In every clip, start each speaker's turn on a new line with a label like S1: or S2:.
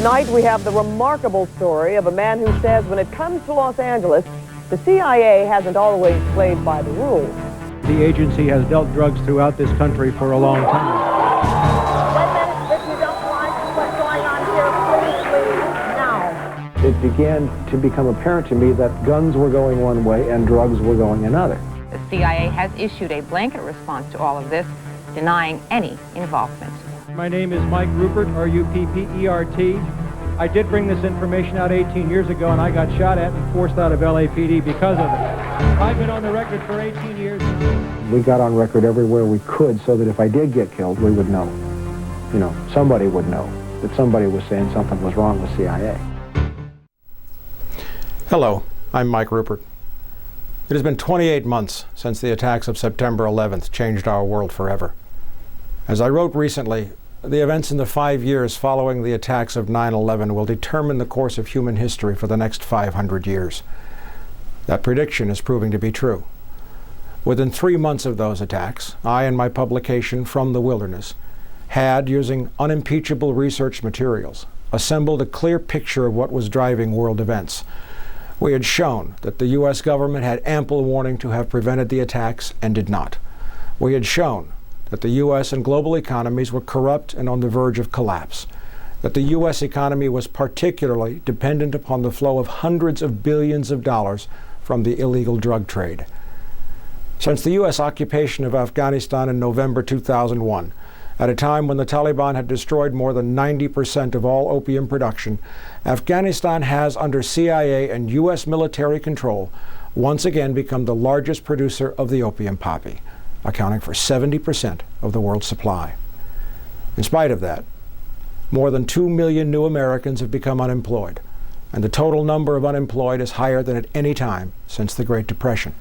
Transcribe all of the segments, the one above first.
S1: Tonight we have the remarkable story of a man who says when it comes to Los Angeles, the CIA hasn't always played by the rules.
S2: The agency has dealt drugs throughout this country for a long time.
S3: 1 minute, if you don't like what's going on here, please leave now.
S4: It began to become apparent to me that guns were going one way and drugs were going another.
S5: The CIA has issued a blanket response to all of this, denying any involvement.
S2: My name is Mike Ruppert, R-U-P-P-E-R-T. I did bring this information out 18 years ago, and I got shot at and forced out of LAPD because of it. I've been on the record for 18 years.
S4: We got on record everywhere we could so that if I did get killed, we would know. You know, somebody would know that somebody was saying something was wrong with CIA.
S6: Hello, I'm Mike Ruppert. It has been 28 months since the attacks of September 11th changed our world forever. As I wrote recently, the events in the 5 years following the attacks of 9/11 will determine the course of human history for the next 500 years. That prediction is proving to be true. Within 3 months of those attacks, I and my publication, From the Wilderness, had, using unimpeachable research materials, assembled a clear picture of what was driving world events. We had shown that the U.S. government had ample warning to have prevented the attacks and did not. We had shown that the U.S. and global economies were corrupt and on the verge of collapse, that the U.S. economy was particularly dependent upon the flow of hundreds of billions of dollars from the illegal drug trade. Since the U.S. occupation of Afghanistan in November 2001, at a time when the Taliban had destroyed more than 90% of all opium production, Afghanistan has, under CIA and U.S. military control, once again become the largest producer of the opium poppy, accounting for 70% of the world's supply. In spite of that, more than 2 million new Americans have become unemployed, and the total number of unemployed is higher than at any time since the Great Depression.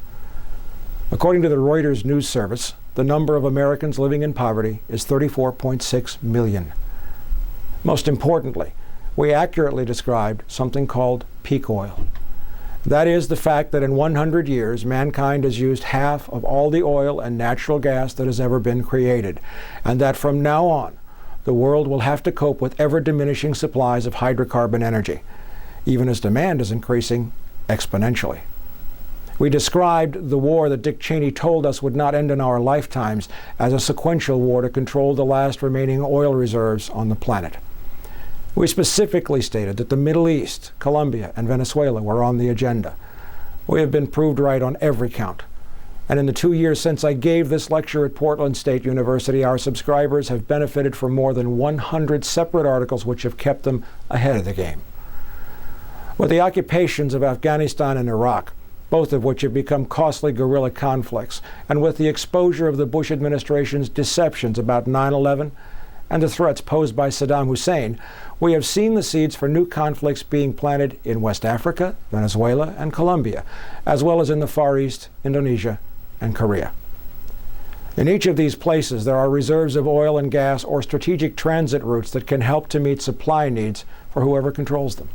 S6: According to the Reuters news service, the number of Americans living in poverty is 34.6 million. Most importantly, we accurately described something called peak oil. That is the fact that in 100 years, mankind has used half of all the oil and natural gas that has ever been created, and that from now on, the world will have to cope with ever-diminishing supplies of hydrocarbon energy, even as demand is increasing exponentially. We described the war that Dick Cheney told us would not end in our lifetimes as a sequential war to control the last remaining oil reserves on the planet. We specifically stated that the Middle East, Colombia, and Venezuela were on the agenda. We have been proved right on every count. And in the 2 years since I gave this lecture at Portland State University, our subscribers have benefited from more than 100 separate articles which have kept them ahead of the game. With the occupations of Afghanistan and Iraq, both of which have become costly guerrilla conflicts, and with the exposure of the Bush administration's deceptions about 9/11 and the threats posed by Saddam Hussein, we have seen the seeds for new conflicts being planted in West Africa, Venezuela, and Colombia, as well as in the Far East, Indonesia, and Korea. In each of these places, there are reserves of oil and gas or strategic transit routes that can help to meet supply needs for whoever controls them.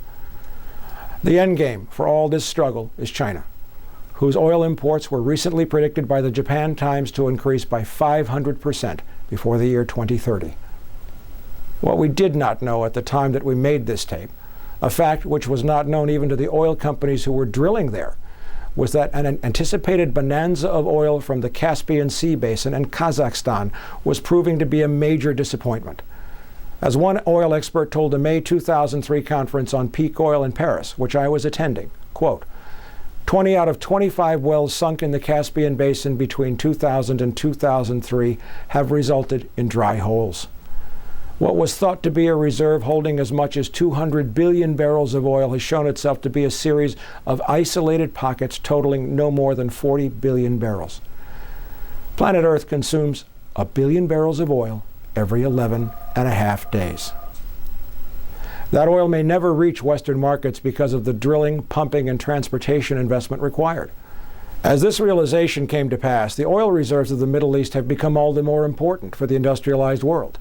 S6: The endgame for all this struggle is China, whose oil imports were recently predicted by the Japan Times to increase by 500% before the year 2030. What we did not know at the time that we made this tape, a fact which was not known even to the oil companies who were drilling there, was that an anticipated bonanza of oil from the Caspian Sea basin and Kazakhstan was proving to be a major disappointment. As one oil expert told the May 2003 conference on peak oil in Paris, which I was attending, quote, 20 out of 25 wells sunk in the Caspian basin between 2000 and 2003 have resulted in dry holes. What was thought to be a reserve holding as much as 200 billion barrels of oil has shown itself to be a series of isolated pockets totaling no more than 40 billion barrels. Planet Earth consumes 1 billion barrels of oil every 11.5 days. That oil may never reach Western markets because of the drilling, pumping, and transportation investment required. As this realization came to pass, the oil reserves of the Middle East have become all the more important for the industrialized world.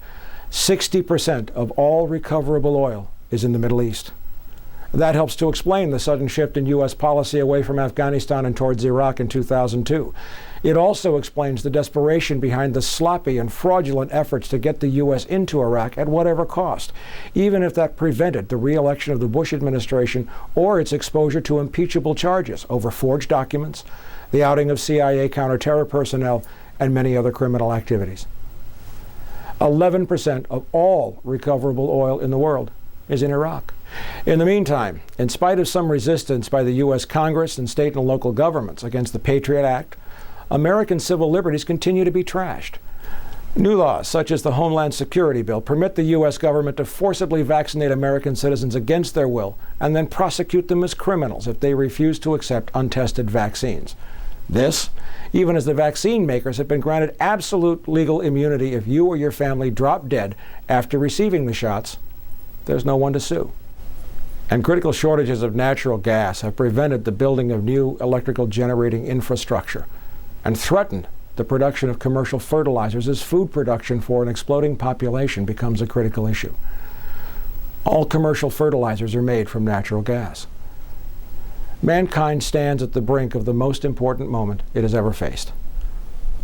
S6: 60% of all recoverable oil is in the Middle East. That helps to explain the sudden shift in U.S. policy away from Afghanistan and towards Iraq in 2002. It also explains the desperation behind the sloppy and fraudulent efforts to get the U.S. into Iraq at whatever cost, even if that prevented the re-election of the Bush administration or its exposure to impeachable charges over forged documents, the outing of CIA counterterror personnel, and many other criminal activities. 11% of all recoverable oil in the world is in Iraq. In the meantime, in spite of some resistance by the U.S. Congress and state and local governments against the Patriot Act, American civil liberties continue to be trashed. New laws, such as the Homeland Security Bill, permit the U.S. government to forcibly vaccinate American citizens against their will and then prosecute them as criminals if they refuse to accept untested vaccines. This, even as the vaccine makers have been granted absolute legal immunity if you or your family drop dead after receiving the shots, there's no one to sue. And critical shortages of natural gas have prevented the building of new electrical generating infrastructure and threatened the production of commercial fertilizers as food production for an exploding population becomes a critical issue. All commercial fertilizers are made from natural gas. Mankind stands at the brink of the most important moment it has ever faced.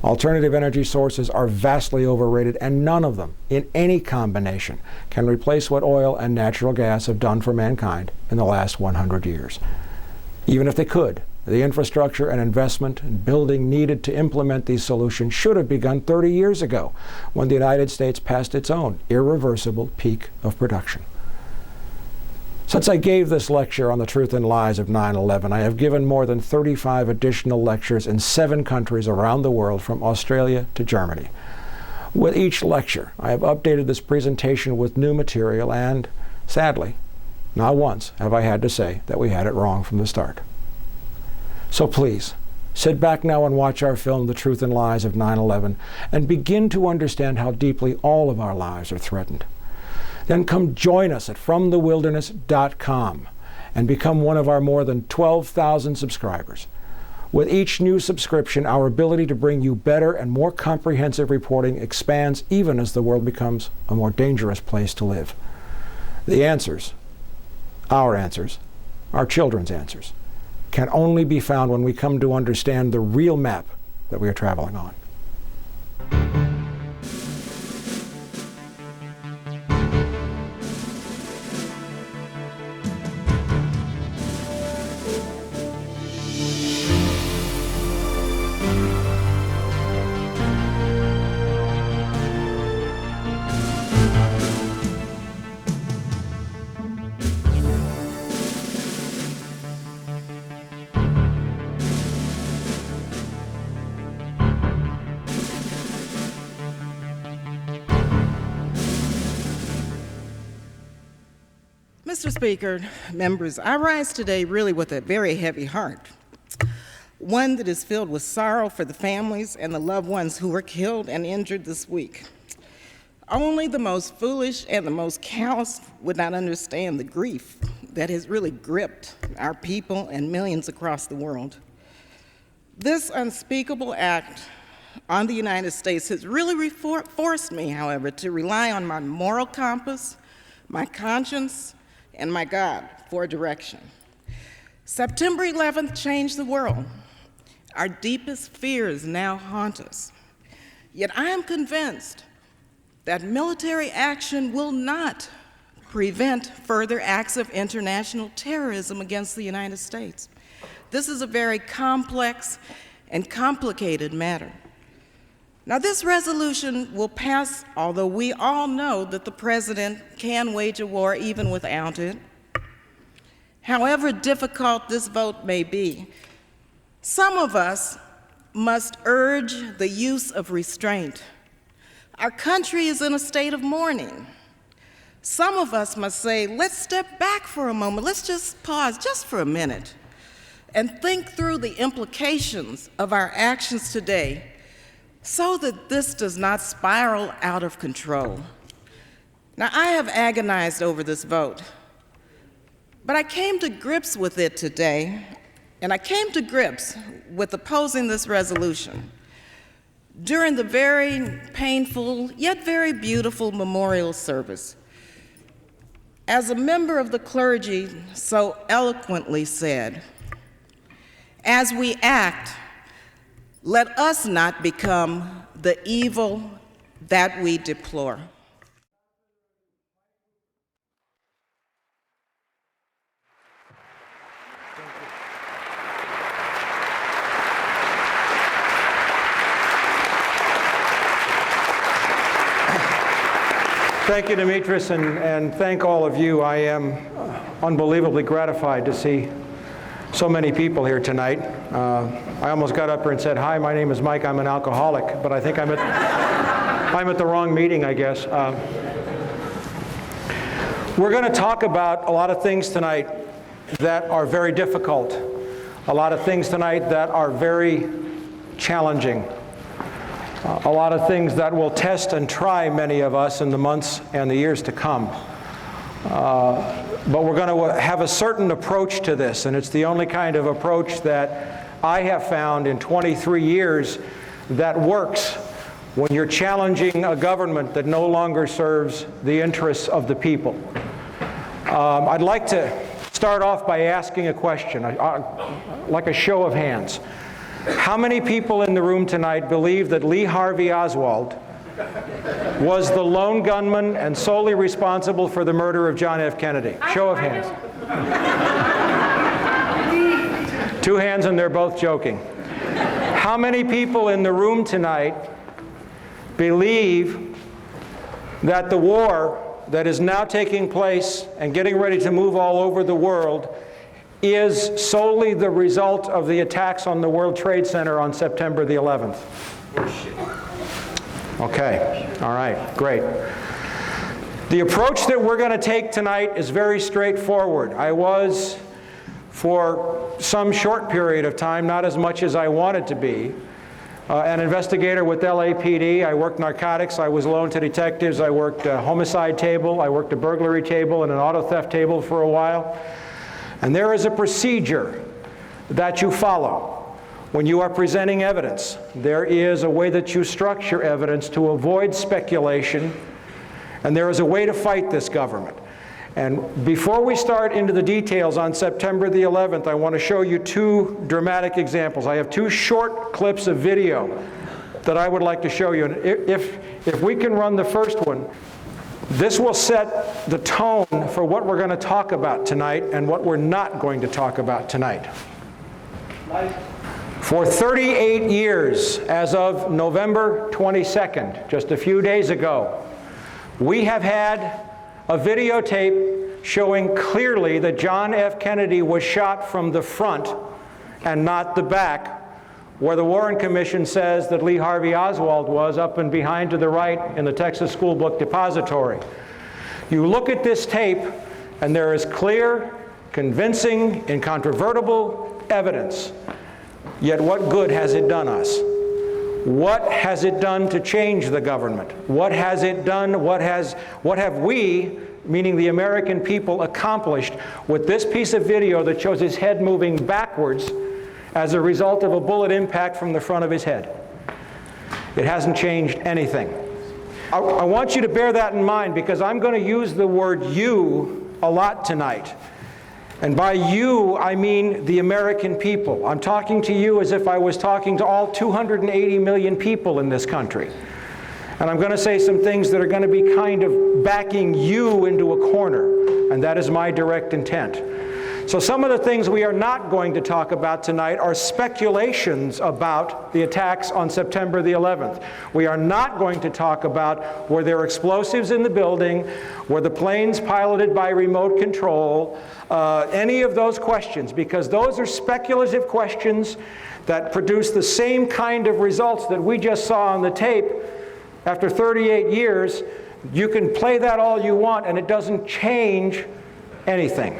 S6: Alternative energy sources are vastly overrated, and none of them, in any combination, can replace what oil and natural gas have done for mankind in the last 100 years. Even if they could, the infrastructure and investment and building needed to implement these solutions should have begun 30 years ago, when the United States passed its own irreversible peak of production. Since I gave this lecture on the truth and lies of 9/11, I have given more than 35 additional lectures in 7 countries around the world, from Australia to Germany. With each lecture, I have updated this presentation with new material, and sadly, not once have I had to say that we had it wrong from the start. So please, sit back now and watch our film, The Truth and Lies of 9/11, and begin to understand how deeply all of our lives are threatened. Then come join us at FromTheWilderness.com and become one of our more than 12,000 subscribers. With each new subscription, our ability to bring you better and more comprehensive reporting expands, even as the world becomes a more dangerous place to live. The answers, our children's answers, can only be found when we come to understand the real map that we are traveling on.
S7: Mr. Speaker, members, I rise today really with a very heavy heart, one that is filled with sorrow for the families and the loved ones who were killed and injured this week. Only the most foolish and the most callous would not understand the grief that has really gripped our people and millions across the world. This unspeakable act on the United States has really forced me, however, to rely on my moral compass, my conscience, and my God for direction. September 11th changed the world. Our deepest fears now haunt us. Yet I am convinced that military action will not prevent further acts of international terrorism against the United States. This is a very complex and complicated matter. Now, this resolution will pass, although we all know that the president can wage a war even without it. However difficult this vote may be, some of us must urge the use of restraint. Our country is in a state of mourning. Some of us must say, let's step back for a moment. Let's just pause just for a minute and think through the implications of our actions today, so that this does not spiral out of control. Now, I have agonized over this vote, but I came to grips with it today, and I came to grips with opposing this resolution during the very painful, yet very beautiful memorial service. As a member of the clergy so eloquently said, as we act, let us not become the evil that we deplore.
S6: Thank you, Demetrius, and thank all of you. I am unbelievably gratified to see so many people here tonight. I almost got up here and said, hi, my name is Mike, I'm an alcoholic, but I think I'm at the wrong meeting, I guess. We're going to talk about a lot of things tonight that are very difficult, a lot of things tonight that are very challenging. A lot of things that will test and try many of us in the months and the years to come. But we're going to have a certain approach to this, and it's the only kind of approach that I have found in 23 years that works when you're challenging a government that no longer serves the interests of the people. I'd like to start off by asking a question, like a show of hands. How many people in the room tonight believe that Lee Harvey Oswald was the lone gunman and solely responsible for the murder of John F. Kennedy? Show of hands. 2 hands, and they're both joking. How many people in the room tonight believe that the war that is now taking place and getting ready to move all over the world is solely the result of the attacks on the World Trade Center on September the 11th? Okay, all right, great. The approach that we're going to take tonight is very straightforward. I was, for some short period of time, not as much as I wanted to be, an investigator with LAPD. I worked narcotics, I was loaned to detectives, I worked a homicide table, I worked a burglary table and an auto theft table for a while. And there is a procedure that you follow when you are presenting evidence. There is a way that you structure evidence to avoid speculation, and there is a way to fight this government. And before we start into the details on September the 11th, I want to show you 2 dramatic examples. I have 2 short clips of video that I would like to show you. And if we can run the first one, this will set the tone for what we're going to talk about tonight and what we're not going to talk about tonight. For 38 years, as of November 22nd, just a few days ago, we have had a videotape showing clearly that John F. Kennedy was shot from the front and not the back, where the Warren Commission says that Lee Harvey Oswald was, up and behind to the right in the Texas School Book Depository. You look at this tape, and there is clear, convincing, incontrovertible evidence. Yet what good has it done us? What has it done to change the government? What has it done? What have we, meaning the American people, accomplished with this piece of video that shows his head moving backwards as a result of a bullet impact from the front of his head? It hasn't changed anything. I want you to bear that in mind, because I'm going to use the word "you" a lot tonight. And by you, I mean the American people. I'm talking to you as if I was talking to all 280 million people in this country. And I'm going to say some things that are going to be kind of backing you into a corner, and that is my direct intent. So some of the things we are not going to talk about tonight are speculations about the attacks on September the 11th. We are not going to talk about were there explosives in the building, were the planes piloted by remote control, any of those questions, because those are speculative questions that produce the same kind of results that we just saw on the tape. After 38 years, you can play that all you want, and it doesn't change anything.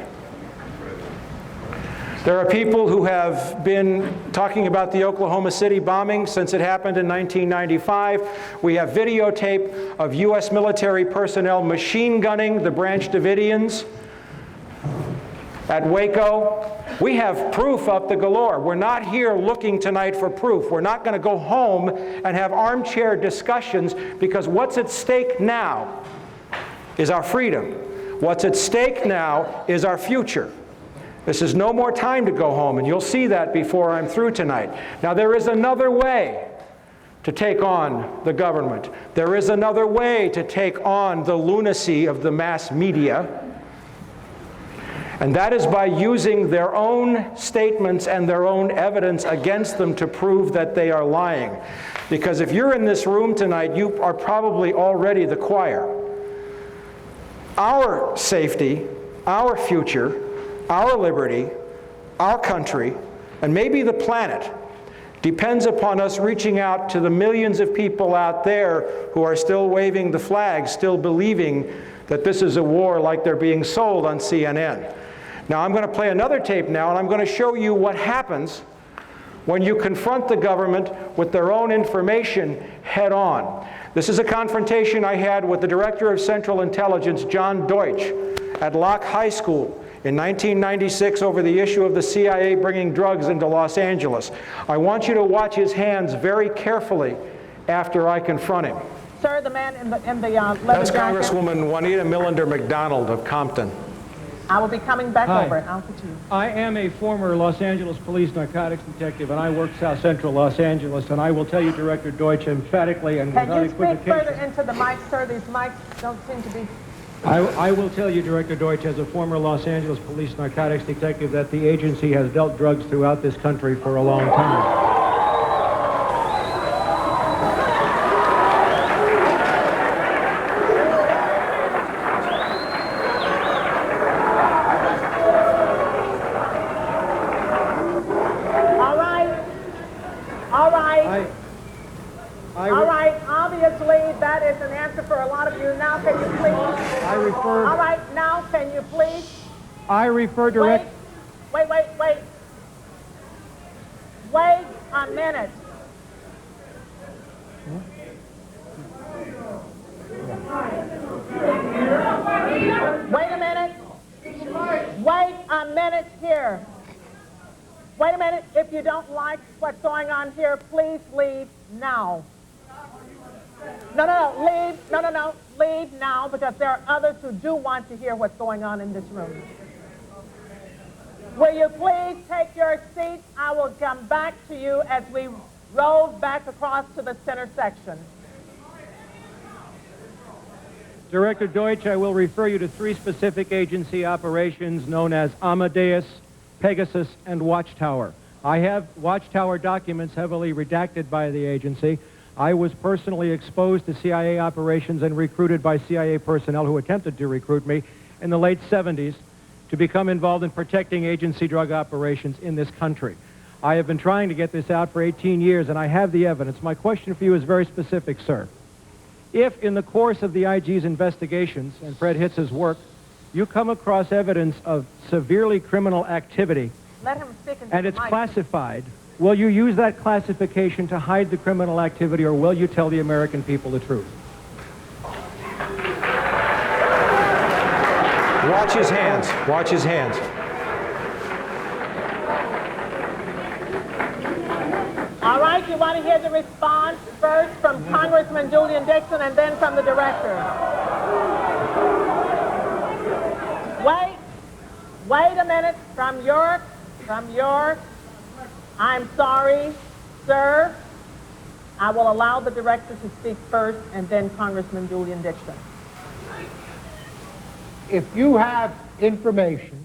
S6: There are people who have been talking about the Oklahoma City bombing since it happened in 1995. We have videotape of U.S. military personnel machine gunning the Branch Davidians at Waco. We have proof up the galore. We're not here looking tonight for proof. We're not going to go home and have armchair discussions, because what's at stake now is our freedom. What's at stake now is our future. This is no more time to go home, and you'll see that before I'm through tonight. Now, there is another way to take on the government. There is another way to take on the lunacy of the mass media, and that is by using their own statements and their own evidence against them to prove that they are lying. Because if you're in this room tonight, you are probably already the choir. Our safety, our future, our liberty, our country, and maybe the planet depends upon us reaching out to the millions of people out there who are still waving the flag, still believing that this is a war like they're being sold on CNN. Now, I'm going to play another tape now, and I'm going to show you what happens when you confront the government with their own information head on. This is a confrontation I had with the Director of Central Intelligence, John Deutsch, at Locke High School in 1996 over the issue of the CIA bringing drugs into Los Angeles. I want you to watch his hands very carefully after I confront him.
S3: Sir, the man in the leather
S6: That's
S3: jacket.
S6: Congresswoman Juanita Millender McDonald of Compton.
S3: I will be coming back
S2: Hi.
S3: over. I'll put you.
S2: I am a former Los Angeles police narcotics detective, and I work South Central Los Angeles, and I will tell you, Director Deutsch, emphatically and
S3: Can
S2: without
S3: you speak further
S2: equivocation.
S3: into the mic, sir? These mics don't seem to be...
S2: I will tell you, Director Deutsch, as a former Los Angeles police narcotics detective, that the agency has dealt drugs throughout this country for a long time.
S3: All right, obviously that is an answer for a lot of you. Now can you please? All right, now can you please?
S2: I refer direct...
S3: Wait a minute. Wait a minute. Wait a minute here. Wait a minute. If you don't like what's going on here, please leave now. No, leave. No, leave now, because there are others who do want to hear what's going on in this room. Will you please take your seats? I will come back to you as we roll back across to the center section.
S2: Director Deutsch, I will refer you to 3 specific agency operations known as Amadeus, Pegasus, and Watchtower. I have Watchtower documents heavily redacted by the agency. I was personally exposed to CIA operations and recruited by CIA personnel who attempted to recruit me in the late 70s to become involved in protecting agency drug operations in this country. I have been trying to get this out for 18 years, and I have the evidence. My question for you is very specific, sir. If, in the course of the IG's investigations and Fred Hitz's work, you come across evidence of severely criminal activity,
S3: Let him speak into
S2: and
S3: the
S2: it's
S3: mic.
S2: classified, will you use that classification to hide the criminal activity, or will you tell the American people the truth?
S6: Watch his hands. Watch his hands.
S3: All right, you want to hear the response first from Congressman Julian Dixon and then from the director. Wait a minute. From York. I'm sorry, sir. I will allow the director to speak first and then Congressman Julian Dixon.
S8: If you have information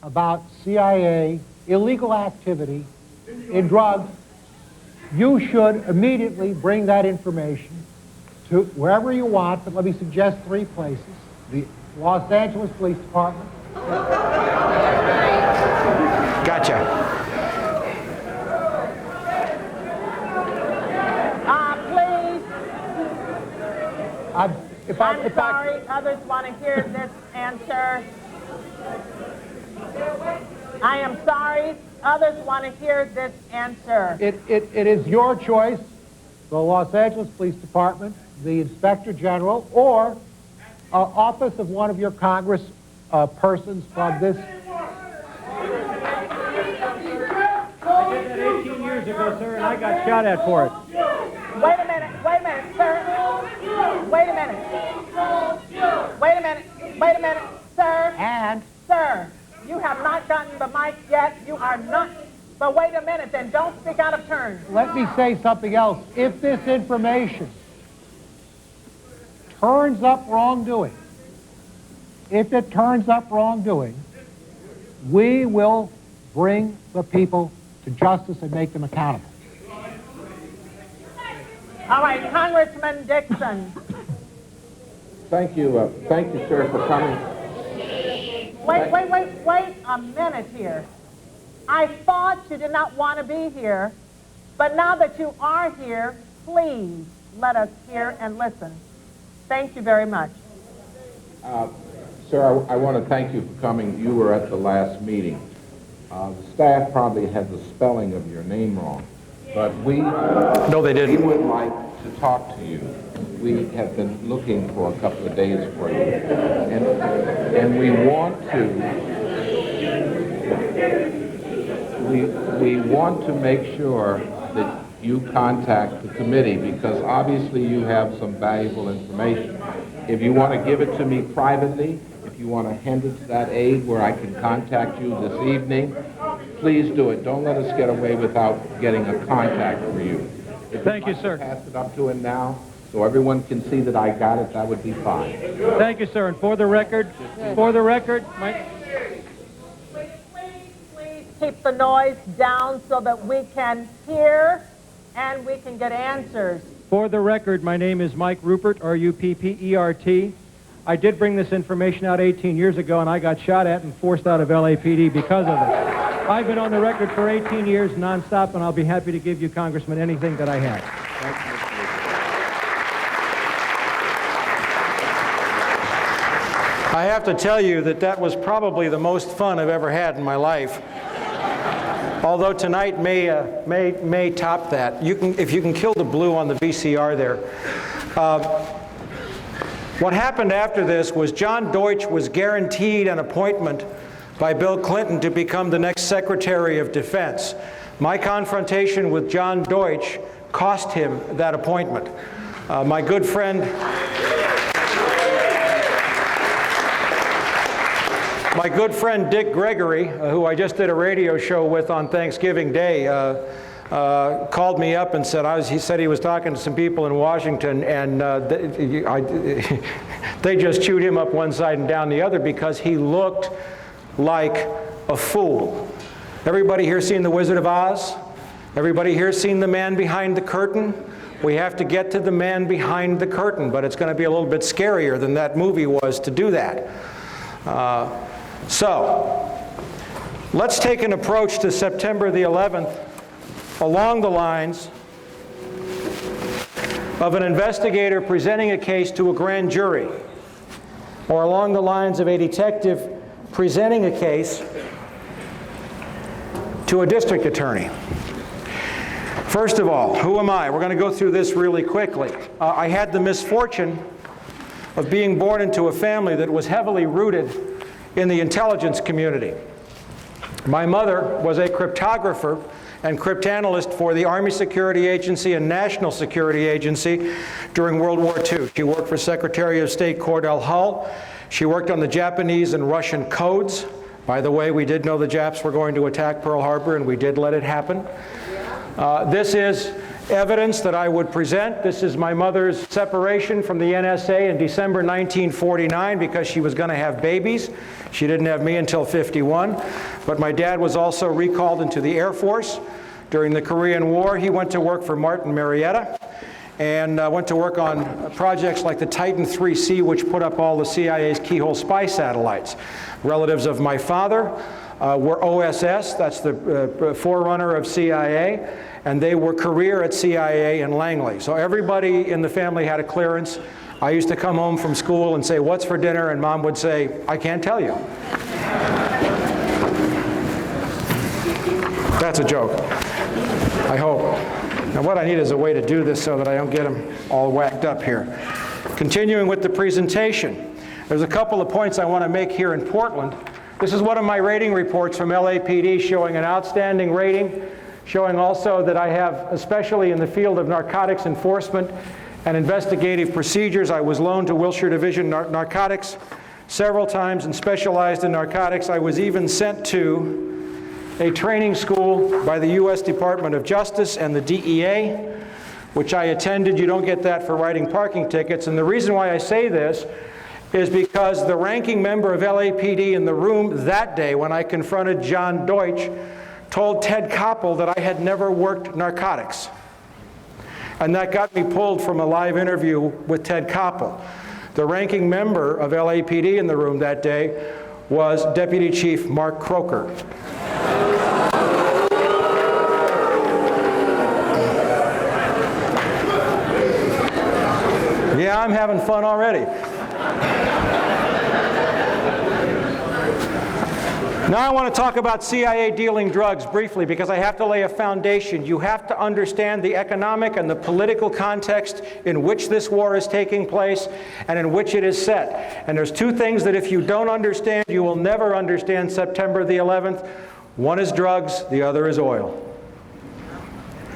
S8: about CIA illegal activity in drugs, you should immediately bring that information to wherever you want, but let me suggest 3 places. The Los Angeles Police Department.
S6: Gotcha.
S3: Please. I'm sorry, others want to hear this answer. I am sorry, others want to hear this answer.
S8: It is your choice, the Los Angeles Police Department, the Inspector General, or office of one of your Congress persons from this.
S2: I did that 18 years ago, sir, and I got shot at for it.
S3: Wait a minute, sir. Wait a minute. Sir, sir, you have not gotten the mic yet. You are not. But wait a minute, then don't speak out of turn.
S8: Let me say something else. If this information turns up wrongdoing, we will bring the people to justice and make them accountable.
S3: All right, Congressman Dixon.
S9: Thank you, sir, for coming.
S3: Wait a minute here. I thought you did not want to be here, but now that you are here, please let us hear and listen. Thank you very much.
S9: Sir, I want to thank you for coming. You were at the last meeting. The staff probably had the spelling of your name wrong, but we...
S6: No, they didn't.
S9: We would like to talk to you. We have been looking for a couple of days for you, and we want to make sure that you contact the committee, because obviously you have some valuable information. If you want to give it to me privately, if you want to hand it to that aide where I can contact you this evening, please do it. Don't let us get away without getting a contact for you.
S2: Thank you, sir.
S9: Pass it up to him now so everyone can see that I got it. That would be fine.
S2: Thank you, sir. And for the record, Mike...
S3: Please keep the noise down so that we can hear and we can get answers.
S2: For the record, my name is Mike Ruppert, R-U-P-P-E-R-T. I did bring this information out 18 years ago, and I got shot at and forced out of LAPD because of it. I've been on the record for 18 years nonstop, and I'll be happy to give you, Congressman, anything that I have.
S6: I have to tell you that that was probably the most fun I've ever had in my life. Although tonight may top that. If you can kill the blue on the VCR there. What happened after this was John Deutsch was guaranteed an appointment by Bill Clinton to become the next Secretary of Defense. My confrontation with John Deutsch cost him that appointment. My good friend Dick Gregory, who I just did a radio show with on Thanksgiving Day, called me up and said, he said he was talking to some people in Washington, and they just chewed him up one side and down the other because he looked like a fool. Everybody here seen The Wizard of Oz? Everybody here seen The Man Behind the Curtain? We have to get to the man behind the curtain, but it's going to be a little bit scarier than that movie was to do that. So, let's take an approach to September the 11th along the lines of an investigator presenting a case to a grand jury, or along the lines of a detective presenting a case to a district attorney. First of all, who am I? We're going to go through this really quickly. I had the misfortune of being born into a family that was heavily rooted in the intelligence community. My mother was a cryptographer and cryptanalyst for the Army Security Agency and National Security Agency during World War II. She worked for Secretary of State Cordell Hull. She worked on the Japanese and Russian codes. By the way, we did know the Japs were going to attack Pearl Harbor, and we did let it happen. This is evidence that I would present. This is my mother's separation from the NSA in December 1949 because she was going to have babies. She didn't have me until 51. But my dad was also recalled into the Air Force during the Korean War. He went to work for Martin Marietta and went to work on projects like the Titan 3C, which put up all the CIA's keyhole spy satellites. Relatives of my father were OSS, that's the forerunner of CIA, and they were career at CIA in Langley. So everybody in the family had a clearance. I used to come home from school and say, "What's for dinner?" And Mom would say, "I can't tell you." That's a joke, I hope. Now what I need is a way to do this so that I don't get them all whacked up here. Continuing with the presentation, there's a couple of points I want to make here in Portland. This is one of my rating reports from LAPD showing an outstanding rating, showing also that I have, especially in the field of narcotics enforcement and investigative procedures, I was loaned to Wilshire Division Narcotics
S2: several times and specialized in narcotics. I was even sent to a training school by the U.S. Department of Justice and the DEA, which I attended. You don't get that for writing parking tickets. And the reason why I say this is because the ranking member of LAPD in the room that day when I confronted John Deutsch told Ted Koppel that I had never worked narcotics. And that got me pulled from a live interview with Ted Koppel. The ranking member of LAPD in the room that day was Deputy Chief Mark Croker. Yeah, I'm having fun already. Now I want to talk about CIA dealing drugs briefly because I have to lay a foundation. You have to understand the economic and the political context in which this war is taking place and in which it is set. And there's two things that if you don't understand, you will never understand September the 11th. One is drugs, the other is oil.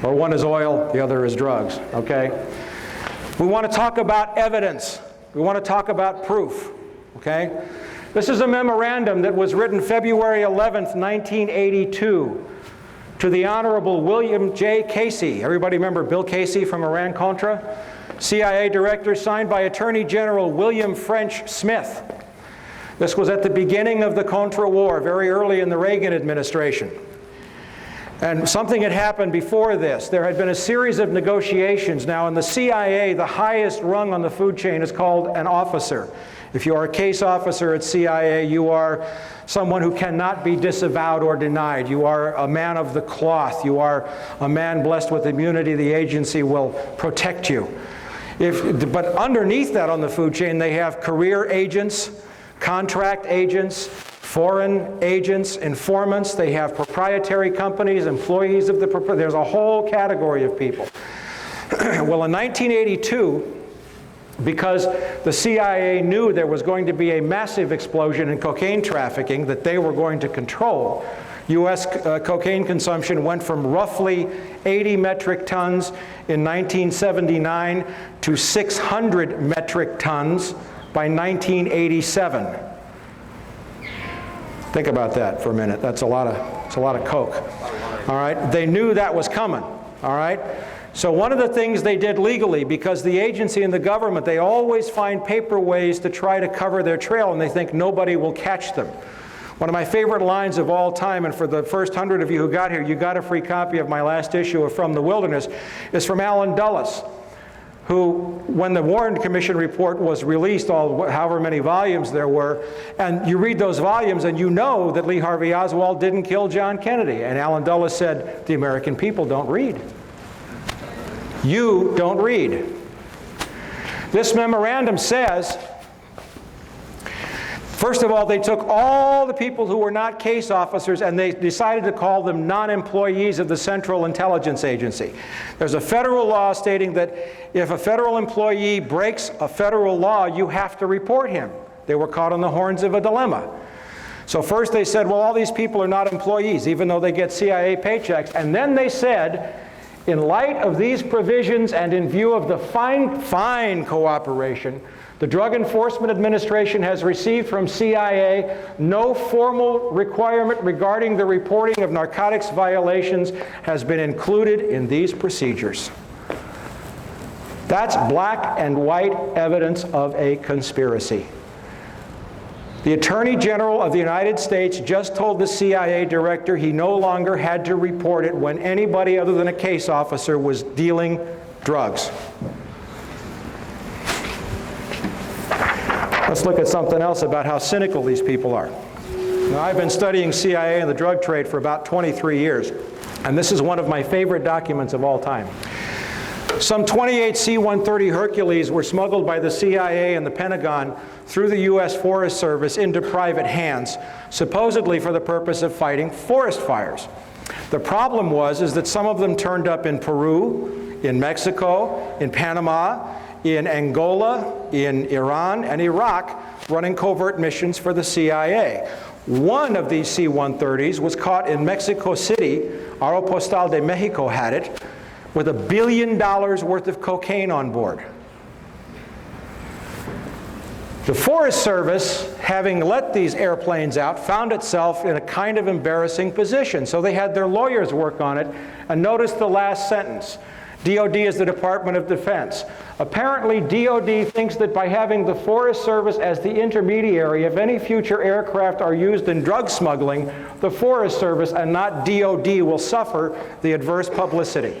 S2: Or one is oil, the other is drugs, okay? We want to talk about evidence. We want to talk about proof, okay? This is a memorandum that was written February 11th, 1982 to the Honorable William J. Casey. Everybody remember Bill Casey from Iran-Contra? CIA Director, signed by Attorney General William French Smith. This was at the beginning of the Contra War, very early in the Reagan administration. And something had happened before this. There had been a series of negotiations. Now in the CIA, the highest rung on the food chain is called an officer. If you are a case officer at CIA, you are someone who cannot be disavowed or denied. You are a man of the cloth. You are a man blessed with immunity. The agency will protect you. But underneath that on the food chain, they have career agents, contract agents, foreign agents, informants. They have proprietary companies, employees of the there's a whole category of people. Well, in 1982, because the CIA knew there was going to be a massive explosion in cocaine trafficking that they were going to control, U.S. Cocaine consumption went from roughly 80 metric tons in 1979 to 600 metric tons by 1987. Think about that for a minute. That's a lot of coke. All right? They knew that was coming. All right? So one of the things they did legally, because the agency and the government, they always find paper ways to try to cover their trail, and they think nobody will catch them. One of my favorite lines of all time, and for the first 100 of you who got here, you got a free copy of my last issue of From the Wilderness, is from Alan Dulles, who, when the Warren Commission report was released, however many volumes there were, and you read those volumes and you know that Lee Harvey Oswald didn't kill John Kennedy. And Alan Dulles said, the American people don't read. You don't read. This memorandum says, first of all, they took all the people who were not case officers and they decided to call them non-employees of the Central Intelligence Agency. There's a federal law stating that if a federal employee breaks a federal law, you have to report him. They were caught on the horns of a dilemma. So first they said, well, all these people are not employees, even though they get CIA paychecks. And then they said, in light of these provisions and in view of the fine cooperation the Drug Enforcement Administration has received from CIA, no formal requirement regarding the reporting of narcotics violations has been included in these procedures. That's black and white evidence of a conspiracy. The Attorney General of the United States just told the CIA director he no longer had to report it when anybody other than a case officer was dealing drugs. Let's look at something else about how cynical these people are. Now, I've been studying CIA and the drug trade for about 23 years, and this is one of my favorite documents of all time. Some 28 C-130 Hercules were smuggled by the CIA and the Pentagon through the U.S. Forest Service into private hands, supposedly for the purpose of fighting forest fires. The problem is that some of them turned up in Peru, in Mexico, in Panama, in Angola, in Iran, and Iraq, running covert missions for the CIA. One of these C-130s was caught in Mexico City. Aeropostal de Mexico had it, with $1 billion worth of cocaine on board.
S6: The Forest Service, having let these airplanes out, found itself in a kind of embarrassing position. So they had their lawyers work on it, and notice the last sentence. DOD is the Department of Defense. Apparently, DOD thinks that by having the Forest Service as the intermediary, if any future aircraft are used in drug smuggling, the Forest Service and not DOD will suffer the adverse publicity.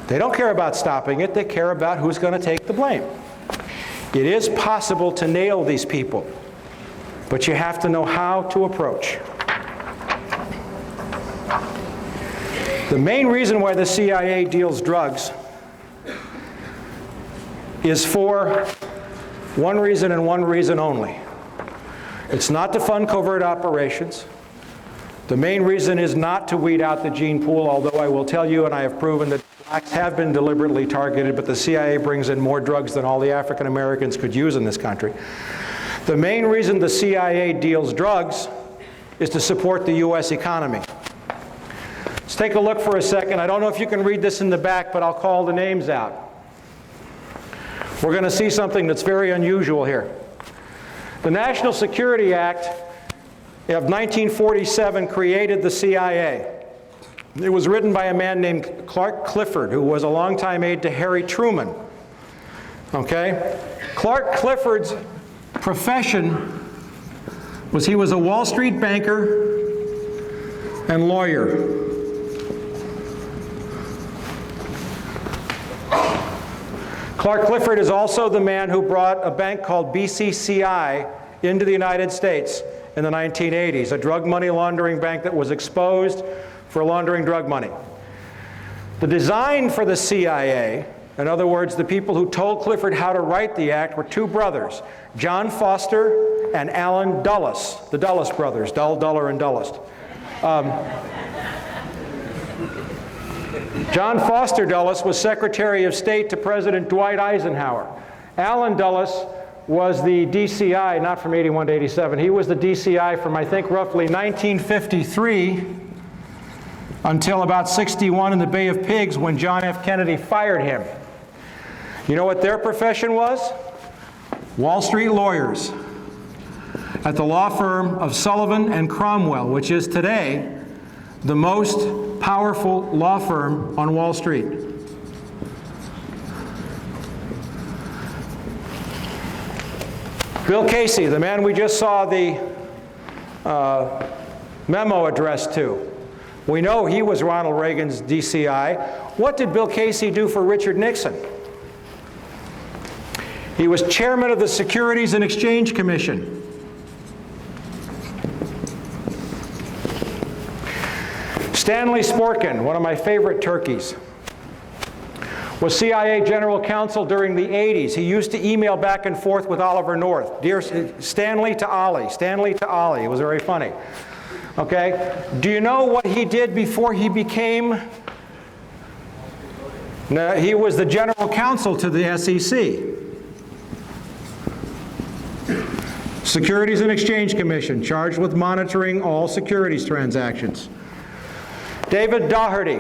S6: They don't care about stopping it, they care about who's going to take the blame. It is possible to nail these people, but you have to know how to approach. The main reason why the CIA deals drugs is for one reason and one reason only. It's not to fund covert operations. The main reason is not to weed out the gene pool, although I will tell you, and I have proven that blacks have been deliberately targeted, but the CIA brings in more drugs than all the African Americans could use in this country. The main reason the CIA deals drugs is to support the US economy. Let's take a look for a second. I don't know if you can read this in the back, but I'll call the names out. We're going to see something that's very unusual here. The National Security Act of 1947 created the CIA. It was written by a man named Clark Clifford, who was a longtime aide to Harry Truman. Okay? Clark Clifford's profession was he was a Wall Street banker and lawyer. Clark Clifford is also the man who brought a bank called BCCI into the United States in the 1980s, a drug money laundering bank that was exposed for laundering drug money. The design for the CIA, in other words, the people who told Clifford how to write the act, were two brothers, John Foster and Allen Dulles, the Dulles brothers, Duller, and Dulles. John Foster Dulles was Secretary of State to President Dwight Eisenhower. Allen Dulles was the DCI, not from 81 to 87, he was the DCI from, I think, roughly 1953 until about 61 in the Bay of Pigs when John F. Kennedy fired him. You know what their profession was? Wall Street lawyers at the law firm of Sullivan and Cromwell, which is today the most powerful law firm on Wall Street. Bill Casey, the man we just saw the memo addressed to. We know he was Ronald Reagan's DCI. What did Bill Casey do for Richard Nixon? He was chairman of the Securities and Exchange Commission. Stanley Sporkin, one of my favorite turkeys, was CIA General Counsel during the 80s. He used to email back and forth with Oliver North. Dear Stanley to Ollie, Stanley to Ollie. It was very funny. Okay? Do you know what he did before he became? No, he was the General Counsel to the SEC. Securities and Exchange Commission, charged with monitoring all securities transactions. David Daugherty,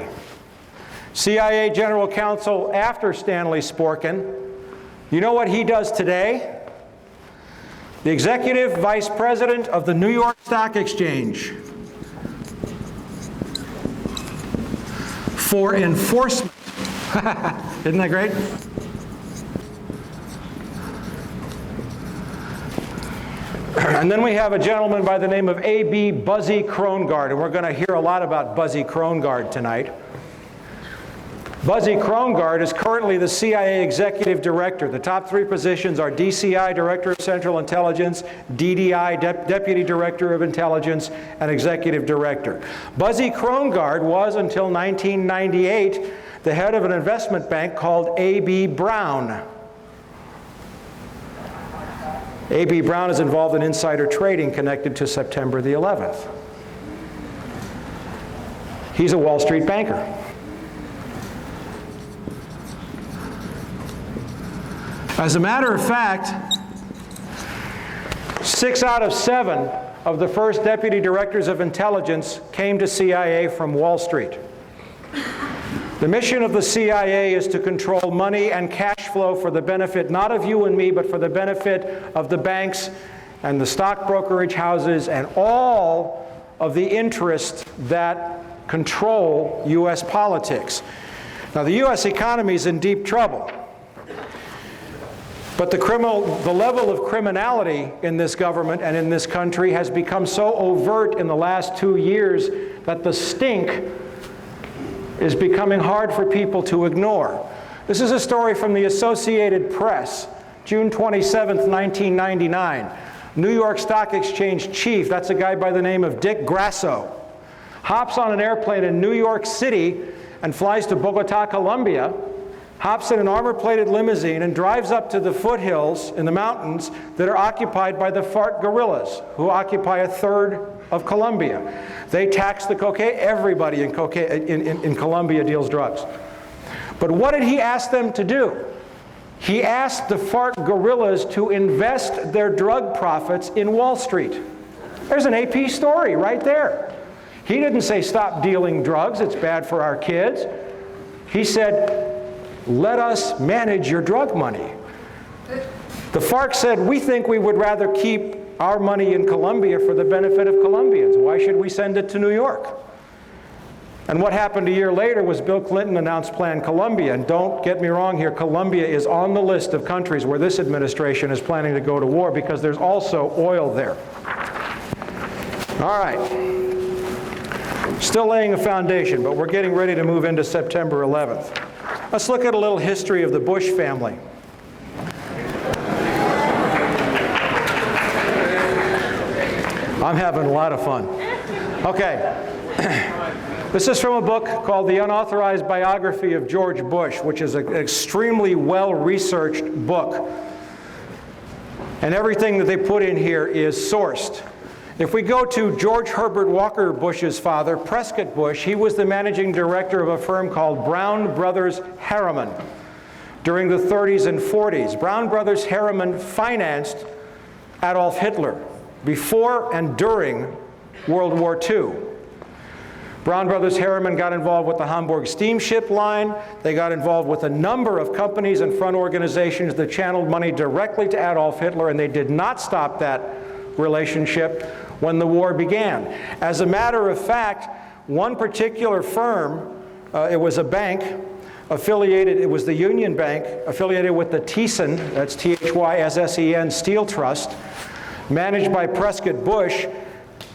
S6: CIA General Counsel after Stanley Sporkin. You know what he does today? The Executive Vice President of the New York Stock Exchange for enforcement. Isn't that great? And then we have a gentleman by the name of A.B. Buzzy Krongard, and we're going to hear a lot about Buzzy Krongard tonight. Buzzy Krongard is currently the CIA Executive Director. The top three positions are DCI, Director of Central Intelligence, DDI, Deputy Director of Intelligence, and Executive Director. Buzzy Krongard was, until 1998, the head of an investment bank called A.B. Brown. A.B. Brown is involved in insider trading connected to September the 11th. He's a Wall Street banker. As a matter of fact, 6 out of 7 of the first deputy directors of intelligence came to CIA from Wall Street. The mission of the CIA is to control money and cash flow for the benefit not of you and me, but for the benefit of the banks and the stock brokerage houses and all of the interests that control U.S. politics. Now, the U.S. economy is in deep trouble. But the level of criminality in this government and in this country has become so overt in the last 2 years that the stink is becoming hard for people to ignore. This is a story from the Associated Press, June 27, 1999. New York Stock Exchange chief, that's a guy by the name of Dick Grasso, hops on an airplane in New York City and flies to Bogota, Colombia, hops in an armor-plated limousine and drives up to the foothills in the mountains that are occupied by the FARC guerrillas, who occupy a third of Colombia. They tax the cocaine. Everybody in Colombia deals drugs. But what did he ask them to do? He asked the FARC guerrillas to invest their drug profits in Wall Street. There's an AP story right there. He didn't say stop dealing drugs, it's bad for our kids. He said, let us manage your drug money. The FARC said, we think we would rather keep our money in Colombia for the benefit of Colombians. Why should we send it to New York? And what happened a year later was Bill Clinton announced Plan Colombia. And don't get me wrong here, Colombia is on the list of countries where this administration is planning to go to war because there's also oil there. All right. Still laying a foundation, but we're getting ready to move into September 11th. Let's look at a little history of the Bush family. I'm having a lot of fun. Okay. This is from a book called The Unauthorized Biography of George Bush, which is an extremely well-researched book. And everything that they put in here is sourced. If we go to George Herbert Walker Bush's father, Prescott Bush, he was the managing director of a firm called Brown Brothers Harriman during the 30s and 40s. Brown Brothers Harriman financed Adolf Hitler before and during World War II. Brown Brothers Harriman got involved with the Hamburg steamship line. They got involved with a number of companies and front organizations that channeled money directly to Adolf Hitler, and they did not stop that relationship when the war began. As a matter of fact, one particular firm, it was a bank affiliated, it was the Union Bank, affiliated with the Thyssen, that's T-H-Y-S-S-E-N, Steel Trust, managed by Prescott Bush,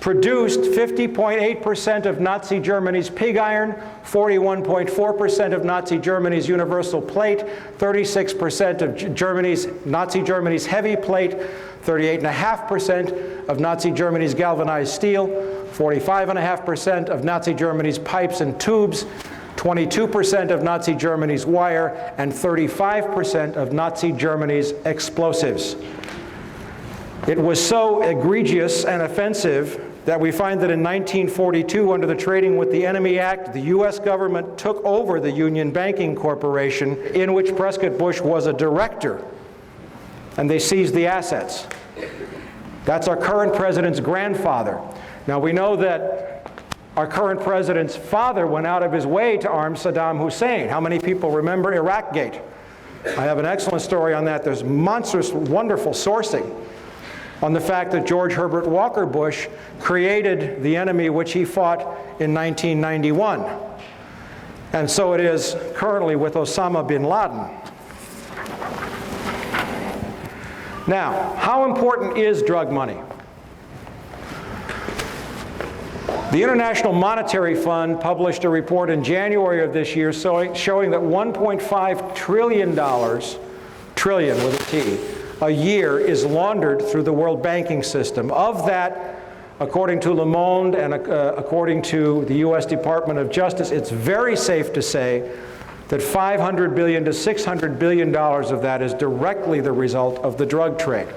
S6: produced 50.8% of Nazi Germany's pig iron, 41.4% of Nazi Germany's universal plate, 36% of Nazi Germany's heavy plate, 38.5% of Nazi Germany's galvanized steel, 45.5% of Nazi Germany's pipes and tubes, 22% of Nazi Germany's wire, and 35% of Nazi Germany's explosives. It was so egregious and offensive that we find that in 1942, under the Trading with the Enemy Act, the U.S. government took over the Union Banking Corporation, in which Prescott Bush was a director, and they seized the assets. That's our current president's grandfather. Now, we know that our current president's father went out of his way to arm Saddam Hussein. How many people remember Iraqgate? I have an excellent story on that. There's monstrous, wonderful sourcing on the fact that George Herbert Walker Bush created the enemy which he fought in 1991. And so it is currently with Osama bin Laden. Now, how important is drug money? The International Monetary Fund published a report in January of this year showing that $1.5 trillion, trillion with a T, a year is laundered through the world banking system. Of that, according to Le Monde and according to the U.S. Department of Justice, it's very safe to say that $500 billion to $600 billion of that is directly the result of the drug trade.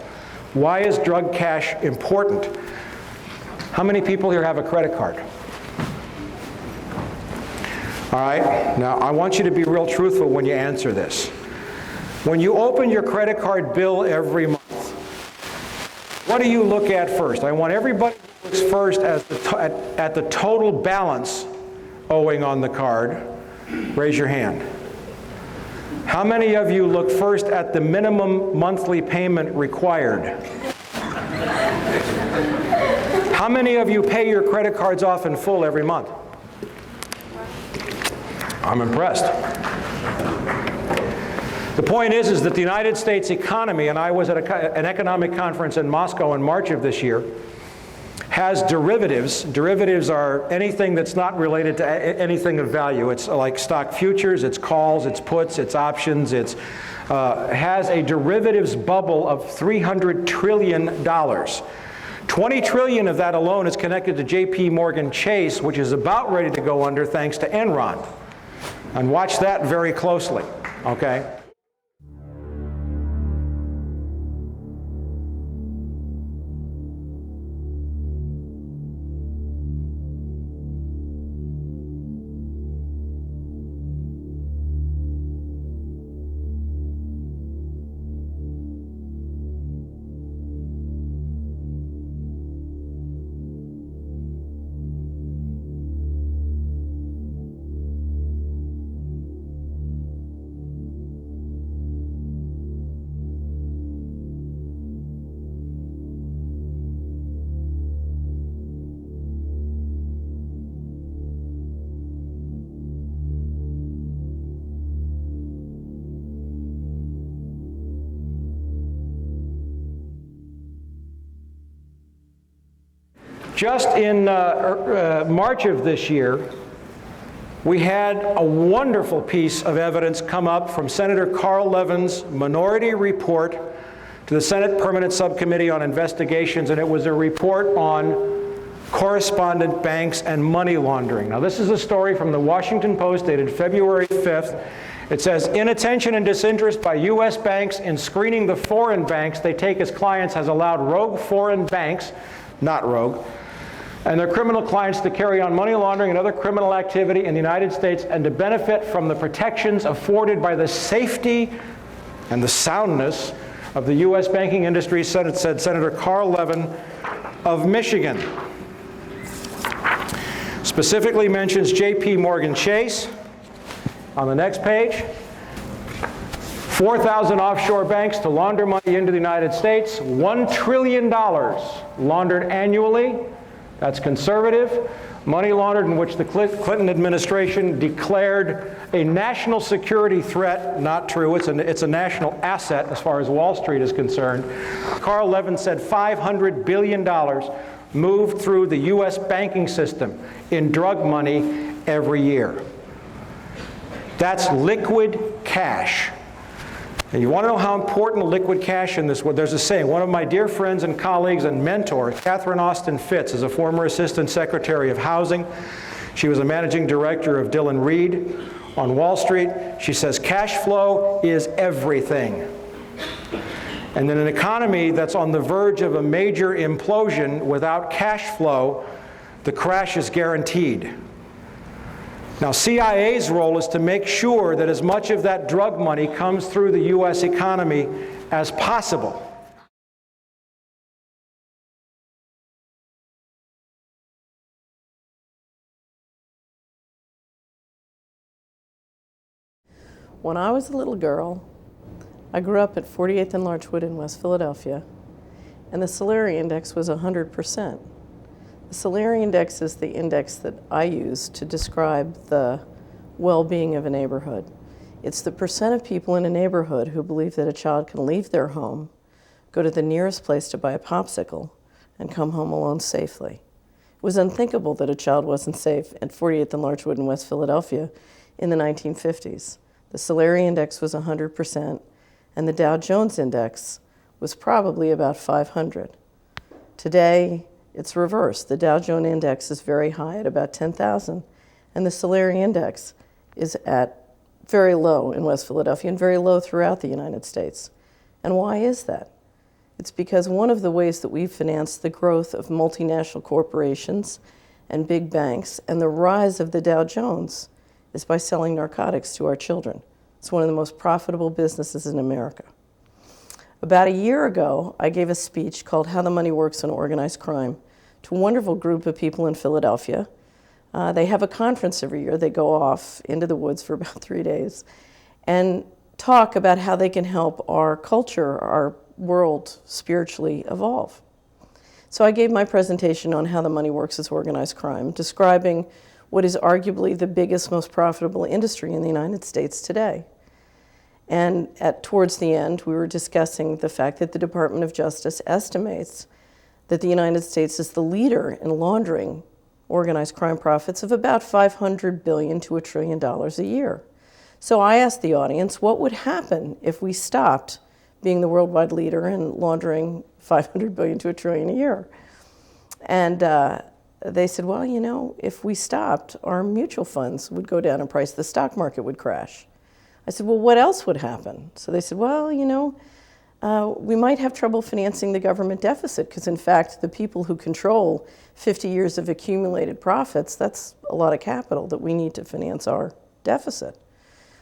S6: Why is drug cash important? How many people here have a credit card? All right, now I want you to be real truthful when you answer this. When you open your credit card bill every month, what do you look at first? I want everybody to look first at the total balance owing on the card. Raise your hand. How many of you look first at the minimum monthly payment required? How many of you pay your credit cards off in full every month? I'm impressed. The point is that the United States economy, and I was at an economic conference in Moscow in March of this year, has derivatives. Derivatives are anything that's not related to anything of value. It's like stock futures, it's calls, it's puts, it's options, it's has a derivatives bubble of $300 trillion. 20 trillion of that alone is connected to JP Morgan Chase, which is about ready to go under thanks to Enron. And watch that very closely, okay? Just in March of this year, we had a wonderful piece of evidence come up from Senator Carl Levin's minority report to the Senate Permanent Subcommittee on Investigations, and it was a report on correspondent banks and money laundering. Now, this is a story from the Washington Post dated February 5th. It says, inattention and disinterest by U.S. banks in screening the foreign banks they take as clients has allowed rogue foreign banks, not rogue, and their criminal clients to carry on money laundering and other criminal activity in the United States and to benefit from the protections afforded by the safety and the soundness of the U.S. banking industry, said Senator Carl Levin of Michigan. Specifically mentions JP Morgan Chase on the next page. 4,000 offshore banks to launder money into the United States, $1 trillion laundered annually. That's conservative. Money laundered in which the Clinton administration declared a national security threat. Not true. It's a national asset as far as Wall Street is concerned. Carl Levin said $500 billion moved through the U.S. banking system in drug money every year. That's liquid cash. And you want to know how important liquid cash in this was? There's a saying. One of my dear friends and colleagues and mentors, Catherine Austin Fitz, is a former Assistant Secretary of Housing. She was a managing director of Dillon Reed on Wall Street. She says, cash flow is everything. And in an economy that's on the verge of a major implosion, without cash flow, the crash is guaranteed. Now, CIA's role is to make sure that as much of that drug money comes through the U.S. economy as possible.
S10: When I was a little girl, I grew up at 48th and Larchwood in West Philadelphia, and the Salary Index was 100%. The Salary Index is the index that I use to describe the well-being of a neighborhood. It's the percent of people in a neighborhood who believe that a child can leave their home, go to the nearest place to buy a popsicle, and come home alone safely. It was unthinkable that a child wasn't safe at 48th and Larchwood in West Philadelphia in the 1950s. The Salary Index was 100%, and the Dow Jones Index was probably about 500. Today, it's reversed. The Dow Jones Index is very high at about 10,000, and the Salary Index is at very low in West Philadelphia and very low throughout the United States. And why is that? It's because one of the ways that we've financed the growth of multinational corporations and big banks and the rise of the Dow Jones is by selling narcotics to our children. It's one of the most profitable businesses in America. About a year ago, I gave a speech called How the Money Works in Organized Crime to a wonderful group of people in Philadelphia. They have a conference every year. They go off into the woods for about 3 days and talk about how they can help our culture, our world spiritually evolve. So I gave my presentation on how the money works as organized crime, describing what is arguably the biggest, most profitable industry in the United States today. And towards the end, we were discussing the fact that the Department of Justice estimates that the United States is the leader in laundering organized crime profits of about $500 billion to $1 trillion a year. So I asked the audience, what would happen if we stopped being the worldwide leader in laundering $500 billion to $1 trillion a year? And they said, well, you know, if we stopped, our mutual funds would go down in price, the stock market would crash. I said, well, what else would happen? So they said, well, you know, we might have trouble financing the government deficit because, in fact, the people who control 50 years of accumulated profits, that's a lot of capital that we need to finance our deficit.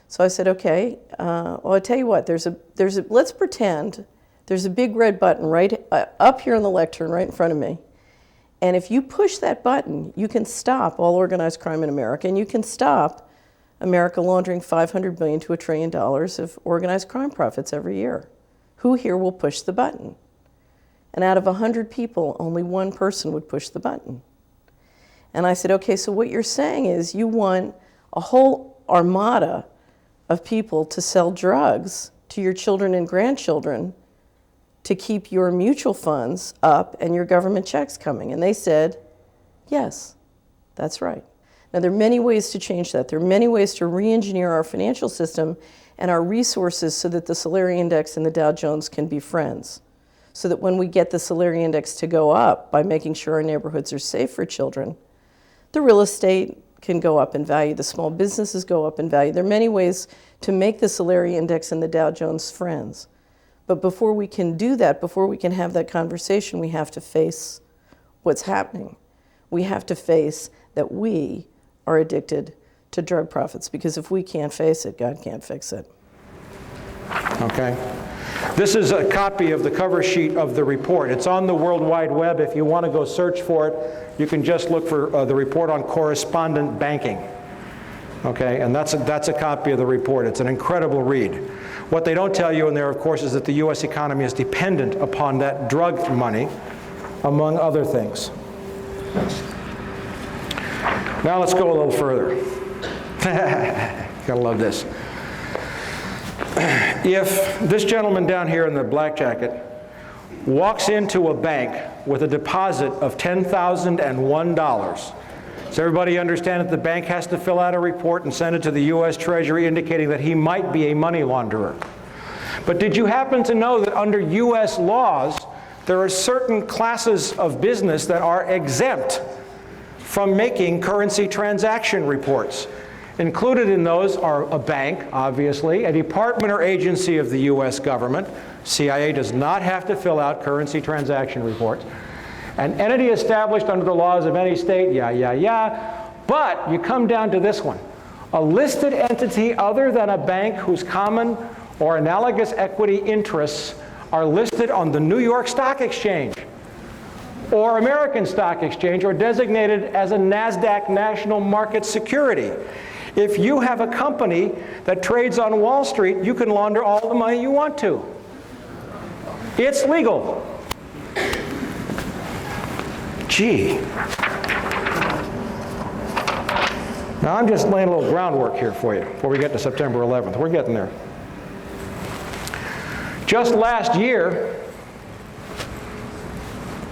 S10: So I said, okay, well, I'll tell you what, let's pretend there's a big red button right up here on the lectern right in front of me. And if you push that button, you can stop all organized crime in America, and you can stop America laundering $500 billion to $1 trillion of organized crime profits every year. Who here will push the button? And out of 100 people, only one person would push the button. And I said, okay, so what you're saying is you want a whole armada of people to sell drugs to your children and grandchildren to keep your mutual funds up and your government checks coming. And they said, yes, that's right. Now, there are many ways to change that. There are many ways to re-engineer our financial system and our resources so that the Solari Index and the Dow Jones can be friends. So that when we get the Solari Index to go up by making sure our neighborhoods are safe for children, the real estate can go up in value, the small businesses go up in value. There are many ways to make the Solari Index and the Dow Jones friends. But before we can do that, before we can have that conversation, we have to face what's happening. We have to face that we are addicted to drug profits, because if we can't face it, God can't fix it.
S6: Okay. This is a copy of the cover sheet of the report. It's on the World Wide Web. If you want to go search for it, you can just look for the report on correspondent banking. Okay, and that's a copy of the report. It's an incredible read. What they don't tell you in there, of course, is that the U.S. economy is dependent upon that drug money, among other things. Now let's go a little further. Gotta love this. If this gentleman down here in the black jacket walks into a bank with a deposit of $10,001, does everybody understand that the bank has to fill out a report and send it to the U.S. Treasury indicating that he might be a money launderer? But did you happen to know that under U.S. laws, there are certain classes of business that are exempt from making currency transaction reports? Included in those are a bank, obviously, a department or agency of the U.S. government. CIA does not have to fill out currency transaction reports. An entity established under the laws of any state, but you come down to this one. A listed entity other than a bank whose common or analogous equity interests are listed on the New York Stock Exchange or American Stock Exchange, or designated as a NASDAQ national market security. If you have a company that trades on Wall Street, you can launder all the money you want to. It's legal. Gee. Now I'm just laying a little groundwork here for you before we get to September 11th. We're getting there. Just last year,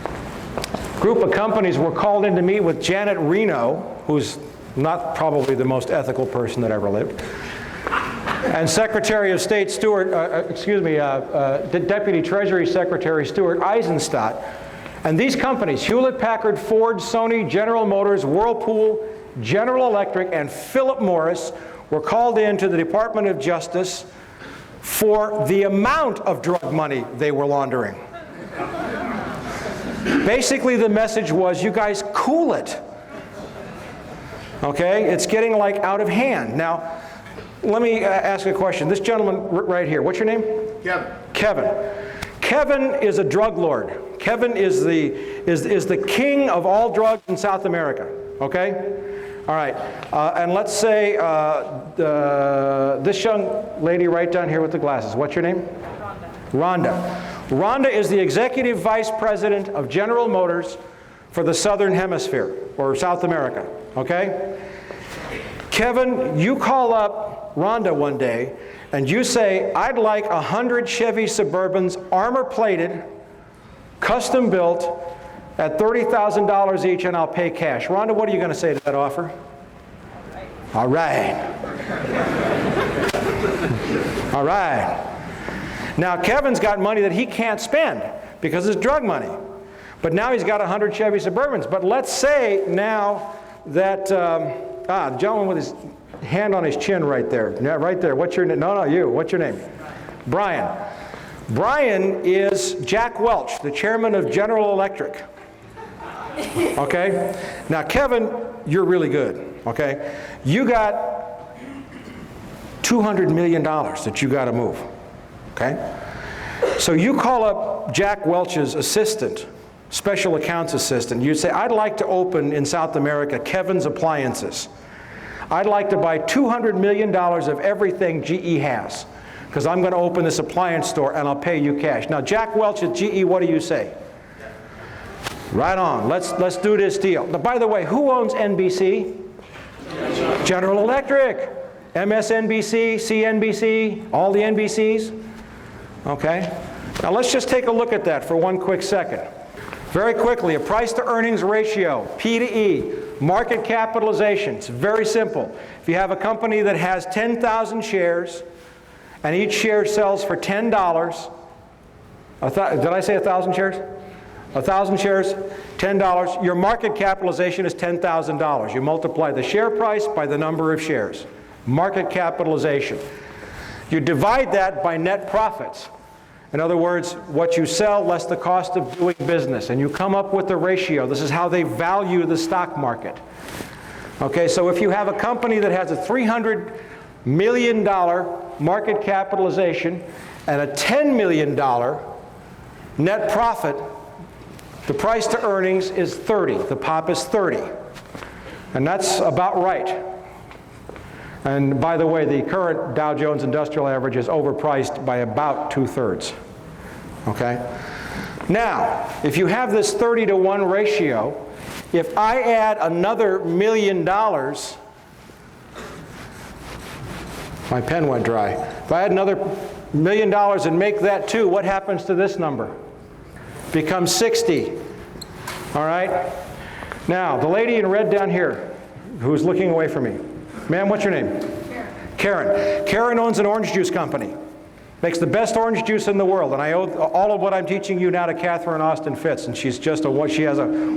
S6: a group of companies were called in to meet with Janet Reno, who's not probably the most ethical person that ever lived, and Secretary of State Deputy Treasury Secretary Stuart Eisenstadt. And these companies, Hewlett-Packard, Ford, Sony, General Motors, Whirlpool, General Electric, and Philip Morris, were called in to the Department of Justice for the amount of drug money they were laundering. Basically, the message was, you guys cool it. Okay, it's getting like out of hand. Now, let me ask a question. This gentleman right here, what's your name?
S11: Kevin.
S6: Kevin. Kevin is a drug lord. Kevin is the king of all drugs in South America. Okay? All right, and let's say this young lady right down here with the glasses. What's your name? Rhonda. Rhonda is the Executive Vice President of General Motors for the Southern Hemisphere, or South America, okay? Kevin, you call up Rhonda one day, and you say, I'd like 100 Chevy Suburbans, armor-plated, custom-built, at $30,000 each, and I'll pay cash. Rhonda, what are you going to say to that offer? All right. All right. Now, Kevin's got money that he can't spend because it's drug money. But now he's got 100 Chevy Suburbans. But let's say now that, the gentleman with his hand on his chin right there. Yeah, right there. What's your name? No, you. What's your name? Brian. Brian is Jack Welch, the chairman of General Electric. Okay? Now, Kevin, you're really good. Okay? You got $200 million that you got to move. Okay? So you call up Jack Welch's assistant, special accounts assistant. You say, I'd like to open in South America Kevin's Appliances. I'd like to buy $200 million of everything GE has, because I'm going to open this appliance store and I'll pay you cash. Now, Jack Welch at GE, what do you say? Right on. Let's do this deal. Now, by the way, who owns NBC? General Electric. MSNBC, CNBC, all the NBCs. Okay? Now let's just take a look at that for one quick second. Very quickly, a price-to-earnings ratio, P to E, market capitalization. It's very simple. If you have a company that has 10,000 shares, and each share sells for $10, did I say 1,000 shares? 1,000 shares, $10. Your market capitalization is $10,000. You multiply the share price by the number of shares. Market capitalization. You divide that by net profits. In other words, what you sell less the cost of doing business, and you come up with the ratio. This is how they value the stock market. Okay, so if you have a company that has a $300 million market capitalization and a $10 million net profit, the price to earnings is 30. The POP is 30. And that's about right. And by the way, the current Dow Jones Industrial Average is overpriced by about 2/3. Okay? Now, if you have this 30-to-1 ratio, if I add another $1 million, my pen went dry. If I add another $1 million and make that 2, what happens to this number? Becomes 60. All right? Now, the lady in red down here, who's looking away from me. Ma'am, what's your name? Karen. Karen owns an orange juice company. Makes the best orange juice in the world. And I owe all of what I'm teaching you now to Catherine Austin Fitz. And she has a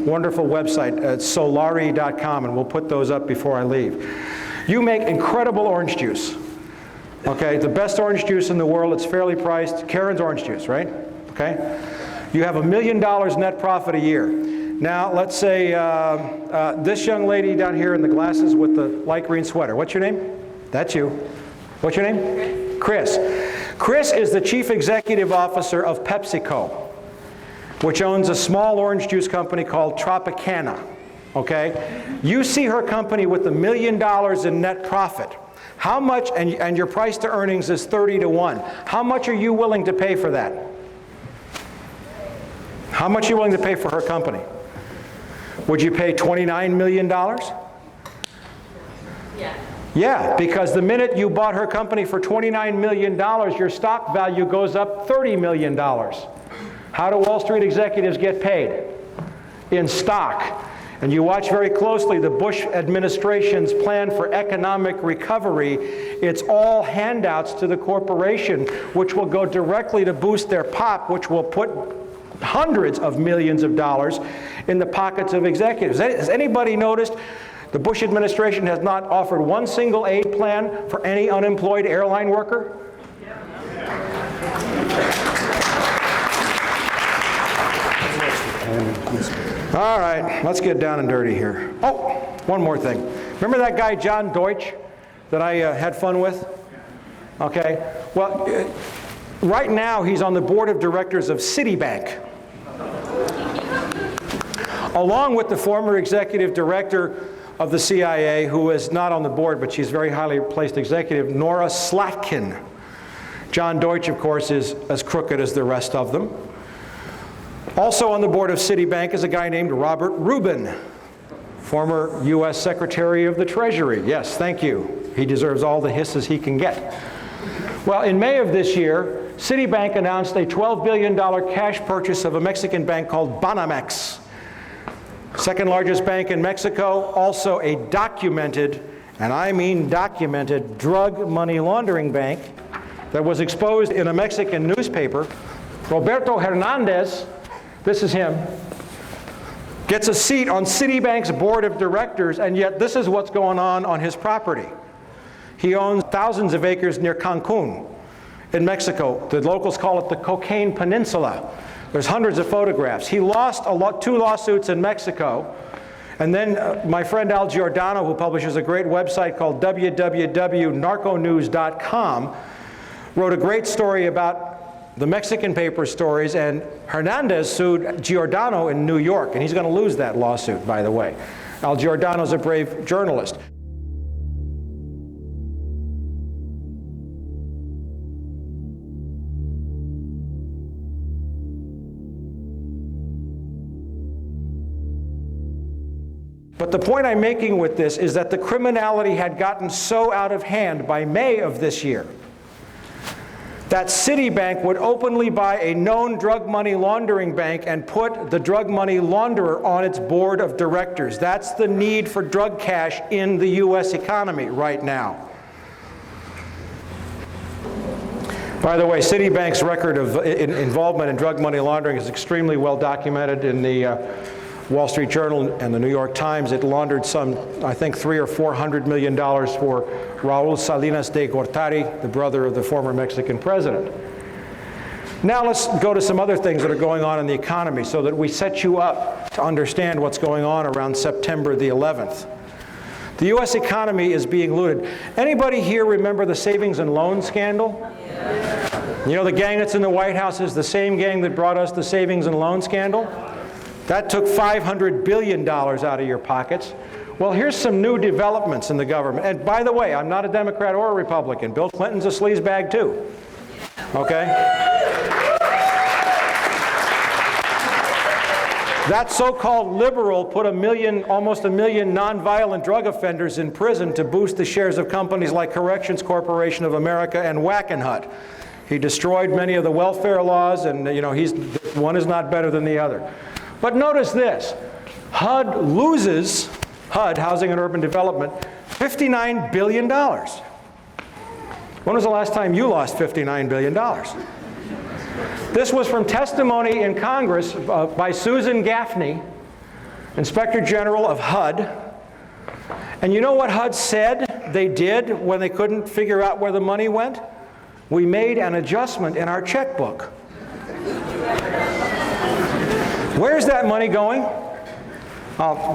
S6: wonderful website at solari.com, and we'll put those up before I leave. You make incredible orange juice. Okay, the best orange juice in the world. It's fairly priced. Karen's orange juice, right? Okay. You have $1 million net profit a year. Now, let's say this young lady down here in the glasses with the light green sweater. What's your name? That's you. What's your name? Chris. Chris is the chief executive officer of PepsiCo, which owns a small orange juice company called Tropicana. Okay? You see her company with $1 million in net profit. How much, and your price to earnings is 30-to-1. How much are you willing to pay for that? How much are you willing to pay for her company? Would you pay $29 million? Yeah. Yeah, because the minute you bought her company for $29 million, your stock value goes up $30 million. How do Wall Street executives get paid? In stock. And you watch very closely the Bush administration's plan for economic recovery. It's all handouts to the corporation, which will go directly to boost their POP, which will put hundreds of millions of dollars in the pockets of executives. Has anybody noticed the Bush administration has not offered one single aid plan for any unemployed airline worker? All right, let's get down and dirty here. Oh, one more thing. Remember that guy John Deutsch that I had fun with? Okay, well, right now he's on the board of directors of Citibank, along with the former executive director of the CIA, who is not on the board, but she's very highly placed executive, Nora Slatkin. John Deutsch, of course, is as crooked as the rest of them. Also on the board of Citibank is a guy named Robert Rubin, former U.S. Secretary of the Treasury. Yes, thank you. He deserves all the hisses he can get. Well, in May of this year, Citibank announced a $12 billion cash purchase of a Mexican bank called Banamex. Second largest bank in Mexico, also a documented, and I mean documented, drug money laundering bank that was exposed in a Mexican newspaper. Roberto Hernandez, this is him, gets a seat on Citibank's board of directors, and yet this is what's going on his property. He owns thousands of acres near Cancun in Mexico. The locals call it the Cocaine Peninsula. There's hundreds of photographs. He lost two lawsuits in Mexico, and then my friend Al Giordano, who publishes a great website called www.narconews.com, wrote a great story about the Mexican paper stories, and Hernandez sued Giordano in New York, and he's going to lose that lawsuit, by the way. Al Giordano's a brave journalist. But the point I'm making with this is that the criminality had gotten so out of hand by May of this year that Citibank would openly buy a known drug money laundering bank and put the drug money launderer on its board of directors. That's the need for drug cash in the U.S. economy right now. By the way, Citibank's record of involvement in drug money laundering is extremely well documented in the Wall Street Journal and the New York Times. It laundered some, I think, $300 or $400 million for Raul Salinas de Gortari, the brother of the former Mexican president. Now let's go to some other things that are going on in the economy so that we set you up to understand what's going on around September the 11th. The U.S. economy is being looted. Anybody here remember the savings and loan scandal? Yeah. You know, the gang that's in the White House is the same gang that brought us the savings and loan scandal? That took $500 billion out of your pockets. Well, here's some new developments in the government. And by the way, I'm not a Democrat or a Republican. Bill Clinton's a sleazebag too. Okay? That so-called liberal put almost a million nonviolent drug offenders in prison to boost the shares of companies like Corrections Corporation of America and Wackenhut. He destroyed many of the welfare laws, and one is not better than the other. But notice this, HUD loses, HUD, Housing and Urban Development, $59 billion. When was the last time you lost $59 billion? This was from testimony in Congress by Susan Gaffney, Inspector General of HUD. And you know what HUD said they did when they couldn't figure out where the money went? We made an adjustment in our checkbook. Where's that money going?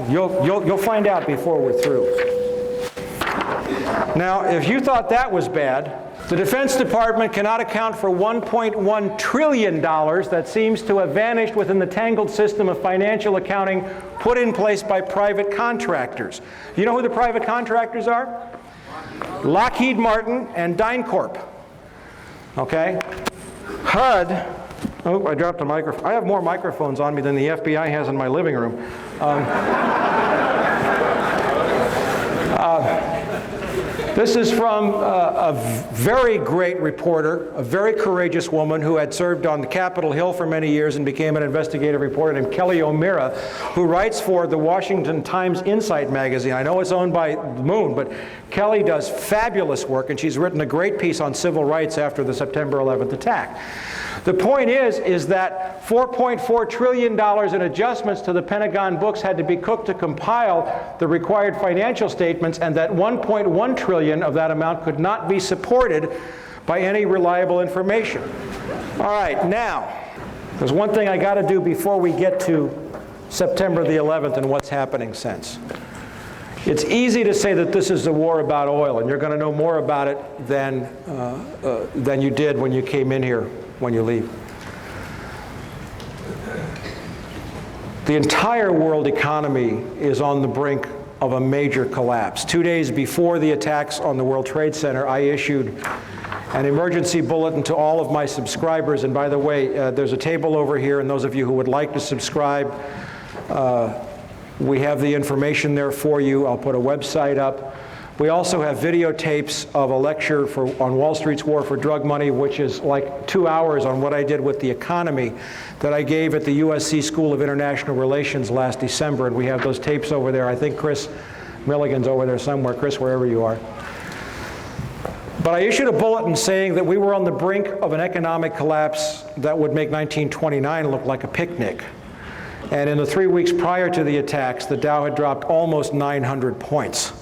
S6: You'll find out before we're through. Now, if you thought that was bad, the Defense Department cannot account for $1.1 trillion that seems to have vanished within the tangled system of financial accounting put in place by private contractors. You know who the private contractors are? Lockheed Martin and DynCorp. Okay? HUD. Oh, I dropped a microphone. I have more microphones on me than the FBI has in my living room. This is from a very great reporter, a very courageous woman who had served on Capitol Hill for many years and became an investigative reporter named Kelly O'Meara, who writes for the Washington Times Insight magazine. I know it's owned by Moon, but Kelly does fabulous work, and she's written a great piece on civil rights after the September 11th attack. The point is that $4.4 trillion in adjustments to the Pentagon books had to be cooked to compile the required financial statements, and that $1.1 trillion of that amount could not be supported by any reliable information. All right, now, there's one thing I got to do before we get to September the 11th and what's happening since. It's easy to say that this is a war about oil, and you're going to know more about it than you did when you came in here when you leave. The entire world economy is on the brink of a major collapse. 2 days before the attacks on the World Trade Center, I issued an emergency bulletin to all of my subscribers. And by the way, there's a table over here, and those of you who would like to subscribe, we have the information there for you. I'll put a website up. We also have videotapes of a lecture on Wall Street's War for Drug Money, which is like 2 hours on what I did with the economy that I gave at the USC School of International Relations last December. And we have those tapes over there. I think Chris Milligan's over there somewhere. Chris, wherever you are. But I issued a bulletin saying that we were on the brink of an economic collapse that would make 1929 look like a picnic. And in the 3 weeks prior to the attacks, the Dow had dropped almost 900 points.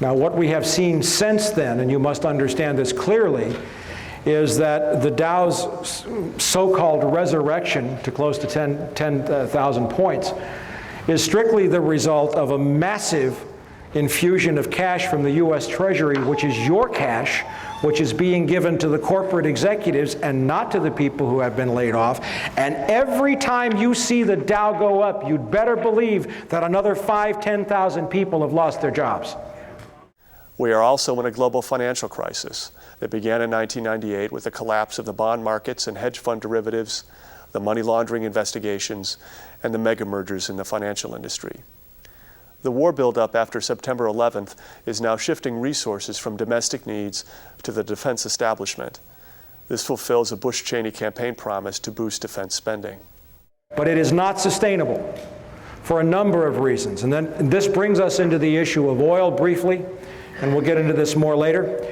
S6: Now, what we have seen since then, and you must understand this clearly, is that the Dow's so-called resurrection to close to 10,000 points is strictly the result of a massive infusion of cash from the U.S. Treasury, which is your cash, which is being given to the corporate executives and not to the people who have been laid off. And every time you see the Dow go up, you'd better believe that another 5,000, 10,000 people have lost their jobs.
S11: We are also in a global financial crisis that began in 1998 with the collapse of the bond markets and hedge fund derivatives, the money laundering investigations, and the mega mergers in the financial industry. The war buildup after September 11th is now shifting resources from domestic needs to the defense establishment. This fulfills a Bush-Cheney campaign promise to boost defense spending.
S6: But it is not sustainable for a number of reasons. And then this brings us into the issue of oil briefly, and we'll get into this more later.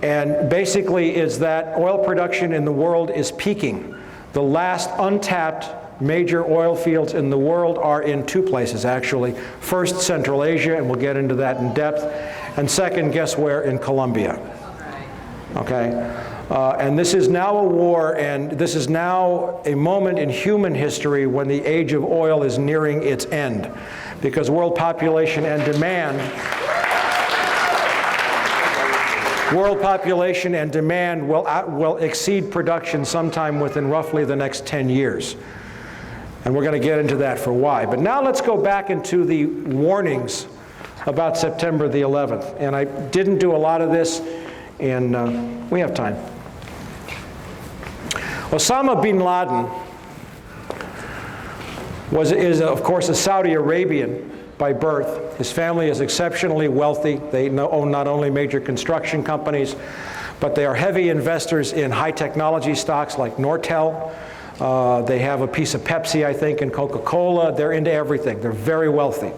S6: And basically is that oil production in the world is peaking. The last untapped major oil fields in the world are in two places, actually. First, Central Asia, and we'll get into that in depth. And second, guess where? In Colombia. Okay? And this is now a war, and this is now a moment in human history when the age of oil is nearing its end, because world population and demand will exceed production sometime within roughly the next 10 years. And we're going to get into that for why. But now let's go back into the warnings about September the 11th. And I didn't do a lot of this, and we have time. Osama bin Laden is of course a Saudi Arabian by birth. His family is exceptionally wealthy. They own not only major construction companies, but they are heavy investors in high technology stocks like Nortel. They have a piece of Pepsi, I think, and Coca-Cola. They're into everything. They're very wealthy.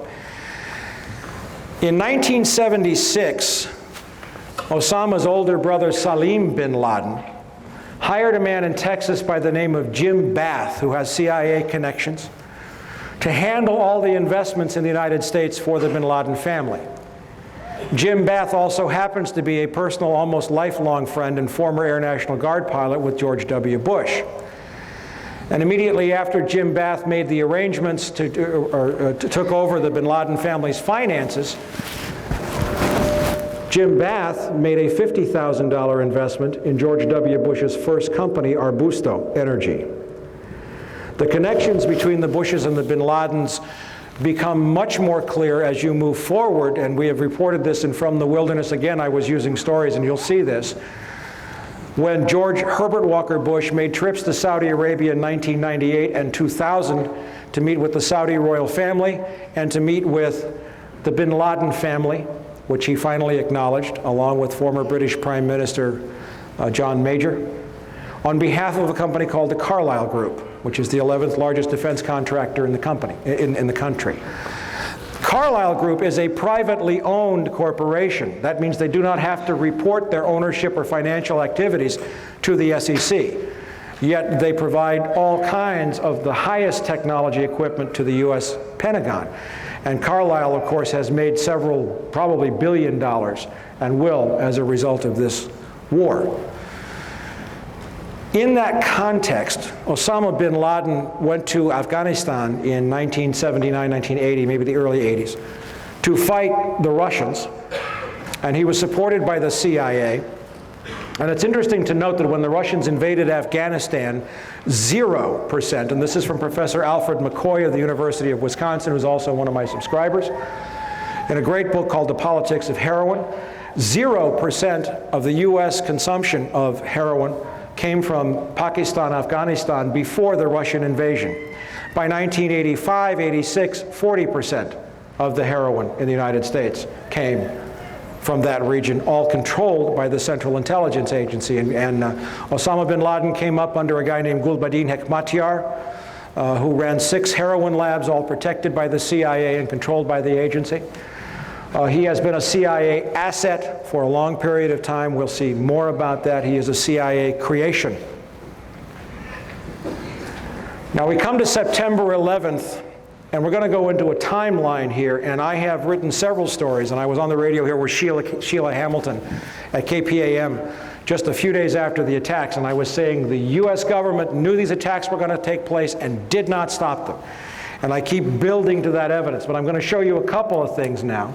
S6: In 1976, Osama's older brother Salim bin Laden hired a man in Texas by the name of Jim Bath, who has CIA connections, to handle all the investments in the United States for the bin Laden family. Jim Bath also happens to be a personal, almost lifelong friend and former Air National Guard pilot with George W. Bush. And immediately after Jim Bath made the arrangements took over the bin Laden family's finances, Jim Bath made a $50,000 investment in George W. Bush's first company, Arbusto Energy. The connections between the Bushes and the bin Ladens become much more clear as you move forward, and we have reported this in From the Wilderness. Again, I was using stories, and you'll see this. When George Herbert Walker Bush made trips to Saudi Arabia in 1998 and 2000 to meet with the Saudi royal family and to meet with the bin Laden family, which he finally acknowledged, along with former British Prime Minister John Major, on behalf of a company called the Carlyle Group, which is the 11th largest defense contractor in the country. Carlyle Group is a privately owned corporation. That means they do not have to report their ownership or financial activities to the SEC. Yet they provide all kinds of the highest technology equipment to the U.S. Pentagon. And Carlyle, of course, has made several, probably $1 billion, and will as a result of this war. In that context, Osama bin Laden went to Afghanistan in 1979, 1980, maybe the early 80s, to fight the Russians, and he was supported by the CIA. And it's interesting to note that when the Russians invaded Afghanistan, 0%, and this is from Professor Alfred McCoy of the University of Wisconsin, who's also one of my subscribers, in a great book called The Politics of Heroin. 0% of the U.S. consumption of heroin came from Pakistan, Afghanistan before the Russian invasion. By 1985, 86, 40% of the heroin in the United States came from that region, all controlled by the Central Intelligence Agency. And Osama bin Laden came up under a guy named Gulbuddin Hekmatyar, who ran 6 heroin labs, all protected by the CIA and controlled by the agency. He has been a CIA asset for a long period of time. We'll see more about that. He is a CIA creation. Now we come to September 11th, and we're going to go into a timeline here, and I have written several stories, and I was on the radio here with Sheila Hamilton at KPAM just a few days after the attacks, and I was saying the U.S. government knew these attacks were going to take place and did not stop them. And I keep building to that evidence, but I'm going to show you a couple of things now.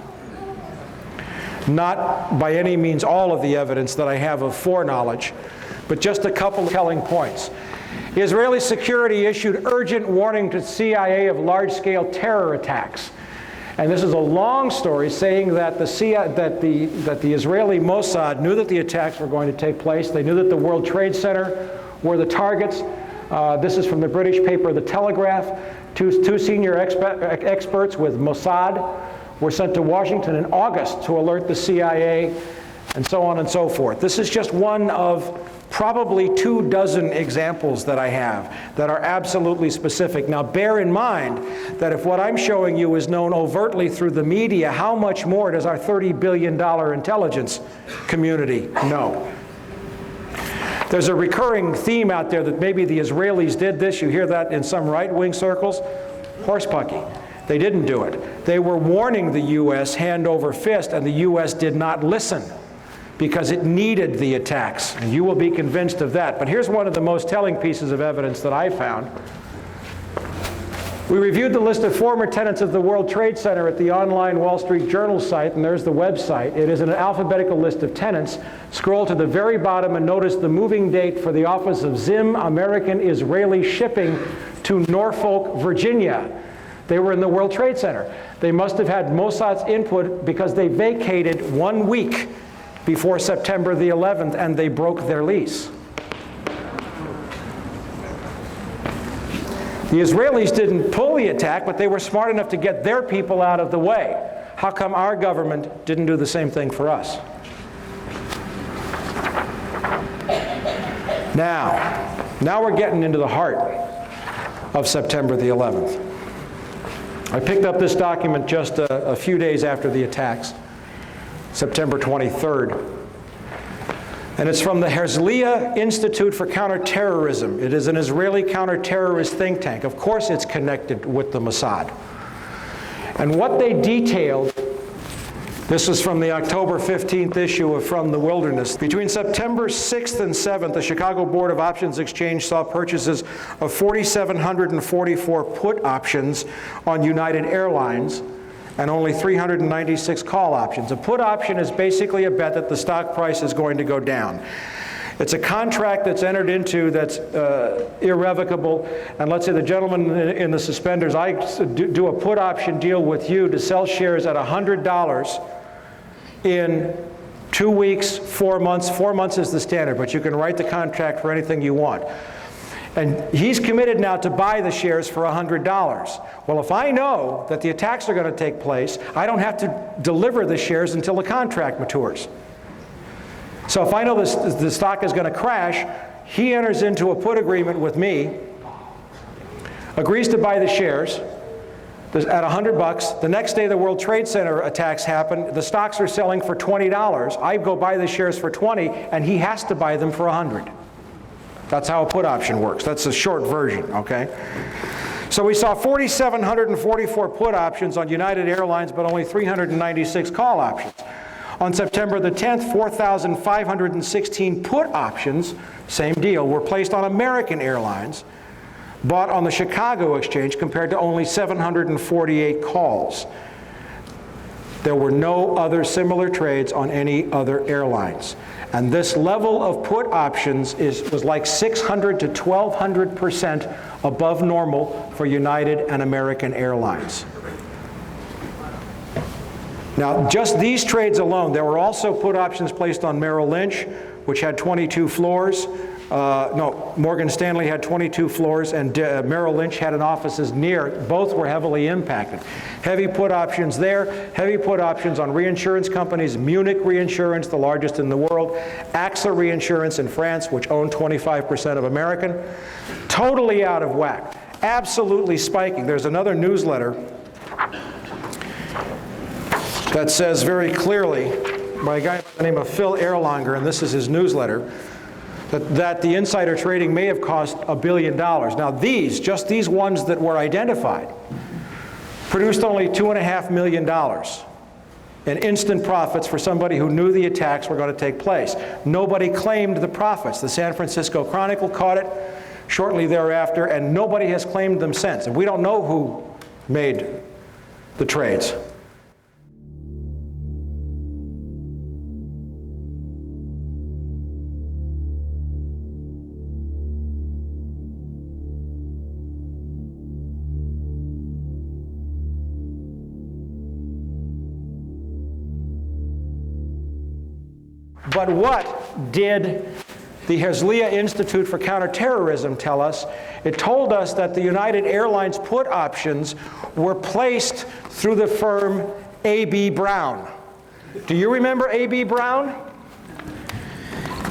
S6: Not by any means all of the evidence that I have of foreknowledge, but just a couple of telling points. Israeli security issued urgent warning to CIA of large-scale terror attacks. And this is a long story saying that the Israeli Mossad knew that the attacks were going to take place. They knew that the World Trade Center were the targets. This is from the British paper The Telegraph. Two senior experts with Mossad were sent to Washington in August to alert the CIA, and so on and so forth. This is just one of probably 24 examples that I have that are absolutely specific. Now bear in mind that if what I'm showing you is known overtly through the media, how much more does our $30 billion intelligence community know? There's a recurring theme out there that maybe the Israelis did this. You hear that in some right-wing circles. Horsepucky. They didn't do it. They were warning the U.S. hand over fist, and the U.S. did not listen because it needed the attacks. And you will be convinced of that. But here's one of the most telling pieces of evidence that I found. We reviewed the list of former tenants of the World Trade Center at the online Wall Street Journal site, and there's the website. It is an alphabetical list of tenants. Scroll to the very bottom and notice the moving date for the office of Zim American Israeli Shipping to Norfolk, Virginia. They were in the World Trade Center. They must have had Mossad's input because they vacated 1 week before September the 11th, and they broke their lease. The Israelis didn't pull the attack, but they were smart enough to get their people out of the way. How come our government didn't do the same thing for us? Now we're getting into the heart of September the 11th. I picked up this document just a few days after the attacks, September 23rd. And it's from the Herzliya Institute for Counterterrorism. It is an Israeli counterterrorist think tank. Of course it's connected with the Mossad. And what they detailed, this is from the October 15th issue of From the Wilderness. Between September 6th and 7th, the Chicago Board of Options Exchange saw purchases of 4,744 put options on United Airlines and only 396 call options. A put option is basically a bet that the stock price is going to go down. It's a contract that's entered into that's irrevocable. And let's say the gentleman in the suspenders, I do a put option deal with you to sell shares at $100 in 2 weeks, 4 months. 4 months is the standard, but you can write the contract for anything you want. And he's committed now to buy the shares for $100. Well, if I know that the attacks are going to take place, I don't have to deliver the shares until the contract matures. So if I know the stock is going to crash, he enters into a put agreement with me, agrees to buy the shares at $100. The next day the World Trade Center attacks happen. The stocks are selling for $20. I go buy the shares for $20, and he has to buy them for $100. That's how a put option works. That's a short version, okay? So we saw 4,744 put options on United Airlines, but only 396 call options. On September the 10th, 4,516 put options, same deal, were placed on American Airlines, bought on the Chicago Exchange, compared to only 748 calls. There were no other similar trades on any other airlines. And this level of put options was like 600 to 1,200% above normal for United and American Airlines. Now, just these trades alone, there were also put options placed on Merrill Lynch, which had 22 floors. No, Morgan Stanley had 22 floors, and Merrill Lynch had an offices near. Both were heavily impacted. Heavy put options there, heavy put options on reinsurance companies, Munich Reinsurance, the largest in the world, AXA Reinsurance in France, which owned 25% of American. Totally out of whack, absolutely spiking. There's another newsletter that says very clearly, by a guy by the name of Phil Erlanger, and this is his newsletter, that the insider trading may have cost $1 billion. Now these, just these ones that were identified, produced only $2.5 million in instant profits for somebody who knew the attacks were going to take place. Nobody claimed the profits. The San Francisco Chronicle caught it shortly thereafter, and nobody has claimed them since. And we don't know who made the trades. But what did the Herzliya Institute for Counterterrorism tell us? It told us that the United Airlines put options were placed through the firm A.B. Brown. Do you remember A.B. Brown?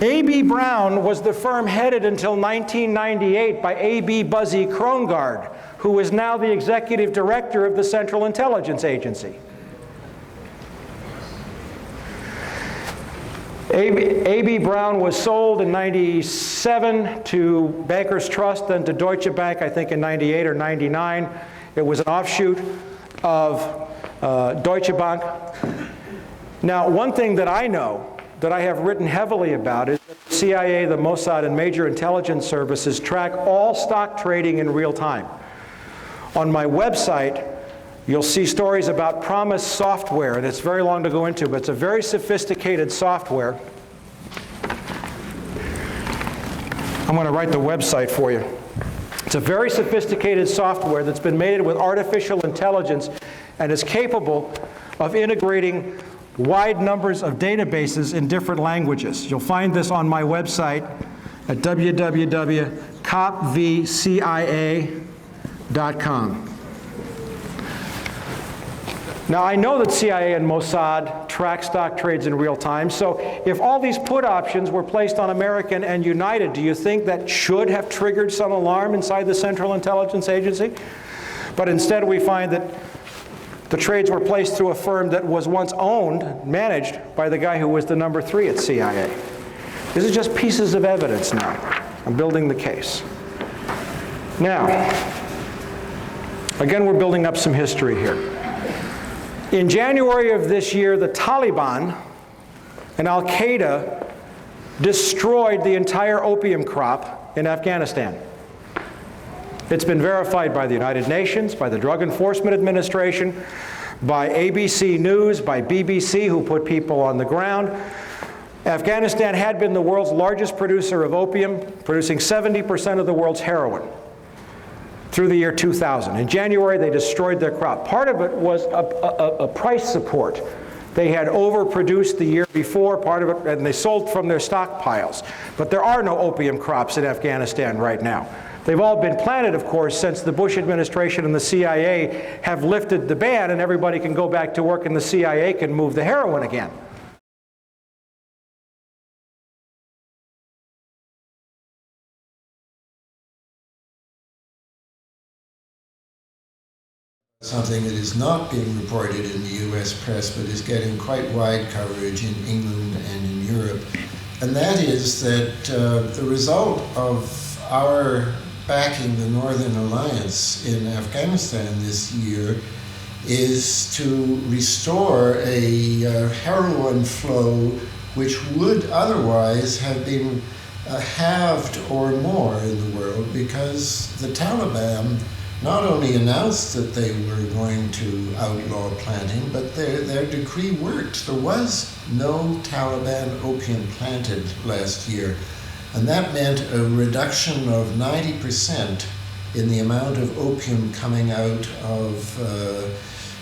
S6: A.B. Brown was the firm headed until 1998 by A.B. Buzzy Krongard, who is now the executive director of the Central Intelligence Agency. A.B. Brown was sold in '97 to Bankers Trust, then to Deutsche Bank, I think in '98 or '99. It was an offshoot of Deutsche Bank. Now, one thing that I know, that I have written heavily about, is that the CIA, the Mossad, and major intelligence services track all stock trading in real time. On my website, you'll see stories about Promise software, and it's very long to go into, but it's a very sophisticated software. I'm going to write the website for you. It's a very sophisticated software that's been made with artificial intelligence and is capable of integrating wide numbers of databases in different languages. You'll find this on my website at www.copvcia.com. Now, I know that CIA and Mossad track stock trades in real time, so if all these put options were placed on American and United, do you think that should have triggered some alarm inside the Central Intelligence Agency? But instead we find that the trades were placed through a firm that was once owned, managed by the guy who was the number 3 at CIA. This is just pieces of evidence now. I'm building the case. Now, again, we're building up some history here. In January of this year, the Taliban and Al-Qaeda destroyed the entire opium crop in Afghanistan. It's been verified by the United Nations, by the Drug Enforcement Administration, by ABC News, by BBC, who put people on the ground. Afghanistan had been the world's largest producer of opium, producing 70% of the world's heroin through the year 2000. In January, they destroyed their crop. Part of it was a price support. They had overproduced the year before, part of it, and they sold from their stockpiles. But there are no opium crops in Afghanistan right now. They've all been planted, of course, since the Bush administration and the CIA have lifted the ban, and everybody can go back to work and the CIA can move the heroin again.
S12: Something that is not being reported in the US press but is getting quite wide coverage in England and in Europe. And that is that the result of our backing the Northern Alliance in Afghanistan this year is to restore a heroin flow which would otherwise have been halved or more in the world, because the Taliban not only announced that they were going to outlaw planting, but their decree worked. There was no Taliban opium planted last year, and that meant a reduction of 90% in the amount of opium coming out of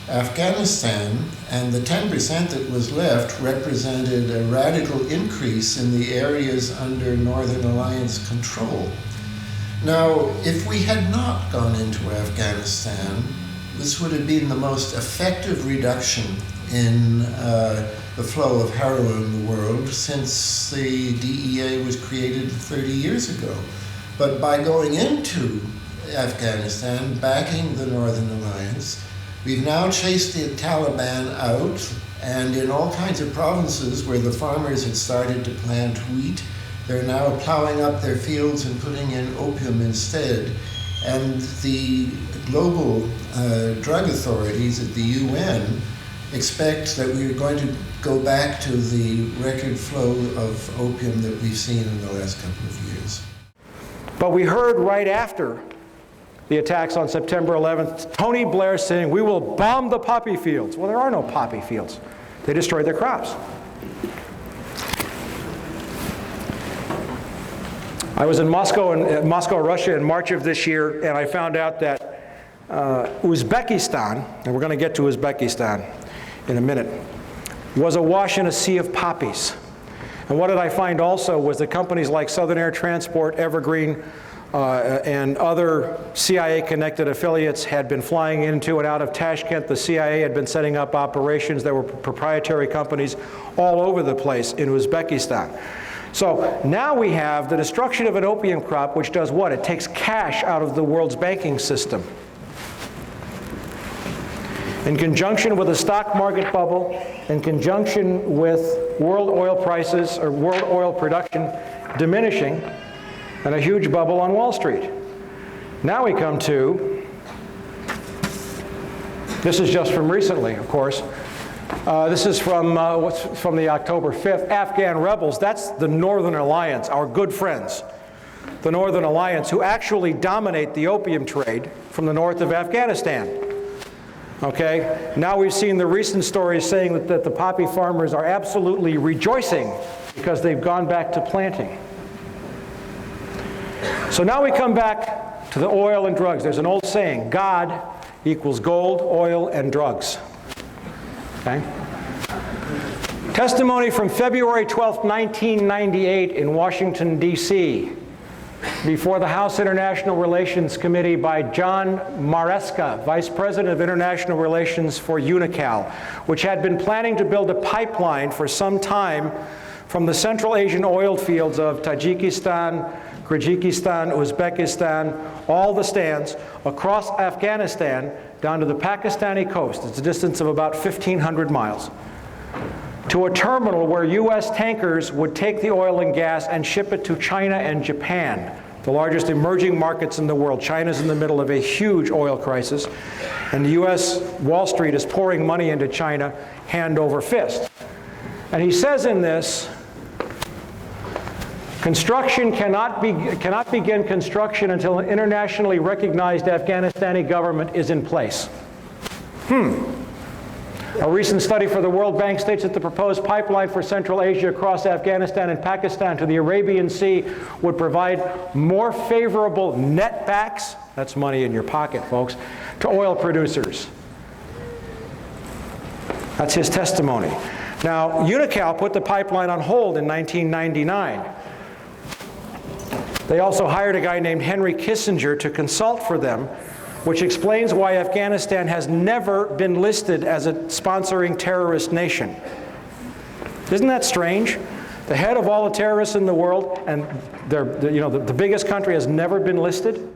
S12: Afghanistan, and the 10% that was left represented a radical increase in the areas under Northern Alliance control. Now, if we had not gone into Afghanistan, this would have been the most effective reduction in the flow of heroin in the world since the DEA was created 30 years ago. But by going into Afghanistan, backing the Northern Alliance, we've now chased the Taliban out, and in all kinds of provinces where the farmers had started to plant wheat, they're now plowing up their fields and putting in opium instead. And the global drug authorities at the UN expect that we're going to go back to the record flow of opium that we've seen in the last couple of years.
S6: But we heard right after the attacks on September 11th, Tony Blair saying, "We will bomb the poppy fields." Well, there are no poppy fields. They destroyed their crops. I was in Moscow, Russia in March of this year, and I found out that Uzbekistan, and we're going to get to Uzbekistan in a minute, was awash in a sea of poppies. And what did I find also was that companies like Southern Air Transport, Evergreen, and other CIA-connected affiliates had been flying into and out of Tashkent. The CIA had been setting up operations that were proprietary companies all over the place in Uzbekistan. So now we have the destruction of an opium crop, which does what? It takes cash out of the world's banking system. In conjunction with a stock market bubble, in conjunction with world oil prices or world oil production diminishing, and a huge bubble on Wall Street. Now we come to, this is just from recently, of course. This is from from the October 5th. Afghan rebels, that's the Northern Alliance, our good friends. The Northern Alliance, who actually dominate the opium trade from the north of Afghanistan. Okay, now we've seen the recent stories saying that the poppy farmers are absolutely rejoicing because they've gone back to planting. So now we come back to the oil and drugs. There's an old saying, God equals gold, oil, and drugs. Okay? Testimony from February 12, 1998 in Washington, D.C. before the House International Relations Committee by John Maresca, Vice President of International Relations for UNICAL, which had been planning to build a pipeline for some time from the Central Asian oil fields of Tajikistan, Kyrgyzstan, Uzbekistan, all the stands, across Afghanistan down to the Pakistani coast. It's a distance of about 1,500 miles. To a terminal where U.S. tankers would take the oil and gas and ship it to China and Japan, the largest emerging markets in the world. China's in the middle of a huge oil crisis, and the U.S. Wall Street is pouring money into China hand over fist. And he says in this, construction cannot begin construction until an internationally recognized Afghanistani government is in place. A recent study for the World Bank states that the proposed pipeline for Central Asia across Afghanistan and Pakistan to the Arabian Sea would provide more favorable netbacks, that's money in your pocket, folks, to oil producers. That's his testimony. Now, UNICAL put the pipeline on hold in 1999. They also hired a guy named Henry Kissinger to consult for them, which explains why Afghanistan has never been listed as a sponsoring terrorist nation. Isn't that strange? The head of all the terrorists in the world, and the biggest country, has never been listed?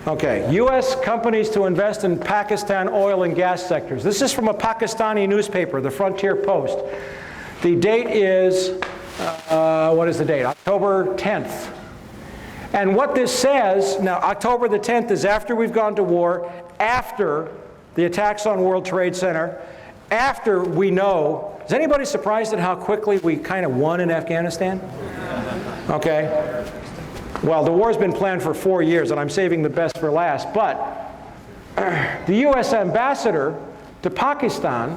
S6: Okay, U.S. companies to invest in Pakistan oil and gas sectors. This is from a Pakistani newspaper, the Frontier Post. The date is, what is the date? October 10th. And what this says, now October the 10th is after we've gone to war, after the attacks on World Trade Center, after we know, is anybody surprised at how quickly we kind of won in Afghanistan? Okay. Well, the war's been planned for 4 years, and I'm saving the best for last, but the U.S. ambassador to Pakistan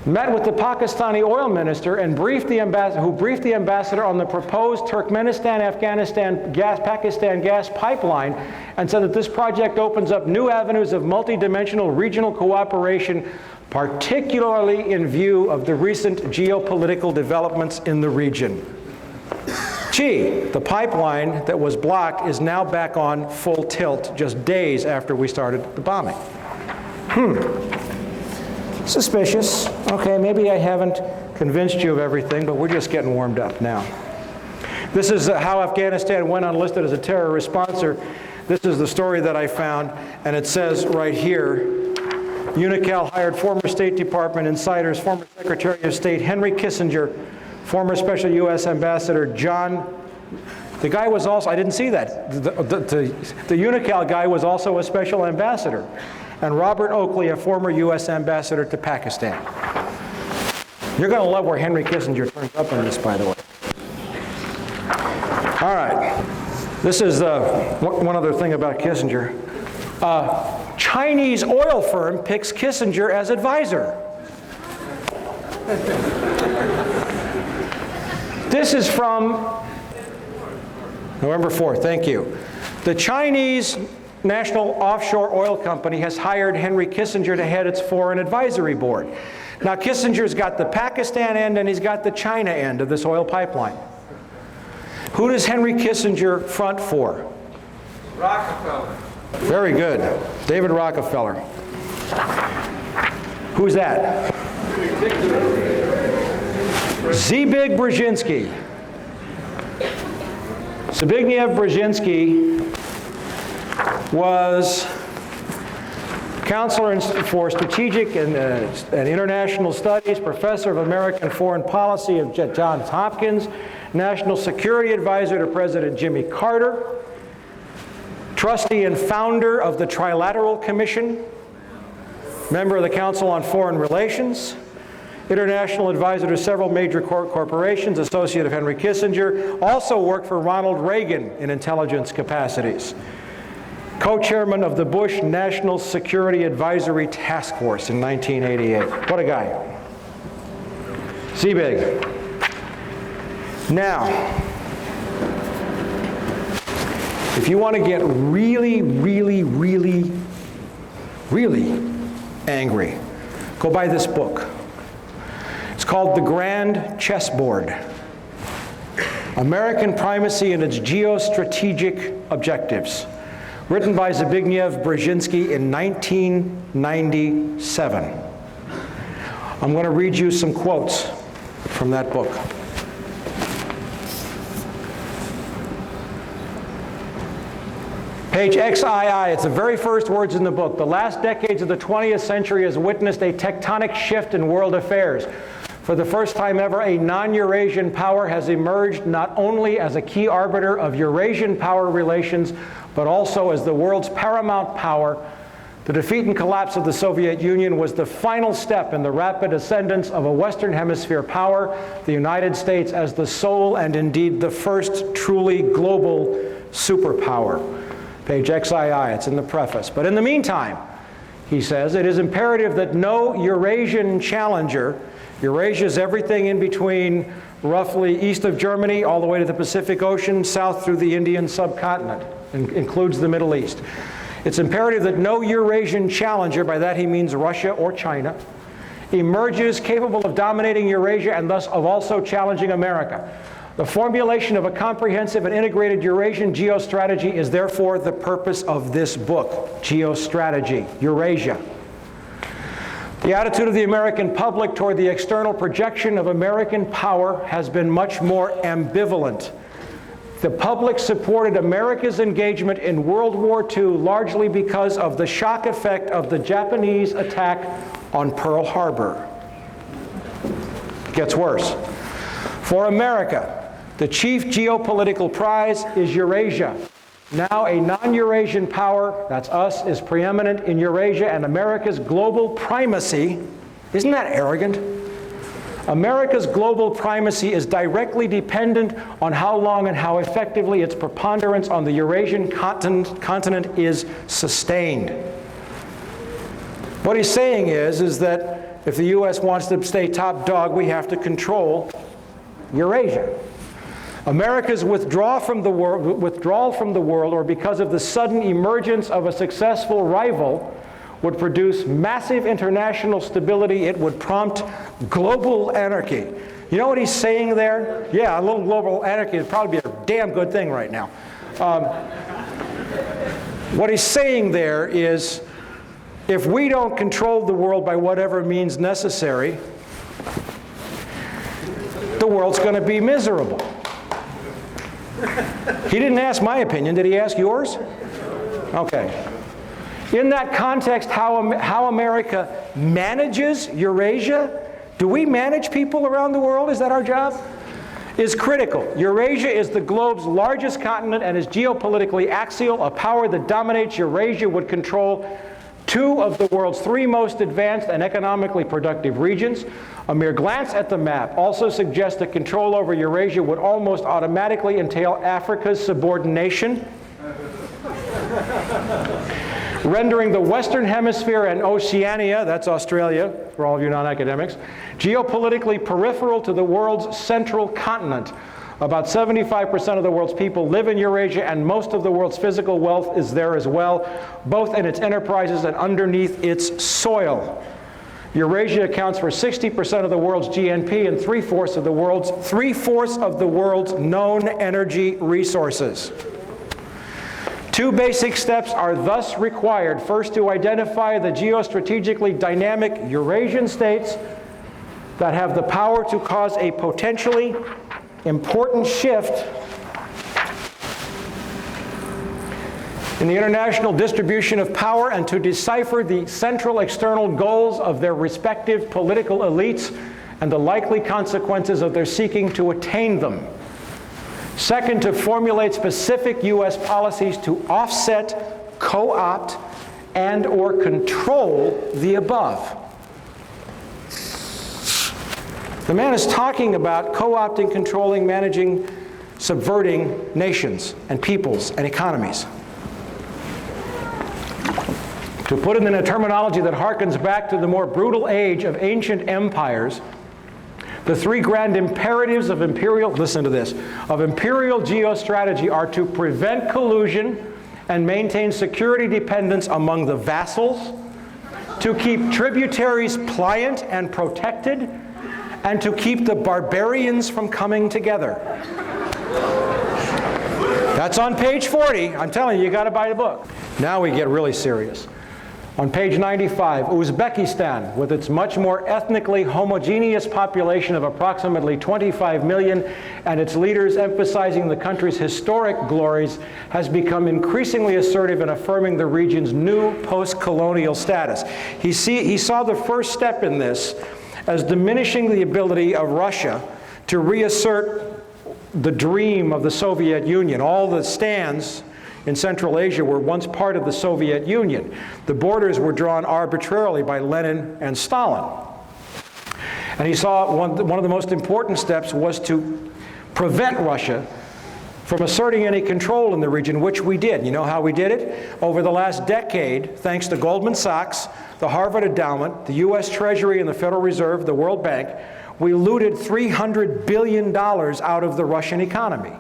S6: met with the Pakistani oil minister and briefed the ambassador on the proposed Turkmenistan-Afghanistan-Pakistan gas pipeline, and said that this project opens up new avenues of multidimensional regional cooperation, particularly in view of the recent geopolitical developments in the region. Gee, the pipeline that was blocked is now back on full tilt just days after we started the bombing. Suspicious. Okay, maybe I haven't convinced you of everything, but we're just getting warmed up now. This is how Afghanistan went unlisted as a terror responser. This is the story that I found, and it says right here, UNICAL hired former State Department insiders, former Secretary of State Henry Kissinger, former Special U.S. Ambassador John, the guy was also, I didn't see that, the UNICAL guy was also a special ambassador, and Robert Oakley, a former U.S. ambassador to Pakistan. You're going to love where Henry Kissinger turns up in this, by the way. All right, this is one other thing about Kissinger. Chinese oil firm picks Kissinger as advisor. This is from November 4th, thank you. The Chinese National Offshore Oil Company has hired Henry Kissinger to head its foreign advisory board. Now Kissinger's got the Pakistan end and he's got the China end of this oil pipeline. Who does Henry Kissinger front for?
S13: Rockefeller.
S6: Very good. David Rockefeller. Who's that? Zbigniew Brzezinski. Zbigniew Brzezinski was counselor for strategic and international studies, professor of American foreign policy at Johns Hopkins, national security advisor to President Jimmy Carter, trustee and founder of the Trilateral Commission, member of the Council on Foreign Relations, international advisor to several major corporations, associate of Henry Kissinger, also worked for Ronald Reagan in intelligence capacities. Co-chairman of the Bush National Security Advisory Task Force in 1988. What a guy. Zbig. Now, if you want to get really, really, really, really angry, go buy this book. It's called The Grand Chessboard: American Primacy and Its Geostrategic Objectives, written by Zbigniew Brzezinski in 1997. I'm going to read you some quotes from that book. Page XII, it's the very first words in the book. The last decades of the 20th century has witnessed a tectonic shift in world affairs. For the first time ever, a non-Eurasian power has emerged not only as a key arbiter of Eurasian power relations, but also as the world's paramount power. The defeat and collapse of the Soviet Union was the final step in the rapid ascendance of a Western Hemisphere power, the United States as the sole and indeed the first truly global superpower. Page XII, it's in the preface. But in the meantime, he says, it is imperative that no Eurasian challenger, Eurasia is everything in between roughly east of Germany all the way to the Pacific Ocean, south through the Indian subcontinent, and includes the Middle East. It's imperative that no Eurasian challenger, by that he means Russia or China, emerges capable of dominating Eurasia and thus of also challenging America. The formulation of a comprehensive and integrated Eurasian geostrategy is therefore the purpose of this book, Geostrategy, Eurasia. The attitude of the American public toward the external projection of American power has been much more ambivalent. The public supported America's engagement in World War II largely because of the shock effect of the Japanese attack on Pearl Harbor. It gets worse. For America, the chief geopolitical prize is Eurasia. Now a non-Eurasian power, that's us, is preeminent in Eurasia, and America's global primacy, isn't that arrogant? America's global primacy is directly dependent on how long and how effectively its preponderance on the Eurasian continent is sustained. What he's saying is that if the U.S. wants to stay top dog, we have to control Eurasia. America's withdrawal from the world, or because of the sudden emergence of a successful rival, would produce massive international stability. It would prompt global anarchy. You know what he's saying there? Yeah, a little global anarchy would probably be a damn good thing right now. What he's saying there is, if we don't control the world by whatever means necessary, the world's going to be miserable. He didn't ask my opinion. Did he ask yours? Okay. In that context, how America manages Eurasia, do we manage people around the world? Is that our job? Is critical. Eurasia is the globe's largest continent and is geopolitically axial. A power that dominates Eurasia would control 2 of the world's 3 most advanced and economically productive regions. A mere glance at the map also suggests that control over Eurasia would almost automatically entail Africa's subordination, rendering the Western Hemisphere and Oceania, that's Australia, for all of you non-academics, geopolitically peripheral to the world's central continent. About 75% of the world's people live in Eurasia, and most of the world's physical wealth is there as well, both in its enterprises and underneath its soil. Eurasia accounts for 60% of the world's GNP and 3/4 of the world's known energy resources. 2 basic steps are thus required. First, to identify the geostrategically dynamic Eurasian states that have the power to cause a potentially important shift in the international distribution of power, and to decipher the central external goals of their respective political elites and the likely consequences of their seeking to attain them. Second, to formulate specific U.S. policies to offset, co-opt, and/or control the above. The man is talking about co-opting, controlling, managing, subverting nations and peoples and economies. To put it in a terminology that harkens back to the more brutal age of ancient empires, the 3 grand imperatives of imperial, listen to this, of imperial geostrategy are to prevent collusion and maintain security dependence among the vassals, to keep tributaries pliant and protected, and to keep the barbarians from coming together. That's on page 40. I'm telling you, you got to buy the book. Now we get really serious. On page 95, Uzbekistan, with its much more ethnically homogeneous population of approximately 25 million and its leaders emphasizing the country's historic glories, has become increasingly assertive in affirming the region's new post-colonial status. He saw the first step in this as diminishing the ability of Russia to reassert the dream of the Soviet Union. All the stands in Central Asia were once part of the Soviet Union. The borders were drawn arbitrarily by Lenin and Stalin. And he saw one of the most important steps was to prevent Russia from asserting any control in the region, which we did. You know how we did it? Over the last decade, thanks to Goldman Sachs, the Harvard Endowment, the US Treasury and the Federal Reserve, the World Bank, we looted $300 billion out of the Russian economy.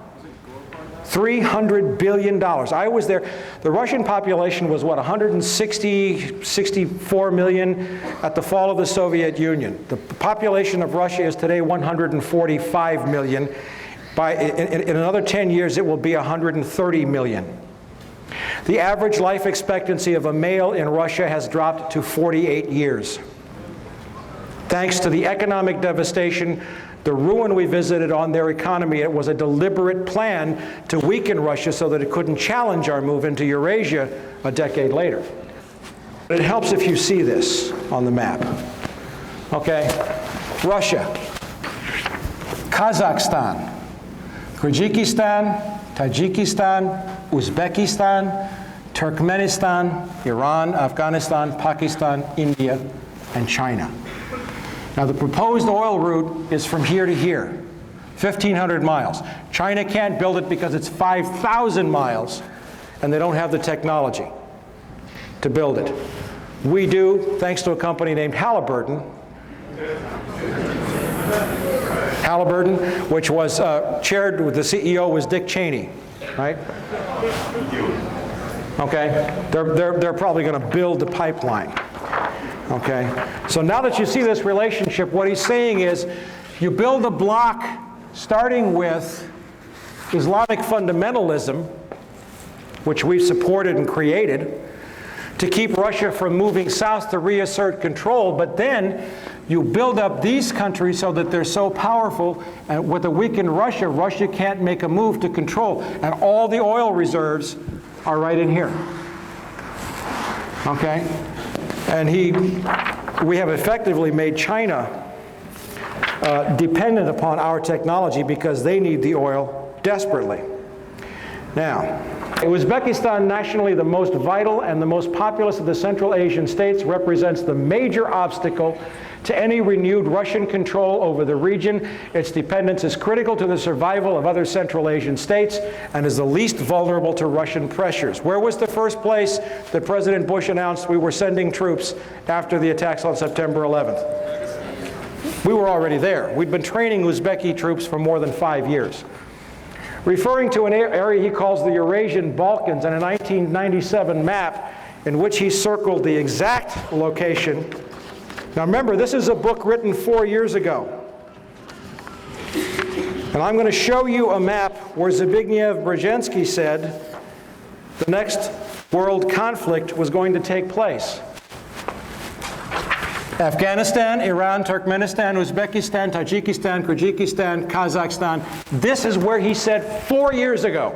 S6: $300 billion. I was there. The Russian population was, what, 64 million at the fall of the Soviet Union. The population of Russia is today 145 million. In another 10 years, it will be 130 million. The average life expectancy of a male in Russia has dropped to 48 years. Thanks to the economic devastation, the ruin we visited on their economy, it was a deliberate plan to weaken Russia so that it couldn't challenge our move into Eurasia a decade later. It helps if you see this on the map. Okay, Russia, Kazakhstan, Kyrgyzstan, Tajikistan, Uzbekistan, Turkmenistan, Iran, Afghanistan, Pakistan, India, and China. Now, the proposed oil route is from here to here, 1,500 miles. China can't build it because it's 5,000 miles, and they don't have the technology to build it. We do, thanks to a company named Halliburton, Halliburton, which was chaired with the CEO was Dick Cheney, right? Okay, they're probably going to build the pipeline. Okay, so now that you see this relationship, what he's saying is, you build a block starting with Islamic fundamentalism, which we supported and created, to keep Russia from moving south to reassert control, but then you build up these countries so that they're so powerful, and with a weakened Russia, Russia can't make a move to control, and all the oil reserves are right in here. Okay? And we have effectively made China dependent upon our technology because they need the oil desperately. Now, Uzbekistan, nationally the most vital and the most populous of the Central Asian states, represents the major obstacle to any renewed Russian control over the region. Its dependence is critical to the survival of other Central Asian states and is the least vulnerable to Russian pressures. Where was the first place that President Bush announced we were sending troops after the attacks on September 11th? We were already there. We'd been training Uzbeki troops for more than 5 years. Referring to an area he calls the Eurasian Balkans and a 1997 map in which he circled the exact location. Now remember, this is a book written 4 years ago. And I'm going to show you a map where Zbigniew Brzezinski said the next world conflict was going to take place. Afghanistan, Iran, Turkmenistan, Uzbekistan, Tajikistan, Kyrgyzstan, Kazakhstan. This is where he said 4 years ago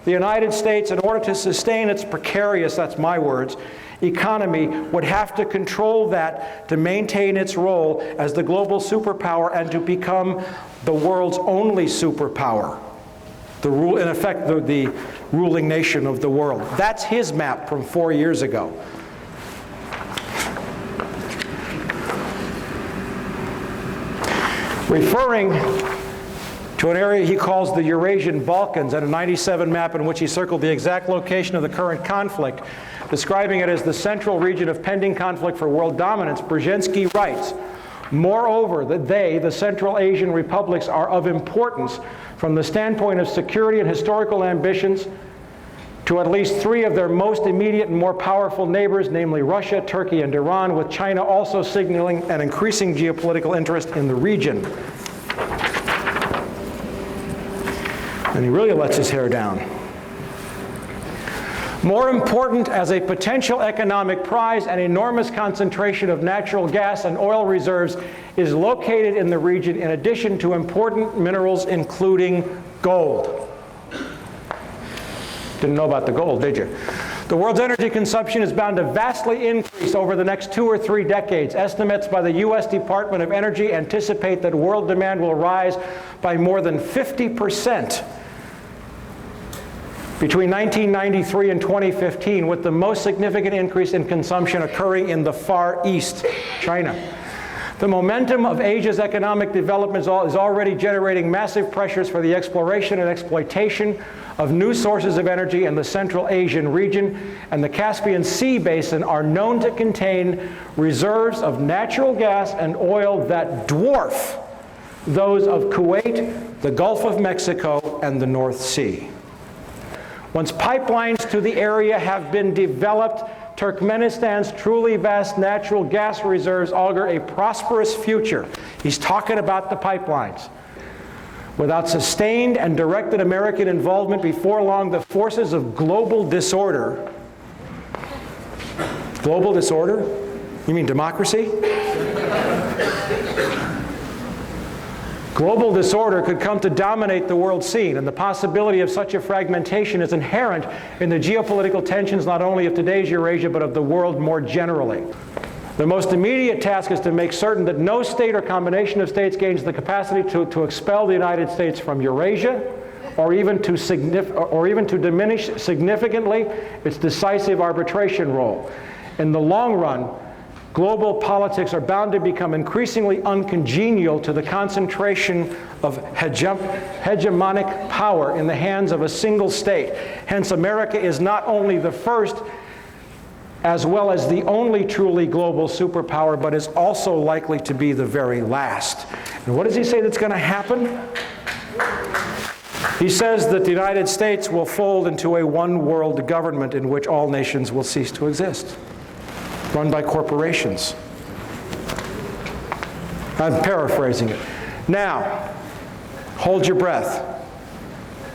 S6: the United States, in order to sustain its precarious, that's my words, economy, would have to control that to maintain its role as the global superpower and to become the world's only superpower. In effect, the ruling nation of the world. That's his map from 4 years ago. Referring to an area he calls the Eurasian Balkans and a 97 map in which he circled the exact location of the current conflict, describing it as the central region of pending conflict for world dominance, Brzezinski writes, moreover, that the Central Asian republics, are of importance from the standpoint of security and historical ambitions to at least 3 of their most immediate and more powerful neighbors, namely Russia, Turkey, and Iran, with China also signaling an increasing geopolitical interest in the region. And he really lets his hair down. More important as a potential economic prize, an enormous concentration of natural gas and oil reserves is located in the region, in addition to important minerals including gold. Didn't know about the gold, did you? The world's energy consumption is bound to vastly increase over the next 2 or 3 decades. Estimates by the U.S. Department of Energy anticipate that world demand will rise by more than 50% between 1993 and 2015, with the most significant increase in consumption occurring in the Far East, China. The momentum of Asia's economic development is already generating massive pressures for the exploration and exploitation of new sources of energy in the Central Asian region, and the Caspian Sea basin are known to contain reserves of natural gas and oil that dwarf those of Kuwait, the Gulf of Mexico, and the North Sea. Once pipelines to the area have been developed, Turkmenistan's truly vast natural gas reserves augur a prosperous future. He's talking about the pipelines. Without sustained and directed American involvement, before long, the forces of global disorder. Global disorder? You mean democracy? Global disorder could come to dominate the world scene, and the possibility of such a fragmentation is inherent in the geopolitical tensions not only of today's Eurasia, but of the world more generally. The most immediate task is to make certain that no state or combination of states gains the capacity to expel the United States from Eurasia, or even to diminish significantly its decisive arbitration role. In the long run, global politics are bound to become increasingly uncongenial to the concentration of hegemonic power in the hands of a single state. Hence, America is not only the first, as well as the only truly global superpower, but is also likely to be the very last. And what does he say that's going to happen? He says that the United States will fold into a one-world government in which all nations will cease to exist, run by corporations. I'm paraphrasing it. Now, hold your breath.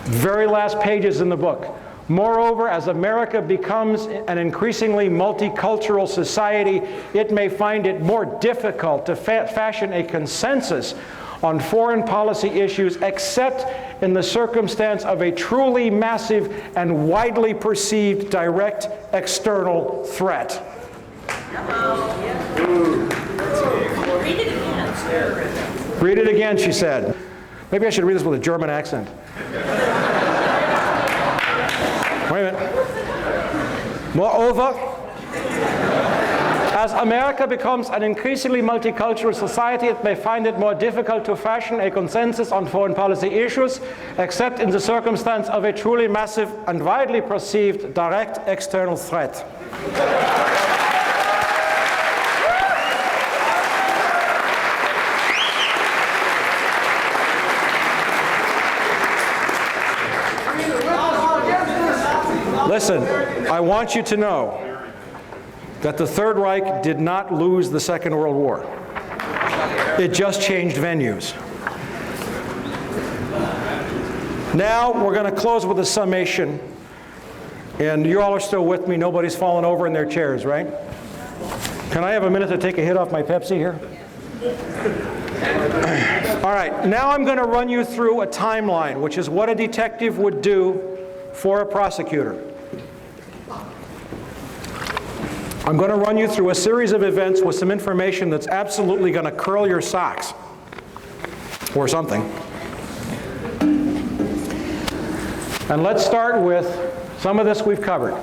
S6: Very last pages in the book. Moreover, as America becomes an increasingly multicultural society, it may find it more difficult to fashion a consensus on foreign policy issues except in the circumstance of a truly massive and widely perceived direct external threat.
S14: Read it again.
S6: Read it again, she said. Maybe I should read this with a German accent. Wait a minute. Moreover, as America becomes an increasingly multicultural society, it may find it more difficult to fashion a consensus on foreign policy issues, except in the circumstance of a truly massive and widely perceived direct external threat. Listen, I want you to know that the Third Reich did not lose the Second World War. It just changed venues. Now we're going to close with a summation. And you all are still with me. Nobody's fallen over in their chairs, right? Can I have a minute to take a hit off my Pepsi here? All right, now I'm going to run you through a timeline, which is what a detective would do for a prosecutor. I'm going to run you through a series of events with some information that's absolutely going to curl your socks, or something. And let's start with some of this we've covered.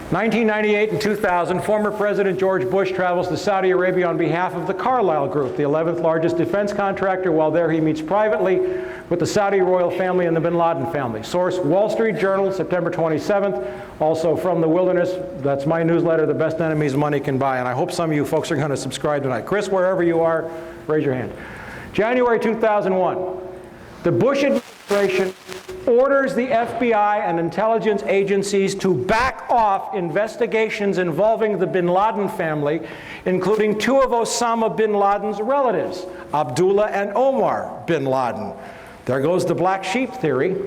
S6: 1998 and 2000, former President George Bush travels to Saudi Arabia on behalf of the Carlyle Group, the 11th largest defense contractor. While there, he meets privately with the Saudi royal family and the bin Laden family. Source, Wall Street Journal, September 27th. Also from The Wilderness, that's my newsletter, The Best Enemies Money Can Buy. And I hope some of you folks are going to subscribe tonight. Chris, wherever you are, raise your hand. January 2001, the Bush administration orders the FBI and intelligence agencies to back off investigations involving the bin Laden family, including two of Osama bin Laden's relatives, Abdullah and Omar bin Laden. There goes the black sheep theory,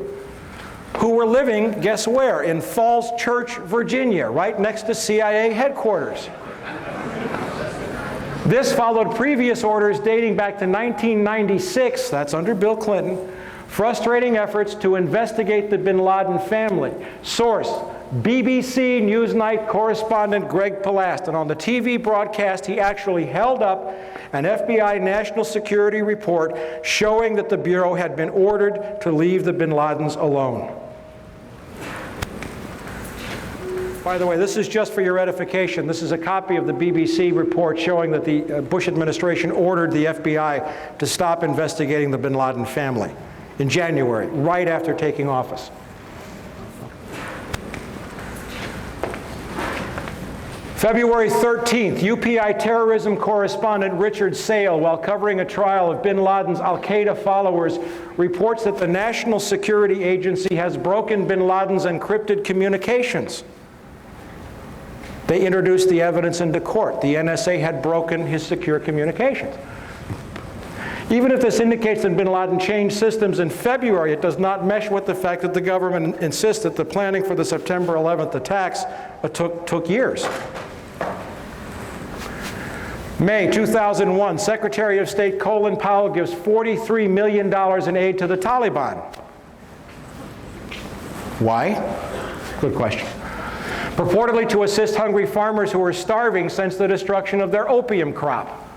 S6: who were living, guess where? In Falls Church, Virginia, right next to CIA headquarters. This followed previous orders dating back to 1996, that's under Bill Clinton, frustrating efforts to investigate the bin Laden family. Source, BBC Newsnight correspondent Greg Palast. And on the TV broadcast, he actually held up an FBI national security report showing that the Bureau had been ordered to leave the bin Ladens alone. By the way, this is just for your edification. This is a copy of the BBC report showing that the Bush administration ordered the FBI to stop investigating the bin Laden family in January, right after taking office. February 13th, UPI terrorism correspondent Richard Sale, while covering a trial of bin Laden's al-Qaeda followers, reports that the National Security Agency has broken bin Laden's encrypted communications. They introduced the evidence into court. The NSA had broken his secure communications. Even if this indicates that bin Laden changed systems in February, it does not mesh with the fact that the government insists that the planning for the September 11th attacks took years. May 2001, Secretary of State Colin Powell gives $43 million in aid to the Taliban. Why? Good question. Purportedly to assist hungry farmers who are starving since the destruction of their opium crop.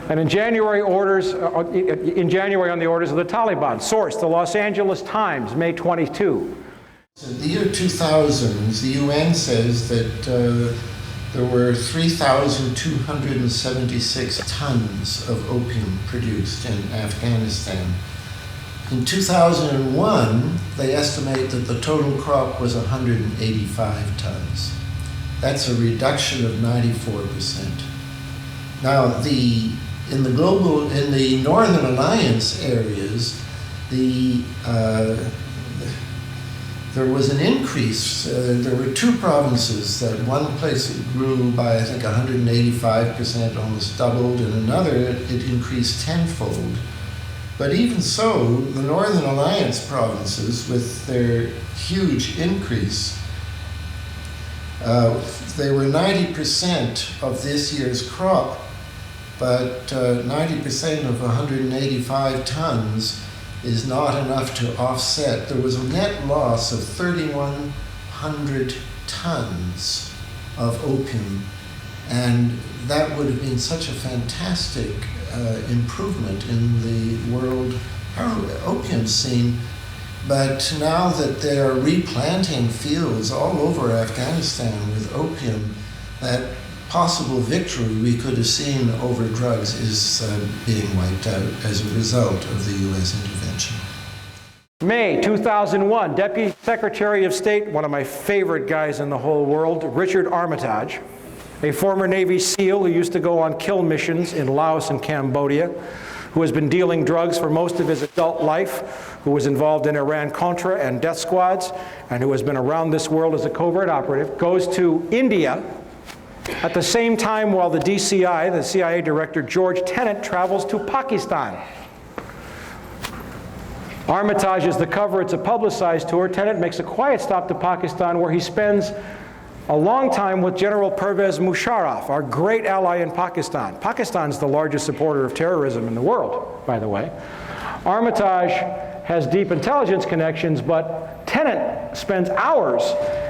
S6: And in January, on the orders of the Taliban. Source, the Los Angeles Times, May 22.
S12: In the year 2000, the UN says that there were 3,276 tons of opium produced in Afghanistan. In 2001, they estimate that the total crop was 185 tons. That's a reduction of 94%. Now, in the Northern Alliance areas, there was an increase. There were two provinces that one place it grew by, I think, 185%, almost doubled, and another it increased tenfold. But even so, the Northern Alliance provinces, with their huge increase, they were 90% of this year's crop, but 90% of 185 tons is not enough to offset. There was a net loss of 3,100 tons of opium, and that would have been such a fantastic improvement in the world opium scene. But now that they're replanting fields all over Afghanistan with opium, that possible victory we could have seen over drugs is being wiped out as a result of the U.S. intervention.
S6: May 2001, Deputy Secretary of State, one of my favorite guys in the whole world, Richard Armitage, a former Navy SEAL who used to go on kill missions in Laos and Cambodia, who has been dealing drugs for most of his adult life, who was involved in Iran-Contra and death squads, and who has been around this world as a covert operative, goes to India at the same time while the DCI, the CIA director George Tenet, travels to Pakistan. Armitage is the cover. It's a publicized tour. Tenet makes a quiet stop to Pakistan where he spends a long time with General Pervez Musharraf, our great ally in Pakistan. Pakistan's the largest supporter of terrorism in the world, by the way. Armitage has deep intelligence connections, but Tenet spends hours,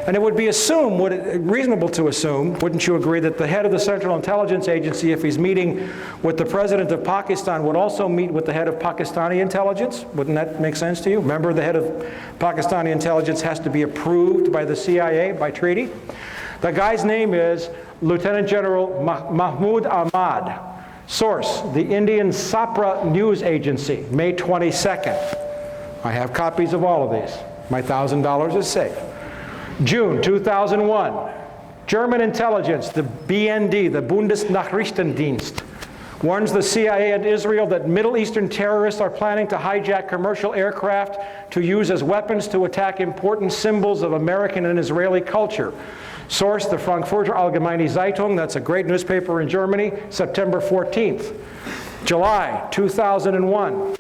S6: and it would be reasonable to assume, wouldn't you agree, that the head of the Central Intelligence Agency, if he's meeting with the president of Pakistan, would also meet with the head of Pakistani intelligence? Wouldn't that make sense to you? Remember, the head of Pakistani intelligence has to be approved by the CIA by treaty. The guy's name is Lieutenant General Mahmood Ahmad. Source, the Indian Sapra News Agency, May 22nd. I have copies of all of these. My $1,000 is safe. June 2001, German intelligence, the BND, the Bundesnachrichtendienst, warns the CIA and Israel that Middle Eastern terrorists are planning to hijack commercial aircraft to use as weapons to attack important symbols of American and Israeli culture. Source, the Frankfurter Allgemeine Zeitung, that's a great newspaper in Germany, September 14th. July 2001.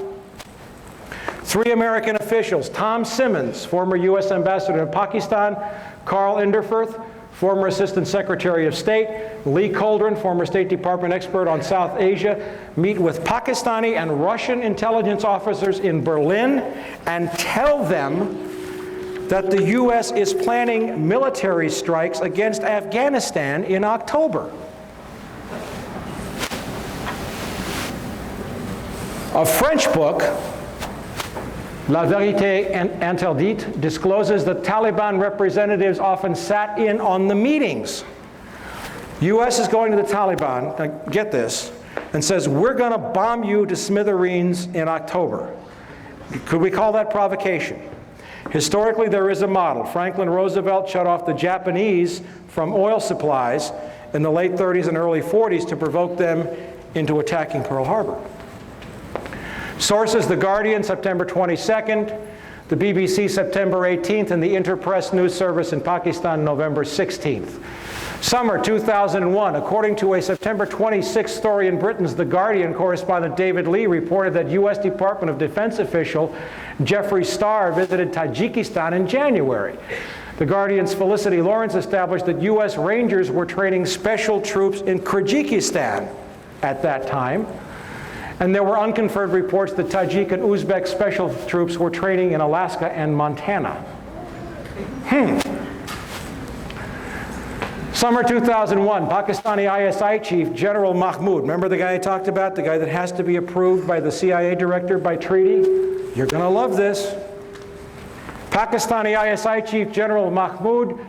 S6: 3 American officials, Tom Simmons, former U.S. ambassador to Pakistan, Carl Inderfurth, former Assistant Secretary of State, Lee Coldren, former State Department expert on South Asia, meet with Pakistani and Russian intelligence officers in Berlin and tell them that the U.S. is planning military strikes against Afghanistan in October. A French book, La Vérité Interdite, discloses that Taliban representatives often sat in on the meetings. U.S. is going to the Taliban, now get this, and says, we're going to bomb you to smithereens in October. Could we call that provocation? Historically, there is a model. Franklin Roosevelt shut off the Japanese from oil supplies in the late 30s and early 40s to provoke them into attacking Pearl Harbor. Sources, The Guardian, September 22nd, the BBC, September 18th, and the Interpress News Service in Pakistan, November 16th. Summer 2001, according to a September 26th story in Britain's The Guardian, correspondent David Lee reported that U.S. Department of Defense official Jeffrey Starr visited Tajikistan in January. The Guardian's Felicity Lawrence established that U.S. Rangers were training special troops in Kyrgyzstan at that time. And there were unconfirmed reports that Tajik and Uzbek special troops were training in Alaska and Montana. Summer 2001, Pakistani ISI chief General Mahmoud, remember the guy I talked about, the guy that has to be approved by the CIA director by treaty? You're going to love this. Pakistani ISI chief General Mahmoud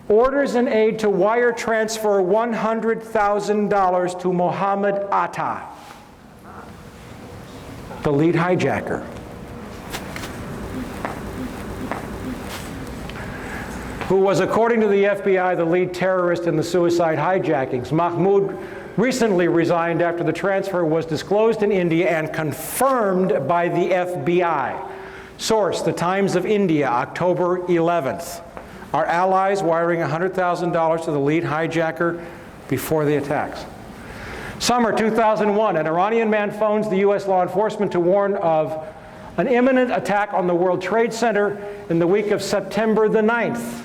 S6: orders an aide to wire transfer $100,000 to Mohammed Atta, the lead hijacker. who was, according to the FBI, the lead terrorist in the suicide hijackings. Mahmoud recently resigned after the transfer was disclosed in India and confirmed by the FBI. Source, The Times of India, October 11th. Our allies wiring $100,000 to the lead hijacker before the attacks. Summer 2001, an Iranian man phones the U.S. law enforcement to warn of an imminent attack on the World Trade Center in the week of September the 9th.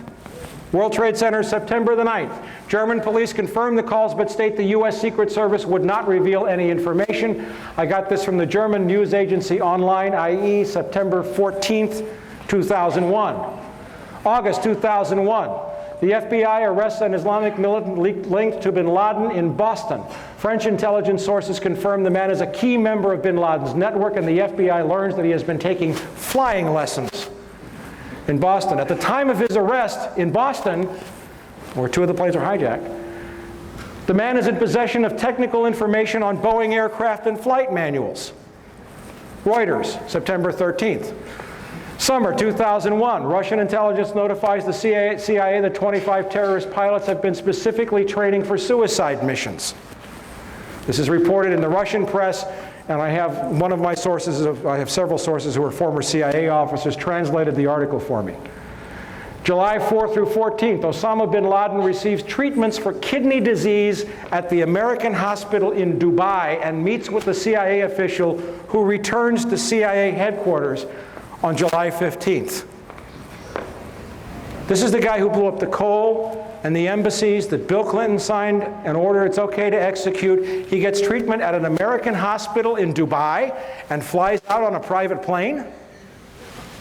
S6: World Trade Center, September the 9th. German police confirmed the calls but state the U.S. Secret Service would not reveal any information. I got this from the German news agency Online, i.e. September 14th, 2001. August 2001. The FBI arrests an Islamic militant linked to bin Laden in Boston. French intelligence sources confirm the man is a key member of bin Laden's network, and the FBI learns that he has been taking flying lessons in Boston. At the time of his arrest in Boston, where two of the planes were hijacked, the man is in possession of technical information on Boeing aircraft and flight manuals. Reuters, September 13th. Summer 2001, Russian intelligence notifies the CIA that 25 terrorist pilots have been specifically training for suicide missions. This is reported in the Russian press, and I have one of my sources, I have several sources who are former CIA officers, translated the article for me. July 4th through 14th, Osama bin Laden receives treatments for kidney disease at the American hospital in Dubai and meets with the CIA official who returns to CIA headquarters on July 15th. This is the guy who blew up the coal and the embassies that Bill Clinton signed an order it's okay to execute. He gets treatment at an American hospital in Dubai and flies out on a private plane.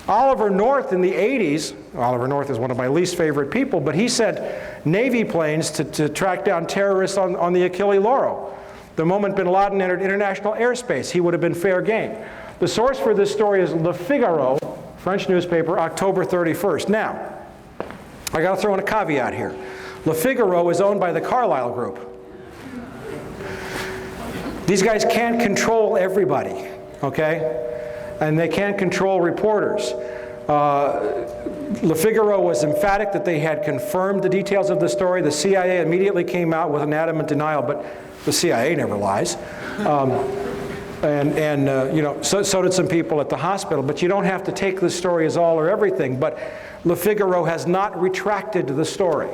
S6: Oliver North in the 80s, Oliver North is one of my least favorite people, but he sent Navy planes to track down terrorists on the Achille Lauro. The moment bin Laden entered international airspace, he would have been fair game. The source for this story is Le Figaro, French newspaper, October 31st. Now, I got to throw in a caveat here. Le Figaro is owned by the Carlyle Group. These guys can't control everybody, okay? And they can't control reporters. Le Figaro was emphatic that they had confirmed the details of the story. The CIA immediately came out with an adamant denial, but the CIA never lies. You know, so did some people at the hospital. But you don't have to take this story as all or everything. But Le Figaro has not retracted the story.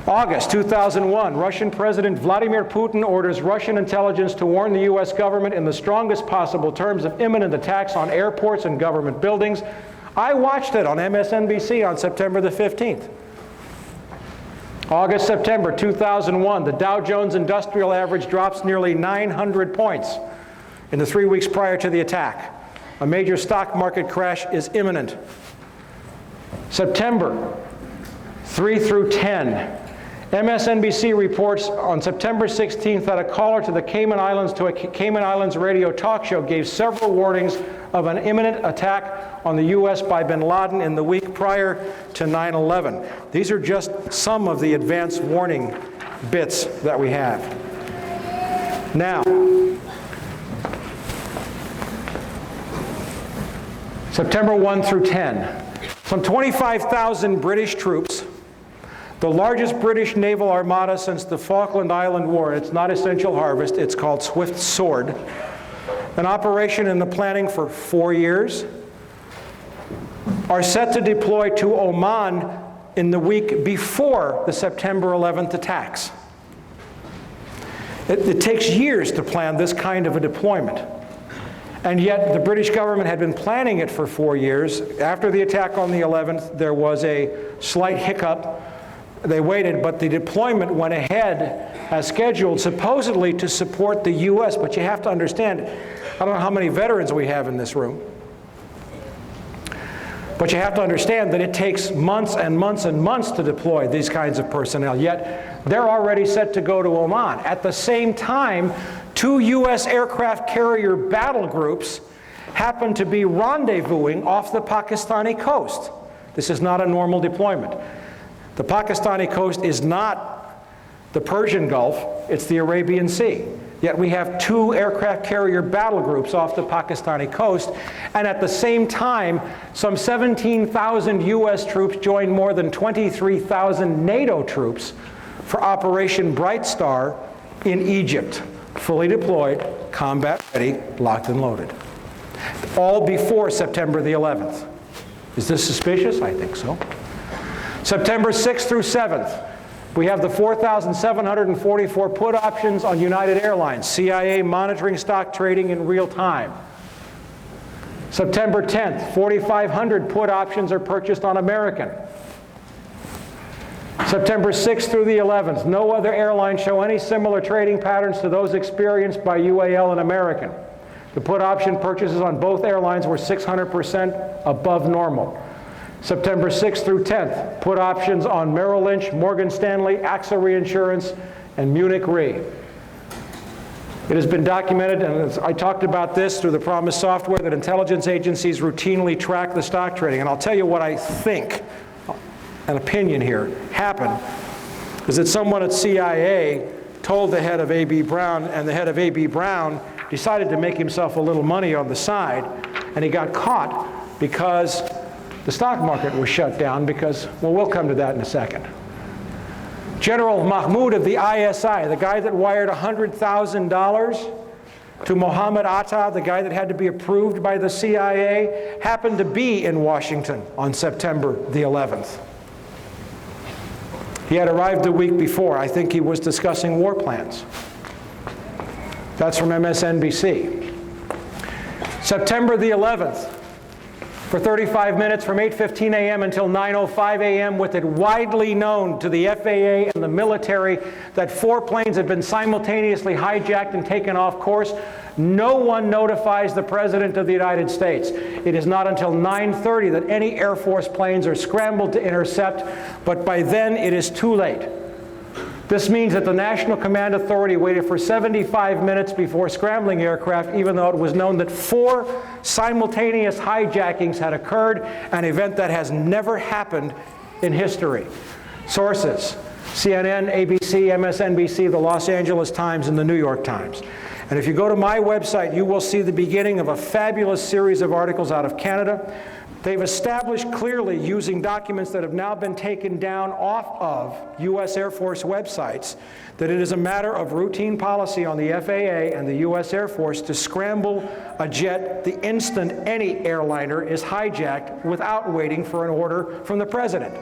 S6: August 2001, Russian President Vladimir Putin orders Russian intelligence to warn the U.S. government in the strongest possible terms of imminent attacks on airports and government buildings. I watched it on MSNBC on September the 15th. August, September 2001, the Dow Jones Industrial Average drops nearly 900 points in the 3 weeks prior to the attack. A major stock market crash is imminent. September 3 through 10. MSNBC reports on September 16th that a caller to the Cayman Islands to a Cayman Islands radio talk show gave several warnings of an imminent attack on the U.S. by bin Laden in the week prior to 9/11. These are just some of the advance warning bits that we have. Now, September 1 through 10. Some 25,000 British troops, the largest British naval armada since the Falkland Island War. It's not Essential Harvest, it's called Swift Sword. An operation in the planning for 4 years, are set to deploy to Oman in the week before the September 11th attacks. It takes years to plan this kind of a deployment. And yet the British government had been planning it for 4 years. After the attack on the 11th, there was a slight hiccup. They waited, but the deployment went ahead as scheduled, supposedly to support the U.S. But you have to understand, I don't know how many veterans we have in this room, but you have to understand that it takes months and months and months to deploy these kinds of personnel, yet they're already set to go to Oman. At the same time, 2 U.S. aircraft carrier battle groups happen to be rendezvousing off the Pakistani coast. This is not a normal deployment. The Pakistani coast is not the Persian Gulf, it's the Arabian Sea. Yet we have 2 aircraft carrier battle groups off the Pakistani coast, and at the same time, some 17,000 US troops joined more than 23,000 NATO troops for Operation Bright Star in Egypt, fully deployed, combat ready, locked and loaded. All before September the 11th. Is this suspicious? I think so. September 6th through 7th, we have the 4,744 put options on United Airlines, CIA monitoring stock trading in real time. September 10th, 4,500 put options are purchased on American. September 6th through the 11th, no other airlines show any similar trading patterns to those experienced by UAL and American. The put option purchases on both airlines were 600% above normal. September 6th through 10th, put options on Merrill Lynch, Morgan Stanley, AXA Reinsurance, and Munich Re. It has been documented, and I talked about this through the Promise software, that intelligence agencies routinely track the stock trading. And I'll tell you what I think, an opinion here, happened, is that someone at CIA told the head of A.B. Brown, and the head of A.B. Brown decided to make himself a little money on the side, and he got caught because the stock market was shut down because, well, we'll come to that in a second. General Mahmoud of the ISI, the guy that wired $100,000 to Mohammed Atta, the guy that had to be approved by the CIA, happened to be in Washington on September the 11th. He had arrived the week before. I think he was discussing war plans. That's from MSNBC. September the 11th, for 35 minutes from 8:15 a.m. until 9:05 a.m., with it widely known to the FAA and the military that 4 planes had been simultaneously hijacked and taken off course, no one notifies the President of the United States. It is not until 9:30 that any Air Force planes are scrambled to intercept, but by then it is too late. This means that the National Command Authority waited for 75 minutes before scrambling aircraft, even though it was known that 4 simultaneous hijackings had occurred, an event that has never happened in history. Sources: CNN, ABC, MSNBC, the Los Angeles Times, and the New York Times. And if you go to my website, you will see the beginning of a fabulous series of articles out of Canada. They've established clearly, using documents that have now been taken down off of U.S. Air Force websites, that it is a matter of routine policy on the FAA and the U.S. Air Force to scramble a jet the instant any airliner is hijacked without waiting for an order from the President.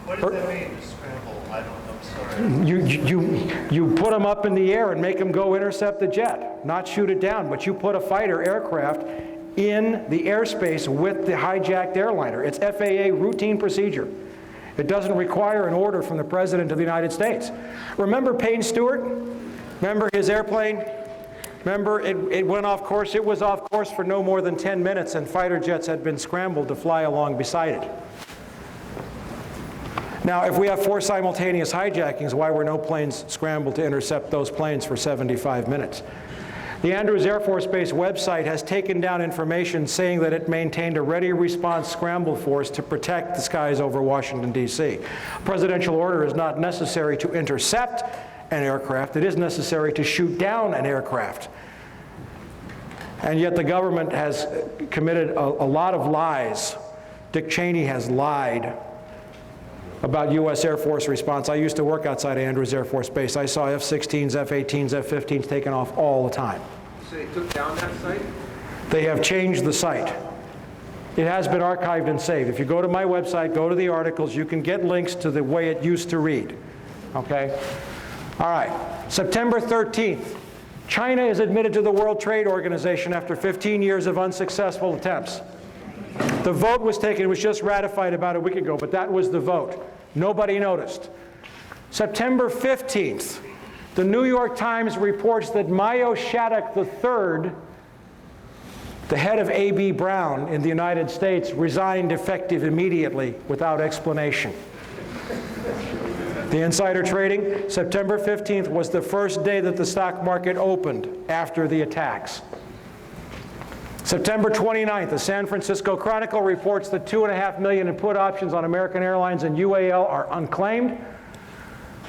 S15: What does that mean, to scramble? I'm sorry.
S6: You put them up in the air and make them go intercept the jet, not shoot it down, but you put a fighter aircraft in the airspace with the hijacked airliner. It's FAA routine procedure. It doesn't require an order from the President of the United States. Remember Payne Stewart? Remember his airplane? Remember it went off course? It was off course for no more than 10 minutes, and fighter jets had been scrambled to fly along beside it. Now, if we have 4 simultaneous hijackings, why were no planes scrambled to intercept those planes for 75 minutes? The Andrews Air Force Base website has taken down information saying that it maintained a ready response scramble force to protect the skies over Washington, D.C. A presidential order is not necessary to intercept an aircraft. It is necessary to shoot down an aircraft. And yet the government has committed a lot of lies. Dick Cheney has lied about U.S. Air Force response. I used to work outside Andrews Air Force Base. I saw F-16s, F-18s, F-15s taken off all the time.
S15: So they took down that site?
S6: They have changed the site. It has been archived and saved. If you go to my website, go to the articles, you can get links to the way it used to read. Okay? All right. September 13th. China is admitted to the World Trade Organization after 15 years of unsuccessful attempts. The vote was taken, it was just ratified about a week ago, but that was the vote. Nobody noticed. September 15th, the New York Times reports that Mayo Shattuck III, the head of A.B. Brown in the United States, resigned effective immediately without explanation. The insider trading, September 15th was the first day that the stock market opened after the attacks. September 29th, the San Francisco Chronicle reports that $2.5 million in put options on American Airlines and UAL are unclaimed.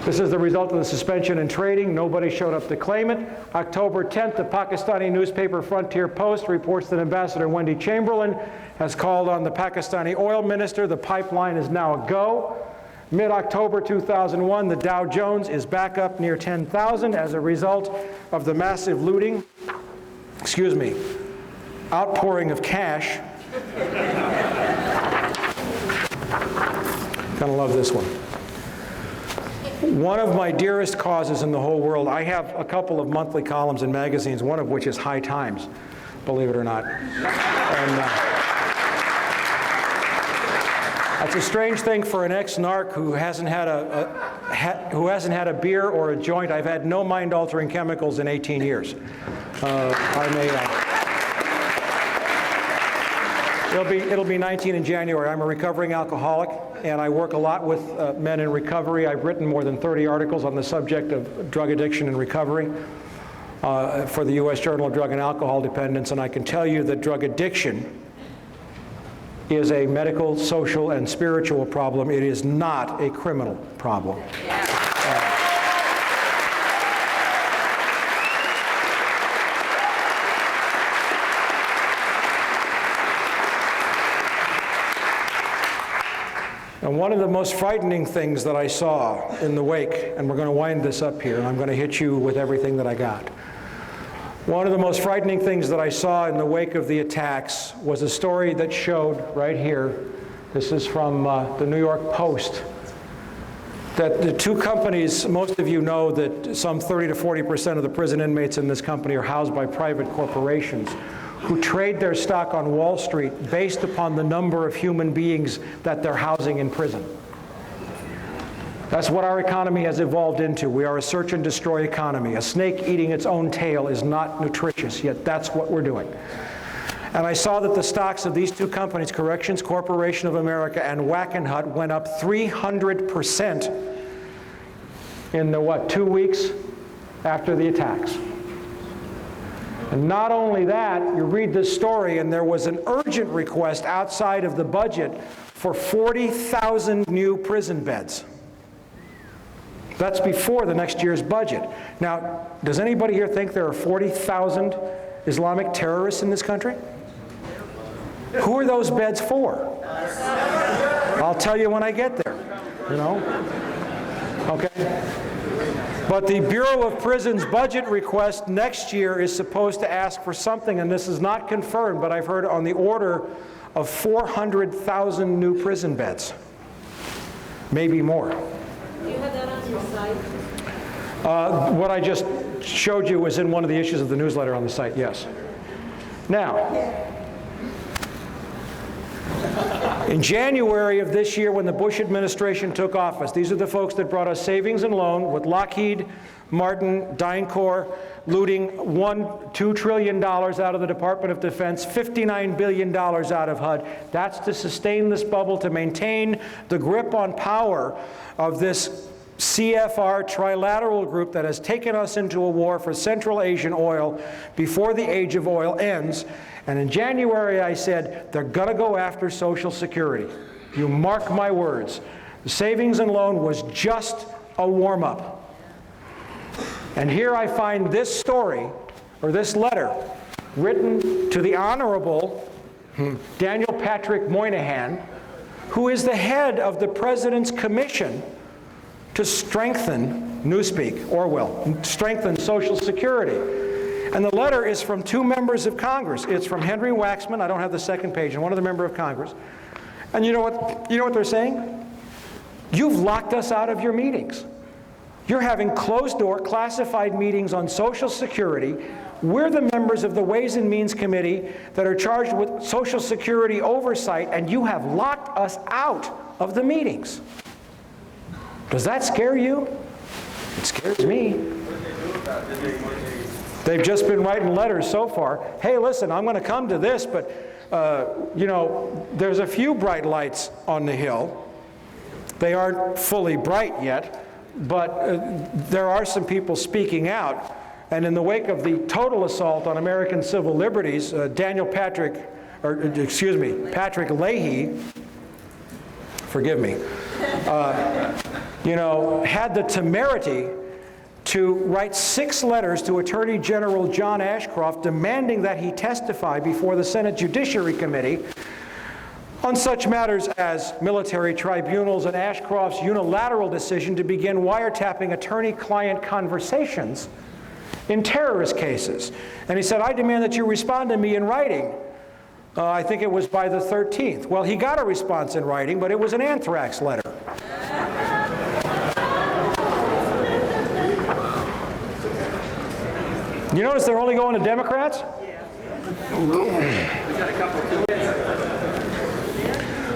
S6: This is the result of the suspension in trading. Nobody showed up to claim it. October 10th, the Pakistani newspaper Frontier Post reports that Ambassador Wendy Chamberlain has called on the Pakistani oil minister. The pipeline is now a go. Mid-October 2001, the Dow Jones is back up near 10,000 as a result of the massive looting, outpouring of cash. Kind of love this one. One of my dearest causes in the whole world, I have a couple of monthly columns in magazines, one of which is High Times, believe it or not. And, that's a strange thing for an ex-narc who hasn't had a beer or a joint. I've had no mind-altering chemicals in 18 years. It'll be 19 in January. I'm a recovering alcoholic, and I work a lot with men in recovery. I've written more than 30 articles on the subject of drug addiction and recovery for the U.S. Journal of Drug and Alcohol Dependence, and I can tell you that drug addiction is a medical, social, and spiritual problem. It is not a criminal problem. And one of the most frightening things that I saw in the wake, and we're going to wind this up here, and I'm going to hit you with everything that I got. One of the most frightening things that I saw in the wake of the attacks was a story that showed right here, this is from the New York Post, that the two companies, most of you know that some 30 to 40% of the prison inmates in this company are housed by private corporations who trade their stock on Wall Street based upon the number of human beings that they're housing in prison. That's what our economy has evolved into. We are a search and destroy economy. A snake eating its own tail is not nutritious, yet that's what we're doing. And I saw that the stocks of these two companies, Corrections Corporation of America and Wackenhut, went up 300% in the, 2 weeks after the attacks. And not only that, you read this story, and there was an urgent request outside of the budget for 40,000 new prison beds. That's before the next year's budget. Now, does anybody here think there are 40,000 Islamic terrorists in this country? Who are those beds for? I'll tell you when I get there, you know? Okay? But the Bureau of Prisons budget request next year is supposed to ask for something, and this is not confirmed, but I've heard on the order of 400,000 new prison beds. Maybe more.
S14: Do you have that on your site?
S6: What I just showed you was in one of the issues of the newsletter on the site, yes. Now, in January of this year, when the Bush administration took office, these are the folks that brought us savings and loan with Lockheed Martin, DynCorp, looting $2 trillion out of the Department of Defense, $59 billion out of HUD. That's to sustain this bubble, to maintain the grip on power of this CFR trilateral group that has taken us into a war for Central Asian oil before the age of oil ends. And in January I said, they're going to go after Social Security. You mark my words. The savings and loan was just a warm-up. And here I find this story, or this letter, written to the Honorable Daniel Patrick Moynihan, who is the head of the President's Commission to strengthen, Newspeak, Orwell, strengthen Social Security. And the letter is from two members of Congress. It's from Henry Waxman, I don't have the second page, and one other member of Congress. And you know what they're saying? You've locked us out of your meetings. You're having closed-door, classified meetings on Social Security. We're the members of the Ways and Means Committee that are charged with Social Security oversight, and you have locked us out of the meetings. Does that scare you? It scares me. They've just been writing letters so far. Hey, listen, I'm going to come to this, but, you know, there's a few bright lights on the hill. They aren't fully bright yet, but there are some people speaking out. And in the wake of the total assault on American civil liberties, Patrick Leahy, forgive me, had the temerity to write 6 letters to Attorney General John Ashcroft demanding that he testify before the Senate Judiciary Committee on such matters as military tribunals and Ashcroft's unilateral decision to begin wiretapping attorney-client conversations in terrorist cases. And he said, I demand that you respond to me in writing. I think it was by the 13th. Well, he got a response in writing, but it was an anthrax letter. You notice they're only going to Democrats?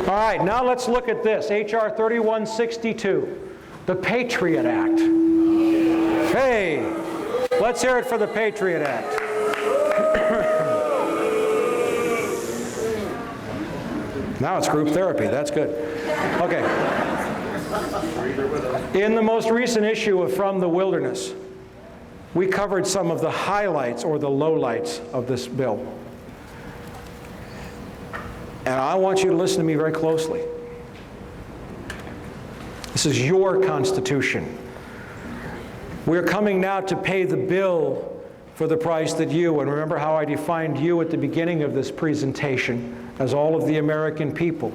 S6: All right, now let's look at this. H.R. 3162, the Patriot Act. Hey, let's hear it for the Patriot Act. Now it's group therapy. That's good. Okay. In the most recent issue of From the Wilderness, we covered some of the highlights or the lowlights of this bill. And I want you to listen to me very closely. This is your Constitution. We're coming now to pay the bill for the price that you, and remember how I defined you at the beginning of this presentation, as all of the American people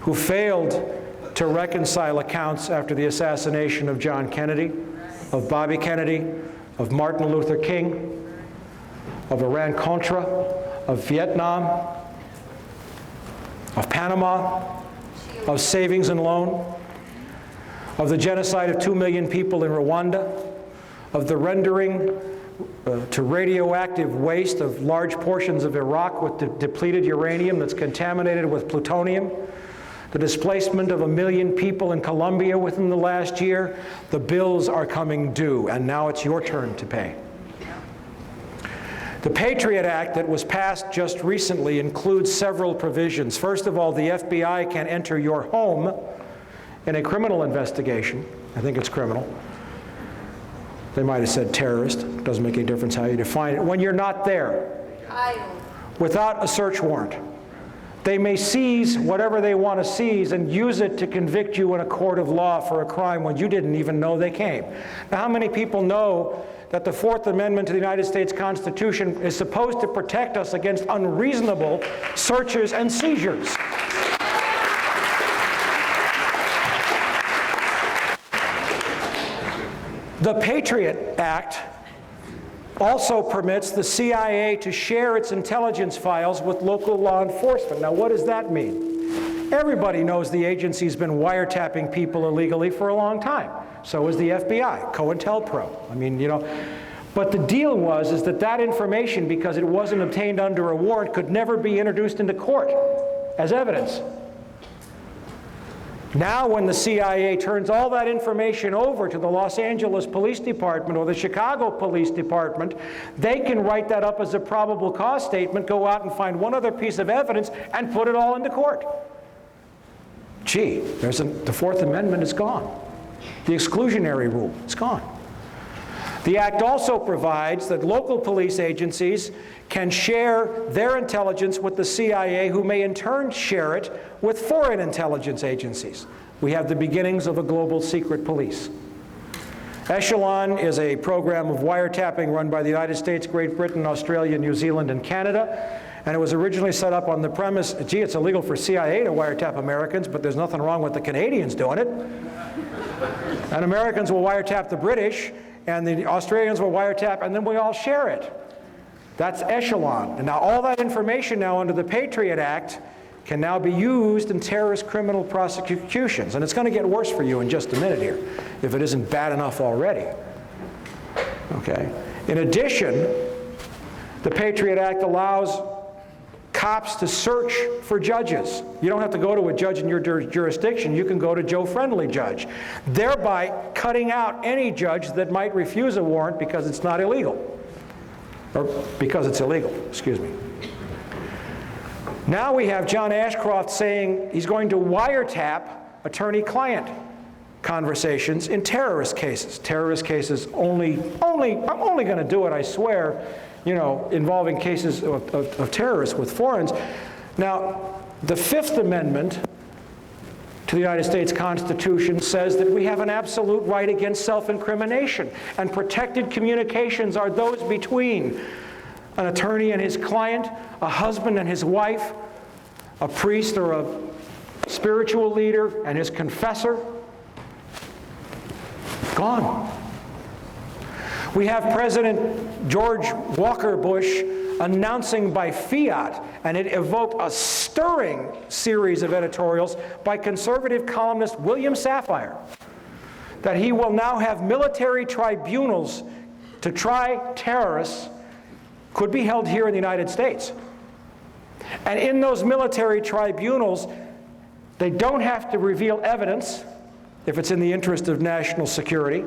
S6: who failed to reconcile accounts after the assassination of John Kennedy, of Bobby Kennedy, of Martin Luther King, of Iran-Contra, of Vietnam, of Panama, of savings and loan, of the genocide of 2 million people in Rwanda, of the rendering to radioactive waste of large portions of Iraq with depleted uranium that's contaminated with plutonium, the displacement of 1 million people in Colombia within the last year. The bills are coming due, and now it's your turn to pay. The Patriot Act that was passed just recently includes several provisions. First of all, the FBI can enter your home in a criminal investigation. I think it's criminal. They might have said terrorist. It doesn't make any difference how you define it. When you're not there, without a search warrant. They may seize whatever they want to seize and use it to convict you in a court of law for a crime when you didn't even know they came. Now, how many people know that the Fourth Amendment to the United States Constitution is supposed to protect us against unreasonable searches and seizures? The Patriot Act also permits the CIA to share its intelligence files with local law enforcement. Now, what does that mean? Everybody knows the agency's been wiretapping people illegally for a long time. So is the FBI, COINTELPRO. I mean, but the deal is that that information, because it wasn't obtained under a warrant, could never be introduced into court as evidence. Now, when the CIA turns all that information over to the Los Angeles Police Department or the Chicago Police Department, they can write that up as a probable cause statement, go out and find one other piece of evidence, and put it all into court. Gee, the Fourth Amendment is gone. The exclusionary rule is gone. The Act also provides that local police agencies can share their intelligence with the CIA, who may in turn share it with foreign intelligence agencies. We have the beginnings of a global secret police. Echelon is a program of wiretapping run by the United States, Great Britain, Australia, New Zealand, and Canada. And it was originally set up on the premise, gee, it's illegal for CIA to wiretap Americans, but there's nothing wrong with the Canadians doing it. And Americans will wiretap the British, and the Australians will wiretap, and then we all share it. That's Echelon. And now all that information now under the Patriot Act can now be used in terrorist criminal prosecutions. And it's going to get worse for you in just a minute here, if it isn't bad enough already. Okay. In addition, the Patriot Act allows cops to search for judges. You don't have to go to a judge in your jurisdiction. You can go to Joe Friendly Judge, thereby cutting out any judge that might refuse a warrant because it's not illegal. Or because it's illegal, excuse me. Now we have John Ashcroft saying he's going to wiretap attorney-client conversations in terrorist cases. Terrorist cases I'm only going to do it, I swear, involving cases of terrorists with foreigners. Now, the Fifth Amendment to the United States Constitution says that we have an absolute right against self-incrimination, and protected communications are those between an attorney and his client, a husband and his wife, a priest or a spiritual leader and his confessor. Gone. We have President George Walker Bush announcing by fiat, and it evoked a stirring series of editorials by conservative columnist William Safire, that he will now have military tribunals to try terrorists, could be held here in the United States. And in those military tribunals, they don't have to reveal evidence if it's in the interest of national security.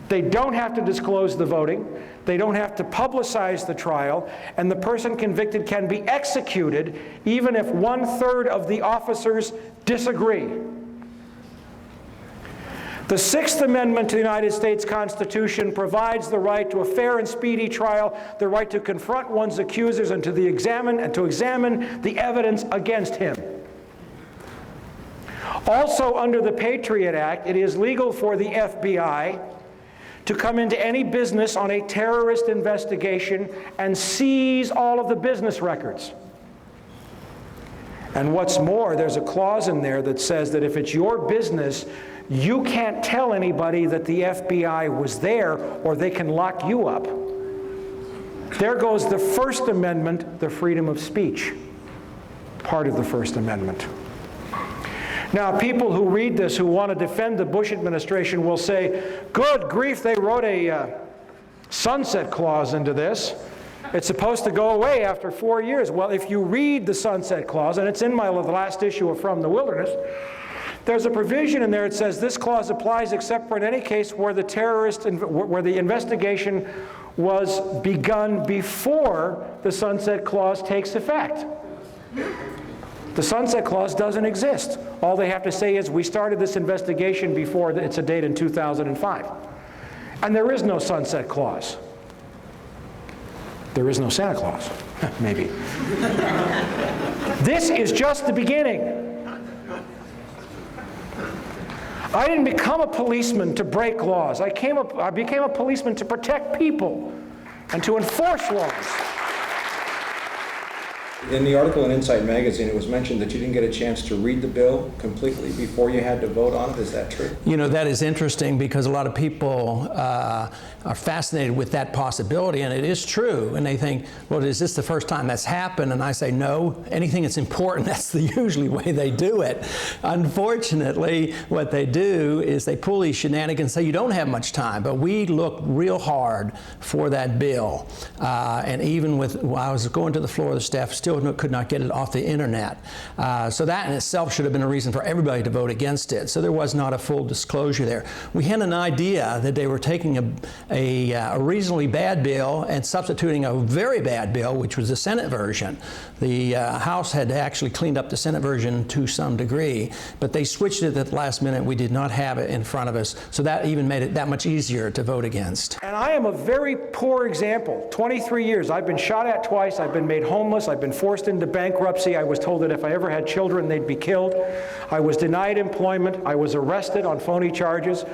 S6: They don't have to disclose the voting. They don't have to publicize the trial. And the person convicted can be executed even if 1/3 of the officers disagree. The Sixth Amendment to the United States Constitution provides the right to a fair and speedy trial, the right to confront one's accusers and to examine the evidence against him. Also, under the Patriot Act, it is legal for the FBI to come into any business on a terrorist investigation and seize all of the business records. And what's more, there's a clause in there that says that if it's your business, you can't tell anybody that the FBI was there, or they can lock you up. There goes the First Amendment, the freedom of speech, part of the First Amendment. Now, people who read this, who want to defend the Bush administration, will say, good grief, they wrote a sunset clause into this. It's supposed to go away after 4 years. Well, if you read the sunset clause, and it's in the last issue of From the Wilderness, there's a provision in there that says this clause applies except for in any case where the investigation was begun before the sunset clause takes effect. The sunset clause doesn't exist. All they have to say is, we started this investigation before it's a date in 2005. And there is no sunset clause. There is no Santa Claus, maybe. This is just the beginning. I didn't become a policeman to break laws. I became a policeman to protect people and to enforce laws.
S16: In the article in Insight Magazine, it was mentioned that you didn't get a chance to read the bill completely before you had to vote on it. Is that true?
S17: You know, that is interesting because a lot of people are fascinated with that possibility, and it is true. And they think, well, is this the first time that's happened? And I say, no, anything that's important, that's the usually way they do it. Unfortunately, what they do is they pull these shenanigans and say, you don't have much time. But we looked real hard for that bill. And even while I was going to the floor, the staff still could not get it off the internet. So that in itself should have been a reason for everybody to vote against it. So there was not a full disclosure there. We had an idea that they were taking a reasonably bad bill and substituting a very bad bill, which was the Senate version. The House had actually cleaned up the Senate version to some degree, but they switched it at the last minute. We did not have it in front of us, so that even made it that much easier to vote against.
S6: And I am a very poor example. 23 years. I've been shot at twice. I've been made homeless. I've been forced into bankruptcy. I was told that if I ever had children, they'd be killed. I was denied employment. I was arrested on phony charges.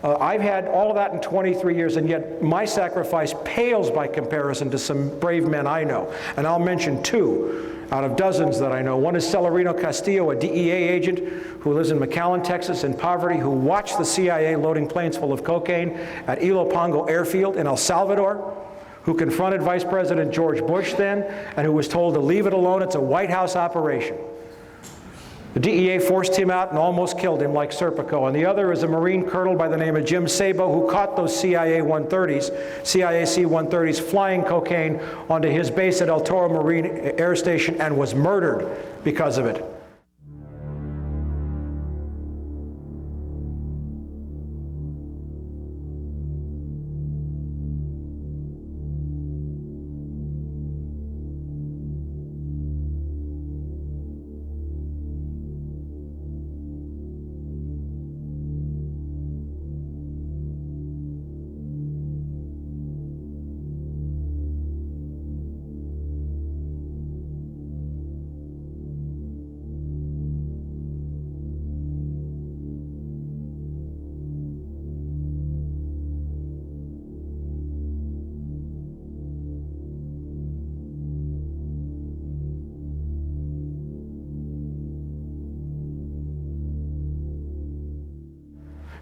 S6: I've had all of that in 23 years, and yet my sacrifice pales by comparison to some brave men I know. And I'll mention two out of dozens that I know. One is Celerino Castillo, a DEA agent who lives in McAllen, Texas, in poverty, who watched the CIA loading planes full of cocaine at Ilopango Airfield in El Salvador, who confronted Vice President George Bush then, and who was told to leave it alone. It's a White House operation. The DEA forced him out and almost killed him like Serpico. And the other is a Marine colonel by the name of Jim Sabo, who caught those CIA C-130s flying cocaine onto his base at El Toro Marine Air Station and was murdered because of it.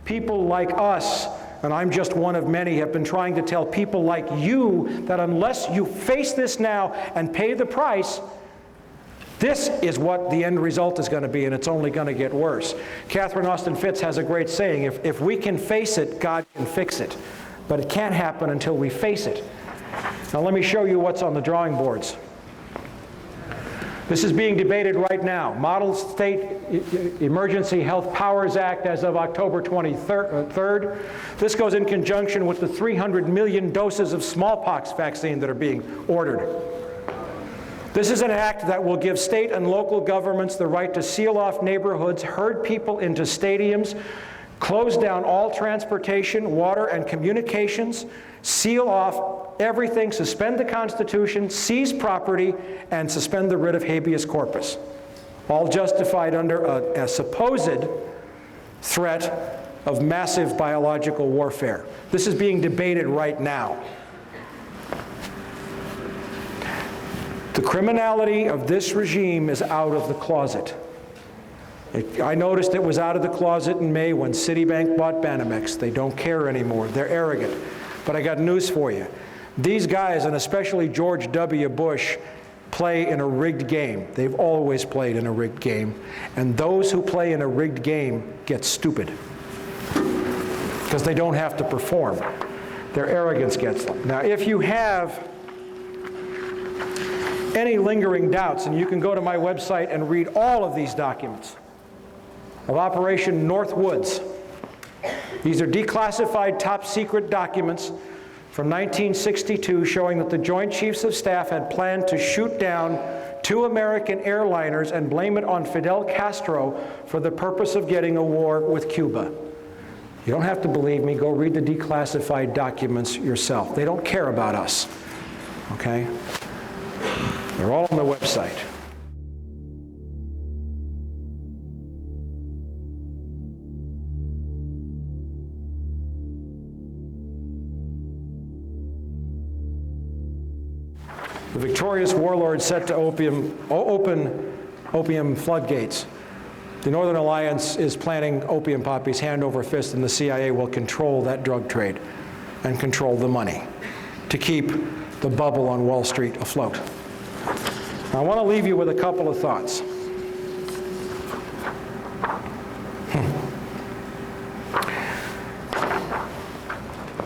S6: People like us, and I'm just one of many, have been trying to tell people like you that unless you face this now and pay the price, this is what the end result is going to be, and it's only going to get worse. Catherine Austin Fitts has a great saying, if we can face it, God can fix it. But it can't happen until we face it. Now let me show you what's on the drawing boards. This is being debated right now. Model State Emergency Health Powers Act as of October 23rd. This goes in conjunction with the 300 million doses of smallpox vaccine that are being ordered. This is an act that will give state and local governments the right to seal off neighborhoods, herd people into stadiums, close down all transportation, water, and communications, seal off everything, suspend the Constitution, seize property, and suspend the writ of habeas corpus. All justified under a supposed threat of massive biological warfare. This is being debated right now. The criminality of this regime is out of the closet. I noticed it was out of the closet in May when Citibank bought Banamex. They don't care anymore. They're arrogant. But I got news for you. These guys, and especially George W. Bush, play in a rigged game. They've always played in a rigged game. And those who play in a rigged game get stupid because they don't have to perform. Their arrogance gets them. Now, if you have any lingering doubts, and you can go to my website and read all of these documents of Operation Northwoods. These are declassified top secret documents from 1962 showing that the Joint Chiefs of Staff had planned to shoot down 2 American airliners and blame it on Fidel Castro for the purpose of getting a war with Cuba. You don't have to believe me. Go read the declassified documents yourself. They don't care about us, okay? They're all on the website. The victorious warlord set to open opium floodgates. The Northern Alliance is planting opium poppies hand over fist, and the CIA will control that drug trade and control the money to keep the bubble on Wall Street afloat. I want to leave you with a couple of thoughts.